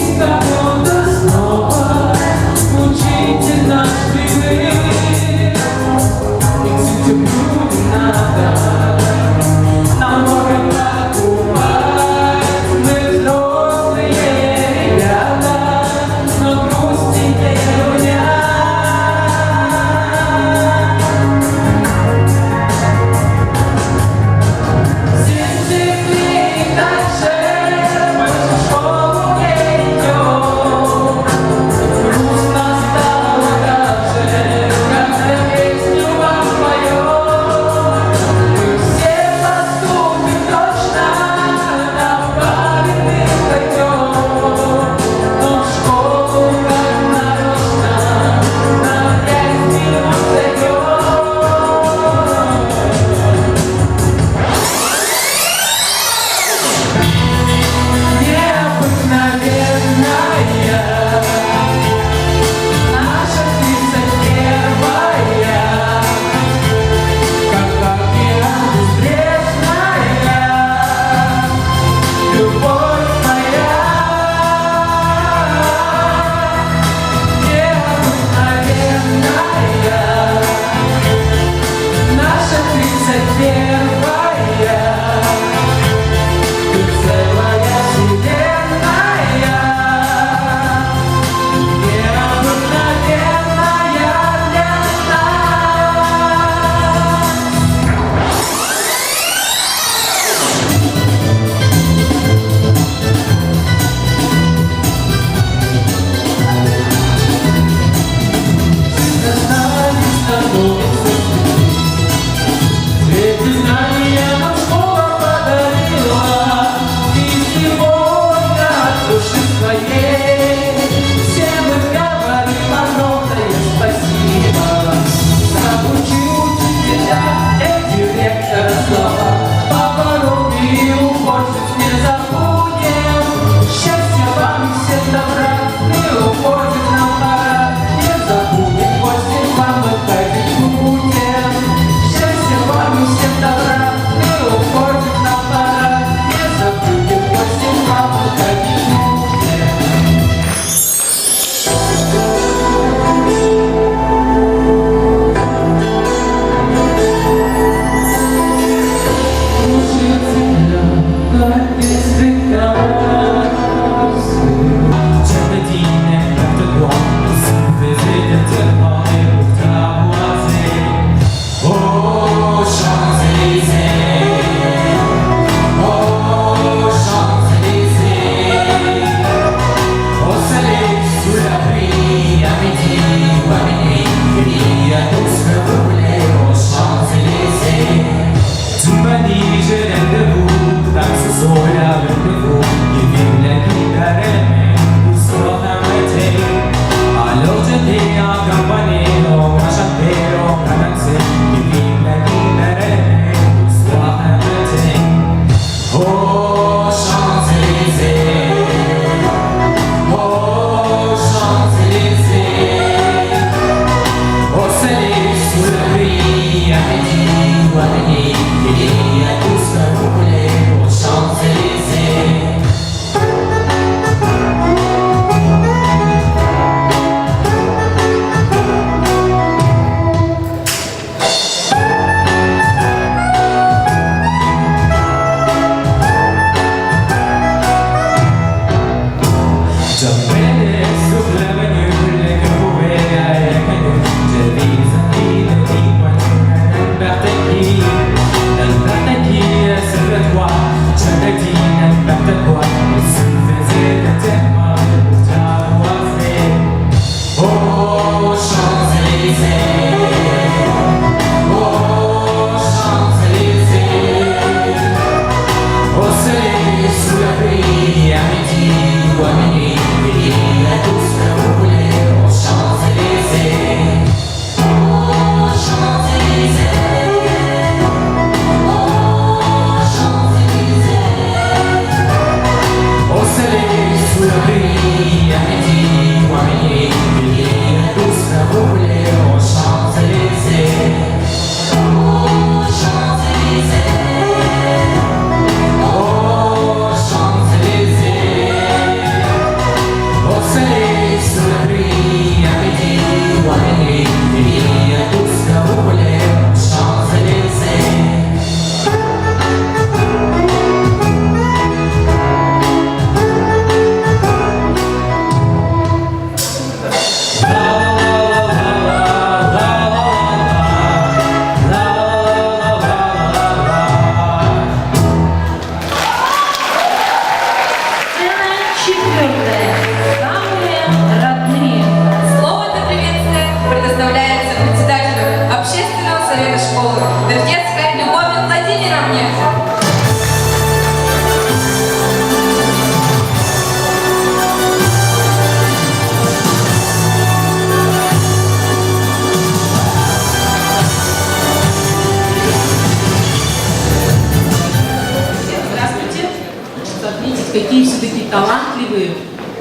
какие все-таки талантливые,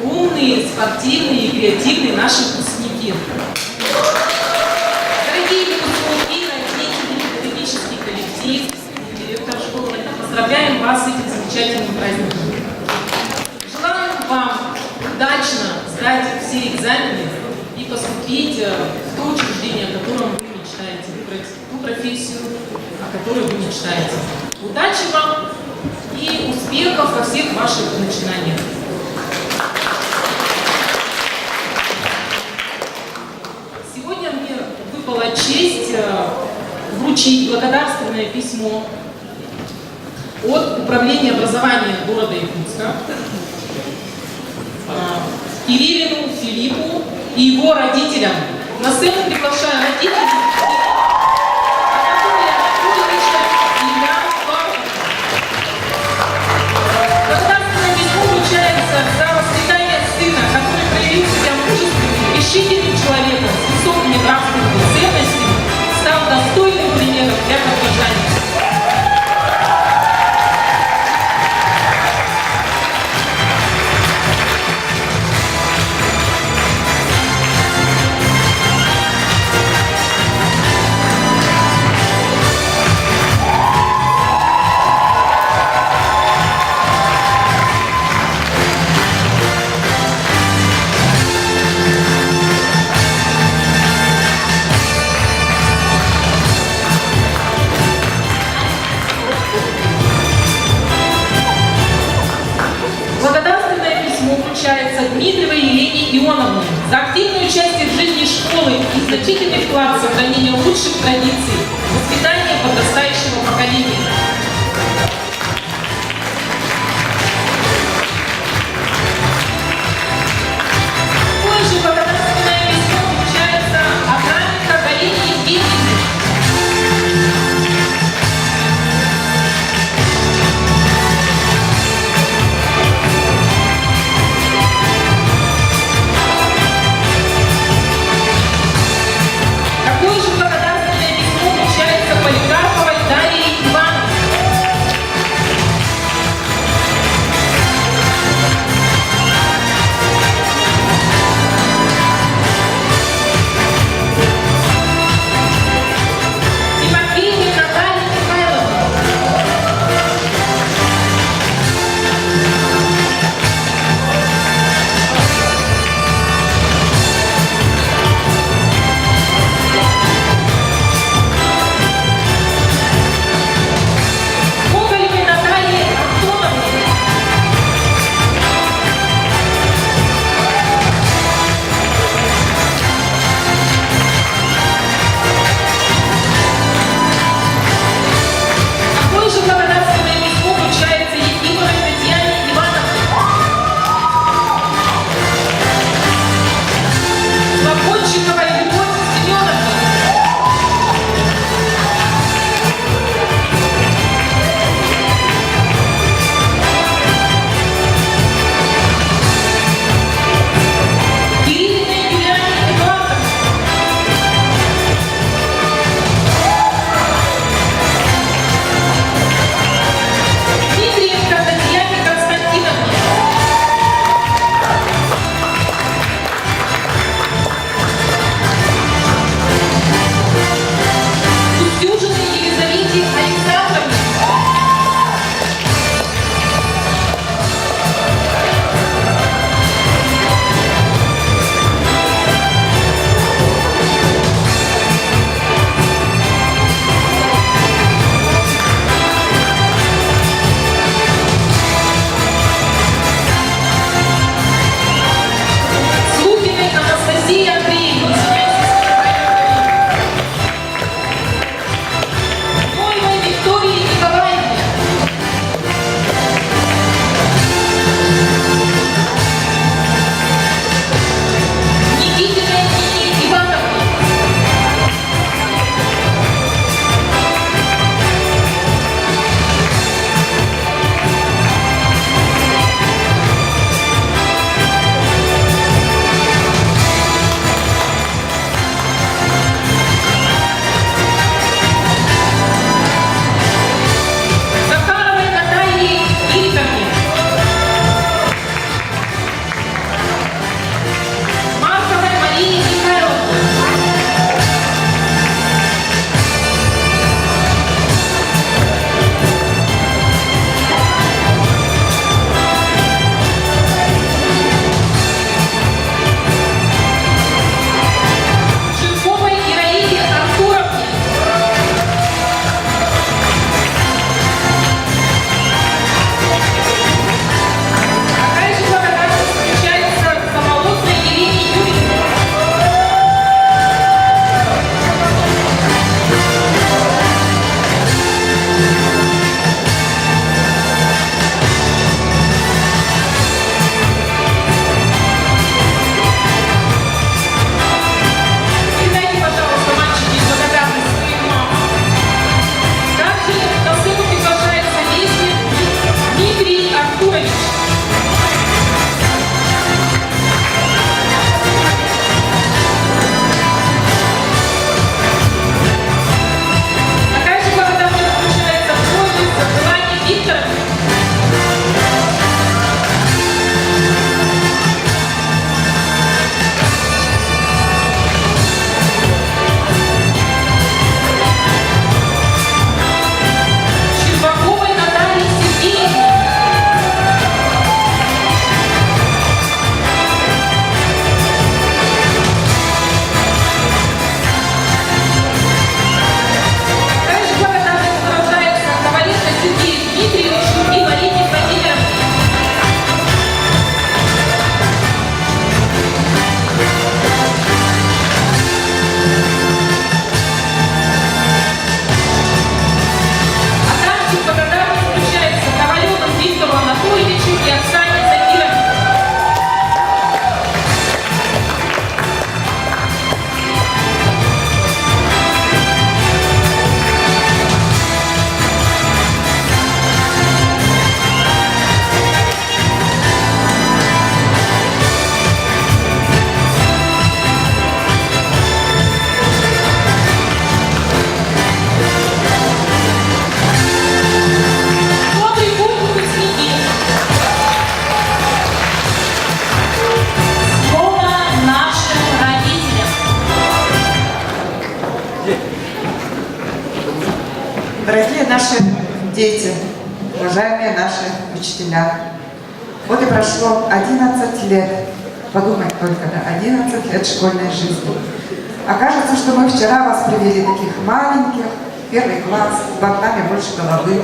умные, спортивные и креативные наши выпускники. Дорогие выпускники, родители, педагогический коллектив, директор школы, поздравляем вас с этим замечательным праздником. Желаем вам удачно сдать все экзамены и поступить в то учреждение, о котором вы мечтаете, выбрать ту профессию, о которой вы мечтаете. Удачи вам и успехов во всех ваших начинаниях. Сегодня мне выпала честь вручить благодарственное письмо от Управления образования города Якутска Кириллину Филиппу и его родителям. На сцену приглашаю родителей. Решительным человеком с высокими нравственными ценностями, став достойным примером для подражания. Дмитриевой Елене Ионовне за активное участие в жизни школы и значительный вклад в сохранение лучших традиций, воспитания подрастающего поколения. Такое же благодарственное письмо вручается Абраменко Галине Евгеньевне. Полигарповой Дарьи Ивановны. Дорогие наши дети, уважаемые наши учителя, вот и прошло 11 лет, подумать только, да, 11 лет школьной жизни. Окажется, что мы вчера вас привели таких маленьких, первый класс, с бантами больше головы,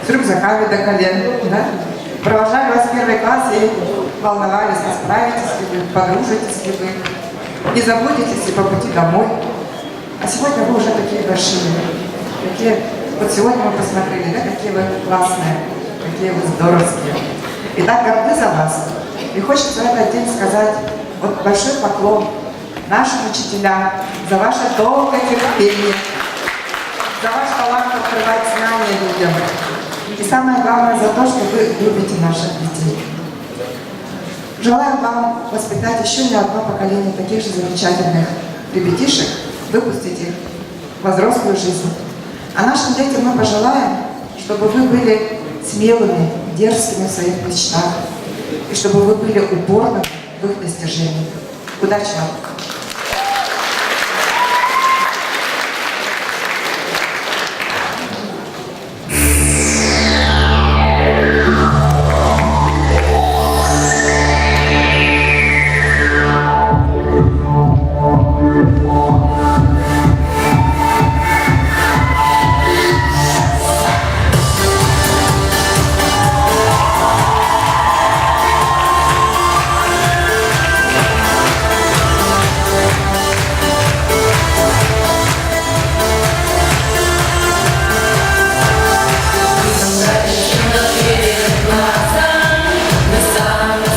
с рюкзаками до колен, да? Провожали вас в первый класс и волновались, не справитесь ли вы, подружитесь ли вы, не заблудитесь ли по пути домой. А сегодня вы уже такие большие, такие, вот сегодня мы посмотрели, да, какие вы классные, какие вы здоровские. И так горды за вас. И хочется в этот день сказать вот большой поклон нашим учителям за ваше долгое терпение, за ваш талант открывать знания людям. И самое главное, за то, что вы любите наших детей. Желаю вам воспитать еще не одно поколение таких же замечательных ребятишек, выпустить их во взрослую жизнь. А нашим детям мы пожелаем, чтобы вы были смелыми, дерзкими в своих мечтах, и чтобы вы были упорными в их достижениях. Удачи вам!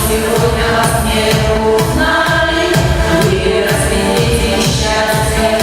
Сегодня вас не узнали, вы расцветите счастье.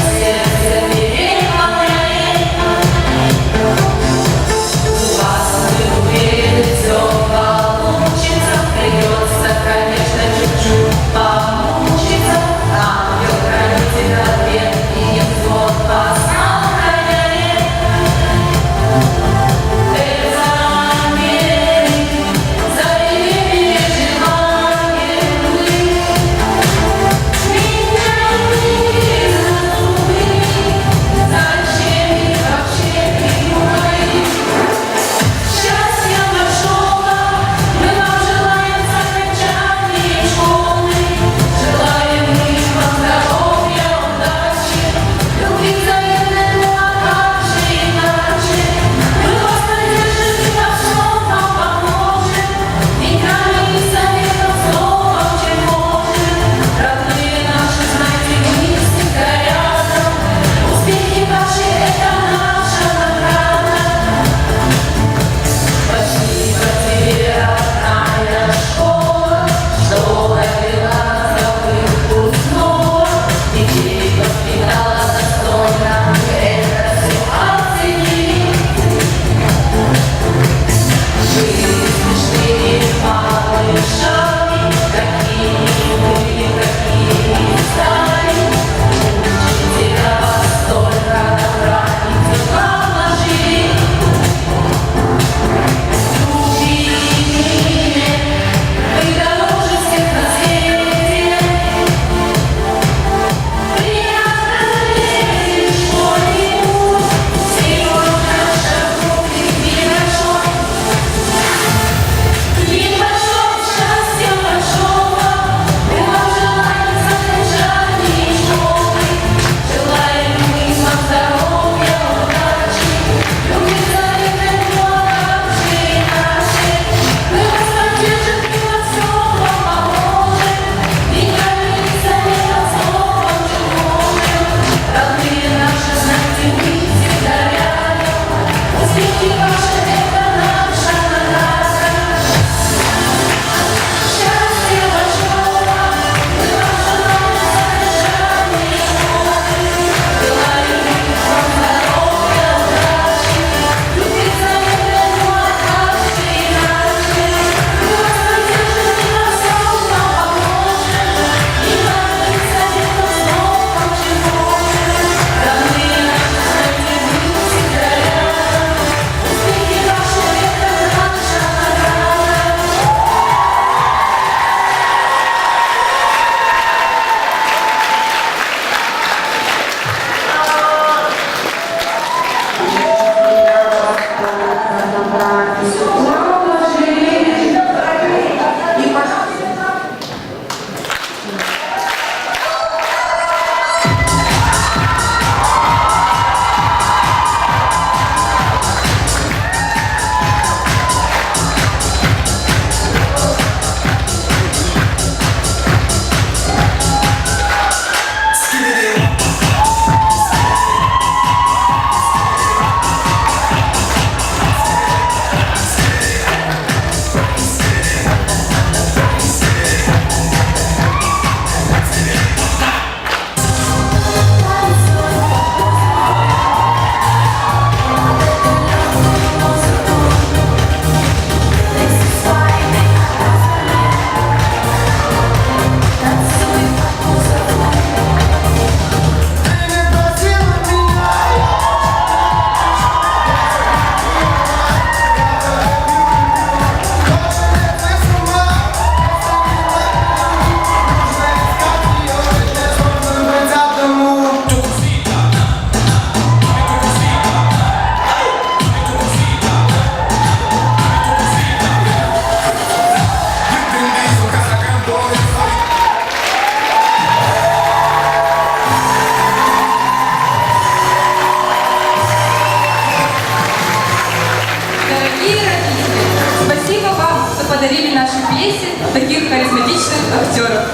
подарили нашей пьесе таких харизматичных актеров.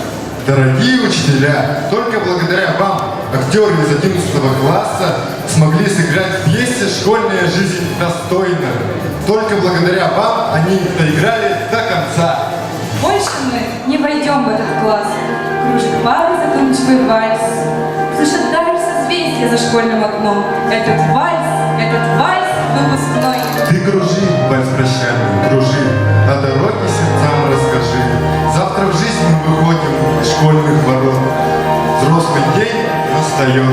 Дорогие учителя, только благодаря вам, актеры из 11 класса, смогли сыграть в пьесе «Школьная жизнь» достойно. Только благодаря вам они доиграли до конца. Больше мы не войдем в этот класс. Кружит пары задумчивый вальс. Слышат даль созвездия за школьным окном. Этот вальс выпускной. Ты кружи, вальс прощальный, кружи, о дороге сердцам расскажи. Завтра в жизнь мы выходим из школьных ворот. Взрослый день настает.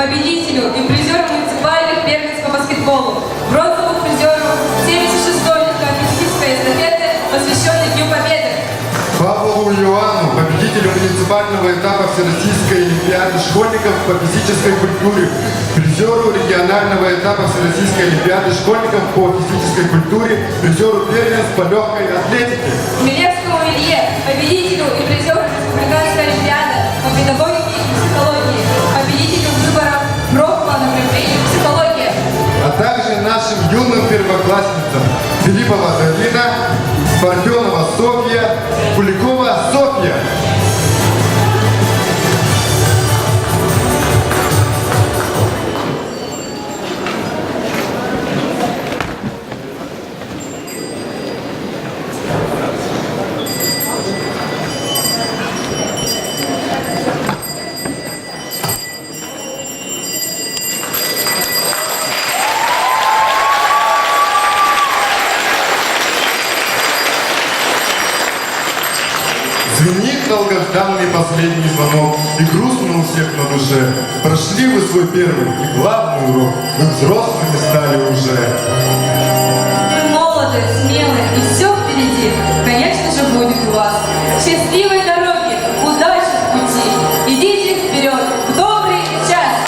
победителю и призеру муниципальных первенств по баскетболу, бронзовому призеру 76-й легкоатлетической эстафеты, посвященной Дню Победы. Павлову Иоанну, победителю муниципального этапа Всероссийской Олимпиады школьников по физической культуре, призеру регионального этапа Всероссийской Олимпиады школьников по физической культуре, призеру первенств по легкой атлетике. Милевскому Илье, победителю и призеру Республиканской Олимпиады по педагогике и психологии, победителю выборов РОК по направлению психология. А также нашим юным первоклассницам Филиппова Дарина, Парфенова Софья, Куликова Софья. Звенит долгожданный последний звонок, и грустно у всех на душе. Прошли вы свой первый и главный урок, вы взрослыми стали уже. Вы молоды, смелы, и все впереди, конечно же, будет у вас. Счастливой дороги, удачи в пути, идите вперед, в добрый час.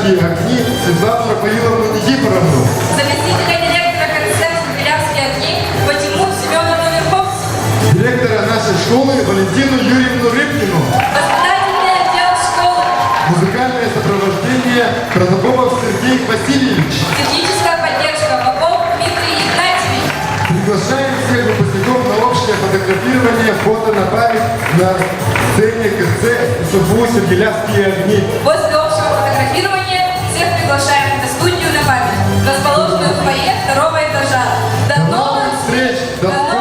яркие огни Светлану Рафаиловну Никифоровну. Заместителя директора концерта «Белявские огни» Вадиму Семеновну Верховцеву. Директора нашей школы Валентину Юрьевну Рыбкину. Воспитательный отдел школы. Музыкальное сопровождение Протопопов Сергей Васильевич. Техническая поддержка Попов Дмитрий Игнатьевич. Приглашаем всех выпускников на общее фотографирование, фото на память на сцене КЦ СУБУ «Белявские огни». После общего фотографирования всех приглашаем на студию на память, расположенную в фойе второго этажа. До новых встреч! До